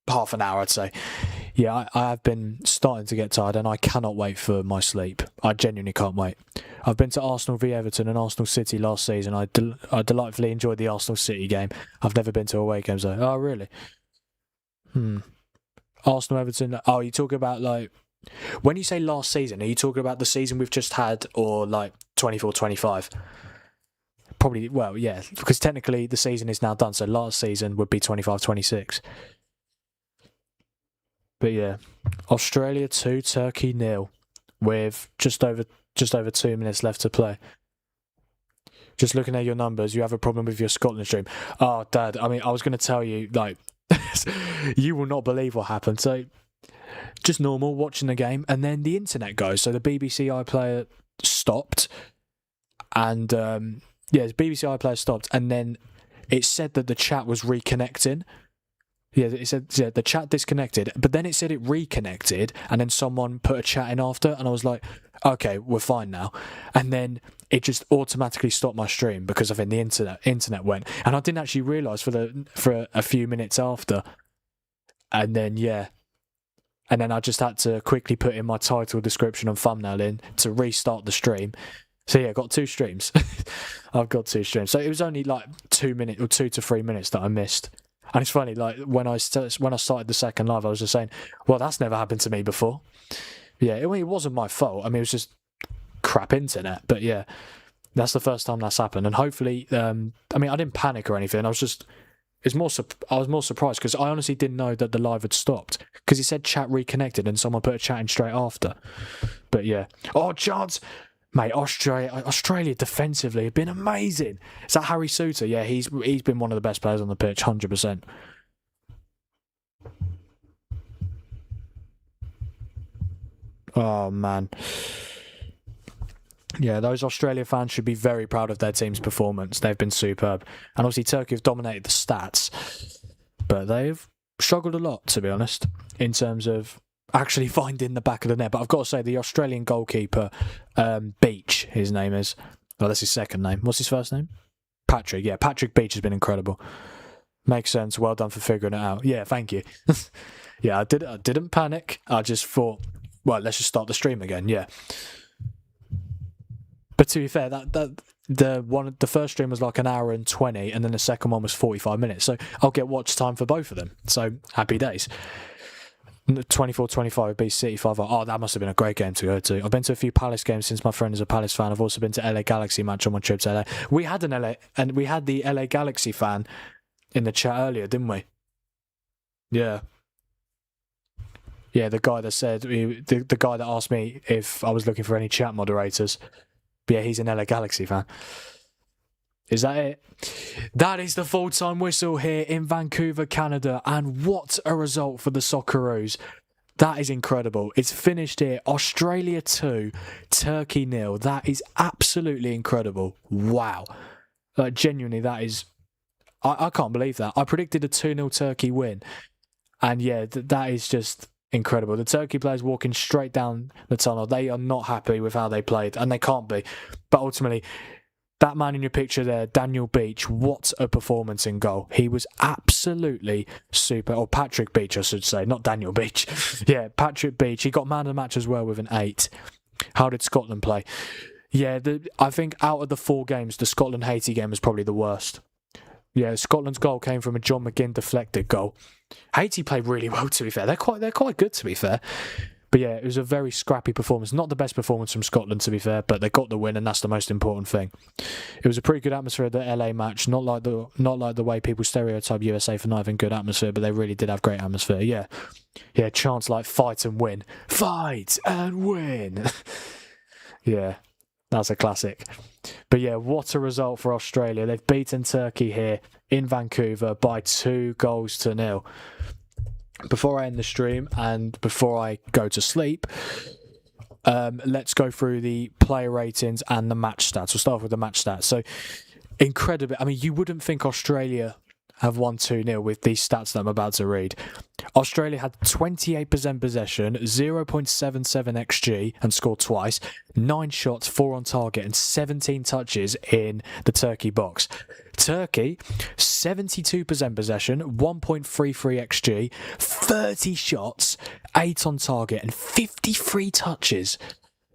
half an hour, I'd say. Yeah, I have been starting to get tired, and I cannot wait for my sleep. I genuinely can't wait. I've been to Arsenal v Everton and Arsenal City last season. I delightfully enjoyed the Arsenal City game. I've never been to away games though. Oh, really? Arsenal Everton. Oh, you talk about like when you say last season, are you talking about the season we've just had, or like 24-25? Probably. Well, yeah, because technically the season is now done. So last season would be 25-26. But yeah, Australia 2, Turkey 0, with just over 2 minutes left to play. Just looking at your numbers, you have a problem with your Scotland stream. Oh, Dad, I mean, I was going to tell you, like, you will not believe what happened. So, just normal, watching the game, and then the internet goes. So the BBC iPlayer stopped, and the BBC iPlayer stopped, and then it said that the chat was reconnecting. Yeah, it said the chat disconnected, but then it said it reconnected, and then someone put a chat in after, and I was like, okay, we're fine now. And then it just automatically stopped my stream because I think the internet went, and I didn't actually realise for a few minutes after. And then and then I just had to quickly put in my title, description, and thumbnail in to restart the stream. So yeah, I got 2 streams. I've got 2 streams. So it was only like 2 minutes or 2 to 3 minutes that I missed. And it's funny, like when I started the second live, I was just saying, well, that's never happened to me before. Yeah, it wasn't my fault. I mean, it was just crap internet. But yeah, that's the first time that's happened. And hopefully, I mean, I didn't panic or anything. I was more surprised because I honestly didn't know that the live had stopped, because he said chat reconnected and someone put a chat in straight after. But yeah, oh, chance. Mate, Australia defensively have been amazing. Is that Harry Souttar? Yeah, he's been one of the best players on the pitch, 100%. Oh, man. Yeah, those Australia fans should be very proud of their team's performance. They've been superb. And obviously Turkey have dominated the stats, but they've struggled a lot, to be honest, in terms of actually finding the back of the net. But I've got to say, the Australian goalkeeper, Beach, his name is. Well, that's his second name. What's his first name? Patrick. Yeah, Patrick Beach has been incredible. Makes sense. Well done for figuring it out. Yeah, thank you. Yeah, I didn't panic. I just thought, well, let's just start the stream again. Yeah. But to be fair, the first stream was like an hour and 20, and then the second one was 45 minutes. So I'll get watch time for both of them. So happy days. 24-25 would be City 5-0. Oh, that must have been a great game to go to. I've been to a few Palace games since my friend is a Palace fan. I've also been to LA Galaxy match on my trip to LA. We had the LA Galaxy fan in the chat earlier, didn't we? Yeah. Yeah, the guy that said, the guy that asked me if I was looking for any chat moderators. But yeah, he's an LA Galaxy fan. Is that it? That is the full-time whistle here in Vancouver, Canada. And what a result for the Socceroos. That is incredible. It's finished here. Australia 2, Turkey 0. That is absolutely incredible. Wow. Genuinely, that is... I can't believe that. I predicted a 2-0 Turkey win. And yeah, that is just... incredible. The Turkey players walking straight down the tunnel. They are not happy with how they played, and they can't be. But ultimately, that man in your picture there, Daniel Beach, what a performance in goal. He was absolutely super. Or Patrick Beach, I should say, not Daniel Beach. Yeah, Patrick Beach. He got man of the match as well with an 8. How did Scotland play? Yeah, I think out of the 4 games, the Scotland-Haiti game was probably the worst. Yeah, Scotland's goal came from a John McGinn deflected goal. Haiti played really well, to be fair. They're quite good, to be fair. But yeah, it was a very scrappy performance. Not the best performance from Scotland, to be fair, but they got the win, and that's the most important thing. It was a pretty good atmosphere at the LA match. Not like the way people stereotype USA for not having good atmosphere, but they really did have great atmosphere. Yeah, chants like fight and win, fight and win. Yeah, that's a classic. But yeah, what a result for Australia. They've beaten Turkey here in Vancouver by 2-0. Before I end the stream and before I go to sleep, let's go through the player ratings and the match stats. We'll start with the match stats. So, incredible. I mean, you wouldn't think Australia have won 2-0 with these stats that I'm about to read. Australia had 28% possession, 0.77 XG, and scored twice, 9 shots, 4 on target, and 17 touches in the Turkey box. Turkey, 72% possession, 1.33 XG, 30 shots, 8 on target, and 53 touches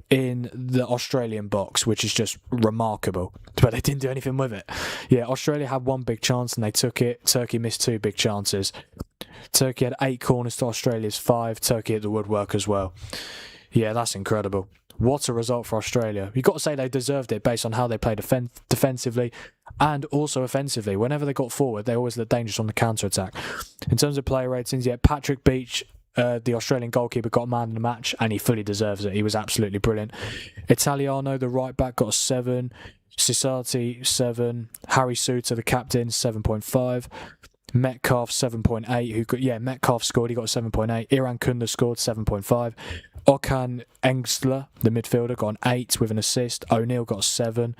in the Australian box, which is just remarkable. But they didn't do anything with it. Yeah, Australia had 1 big chance and they took it. Turkey missed 2 big chances. Turkey had 8 corners to Australia's 5. Turkey hit the woodwork as well. Yeah, that's incredible. What a result for Australia. You've got to say they deserved it based on how they played defensively and also offensively. Whenever they got forward, they always looked dangerous on the counter-attack. In terms of player ratings, yeah, Patrick Beach, the Australian goalkeeper, got man of the match, and he fully deserves it. He was absolutely brilliant. Italiano, the right back, got a 7. Cisati, 7. Harry Suter, the captain, 7.5. Metcalf, 7.8. Metcalf scored. He got a 7.8. Iran Kunda scored 7.5. Okan Engstler, the midfielder, got an 8 with an assist. O'Neill got a 7.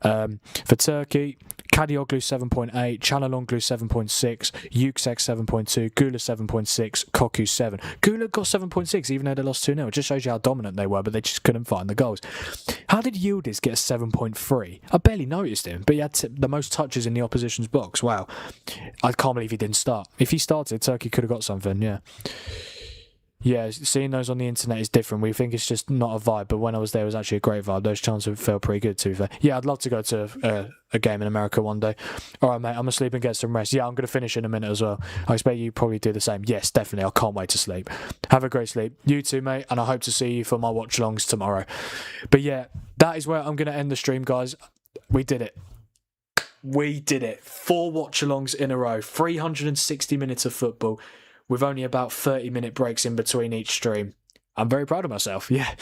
For Turkey, Kadioglu 7.8, Çalhanoğlu 7.6, Yüksek 7.2, Gula 7.6, Koku 7. Gula got 7.6 even though they lost 2-0. It just shows you how dominant they were, but they just couldn't find the goals. How did Yildiz get a 7.3? I barely noticed him, but he had the most touches in the opposition's box. Wow. I can't believe he didn't start. If he started, Turkey could have got something, yeah. Yeah, seeing those on the internet is different. We think it's just not a vibe, but when I was there, it was actually a great vibe. Those chances felt pretty good, to be fair. Yeah, I'd love to go to a game in America one day. All right, mate, I'm going to sleep and get some rest. Yeah, I'm going to finish in a minute as well. I expect you probably do the same. Yes, definitely. I can't wait to sleep. Have a great sleep. You too, mate, and I hope to see you for my watch-alongs tomorrow. But yeah, that is where I'm going to end the stream, guys. We did it. We did it. 4 watch-alongs in a row. 360 minutes of football, with only about 30-minute breaks in between each stream. I'm very proud of myself, yeah.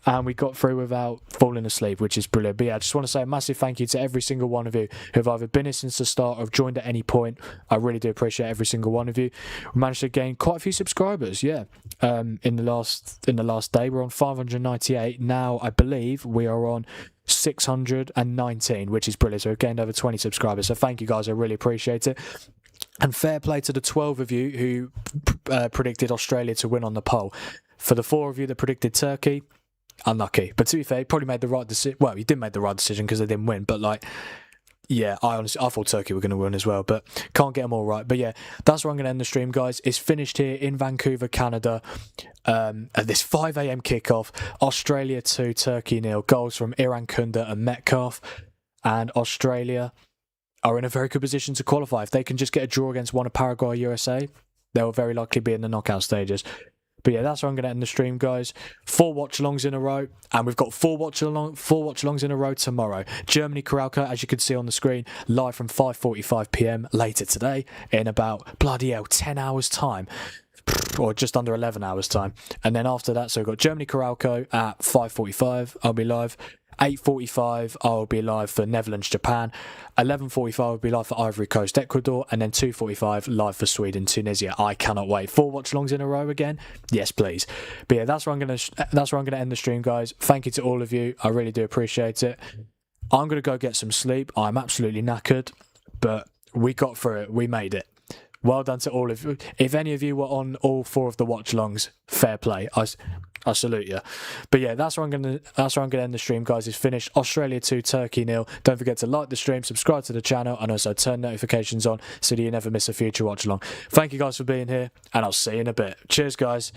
And we got through without falling asleep, which is brilliant. But yeah, I just want to say a massive thank you to every single one of you who have either been here since the start or have joined at any point. I really do appreciate every single one of you. We managed to gain quite a few subscribers, yeah. in the last day. We're on 598 now. I believe we are on 619, which is brilliant. So we've gained over 20 subscribers. So thank you guys. I really appreciate it. And fair play to the 12 of you who predicted Australia to win on the poll. For the 4 of you that predicted Turkey, unlucky. But to be fair, he probably made the right decision. Well, he did make the right decision because they didn't win. But like, yeah, I thought Turkey were going to win as well, but can't get them all right. But yeah, that's where I'm going to end the stream, guys. It's finished here in Vancouver, Canada. At this 5 a.m. kickoff, Australia 2, Turkey 0. Goals from Iran Kunda and Metcalf. And Australia are in a very good position to qualify. If they can just get a draw against one of Paraguay or USA, they'll very likely be in the knockout stages. But yeah, that's where I'm going to end the stream, guys. 4 watch-alongs in a row, and we've got 4 watch-alongs in a row tomorrow. Germany, Kralka, as you can see on the screen, live from 5:45 p.m. later today in about, bloody hell, 10 hours' time. Or just under 11 hours' time. And then after that, so we've got Germany, Kralka at 5:45. I'll be live. 8:45 I'll be live for Netherlands, Japan. 11:45 I'll be live for Ivory Coast, Ecuador, and then 2:45 live for Sweden, Tunisia. I cannot wait. 4 watch-alongs in a row again? Yes, please. But yeah, that's where I'm gonna end the stream, guys. Thank you to all of you. I really do appreciate it. I'm gonna go get some sleep. I'm absolutely knackered, but we got through it. We made it. Well done to all of you. If any of you were on all 4 of the watch-alongs, fair play. I salute you. But yeah, that's where I'm gonna end the stream, guys. It's finished. Australia 2, Turkey 0. Don't forget to like the stream, subscribe to the channel, and also turn notifications on so that you never miss a future watch along. Thank you guys for being here, and I'll see you in a bit. Cheers, guys.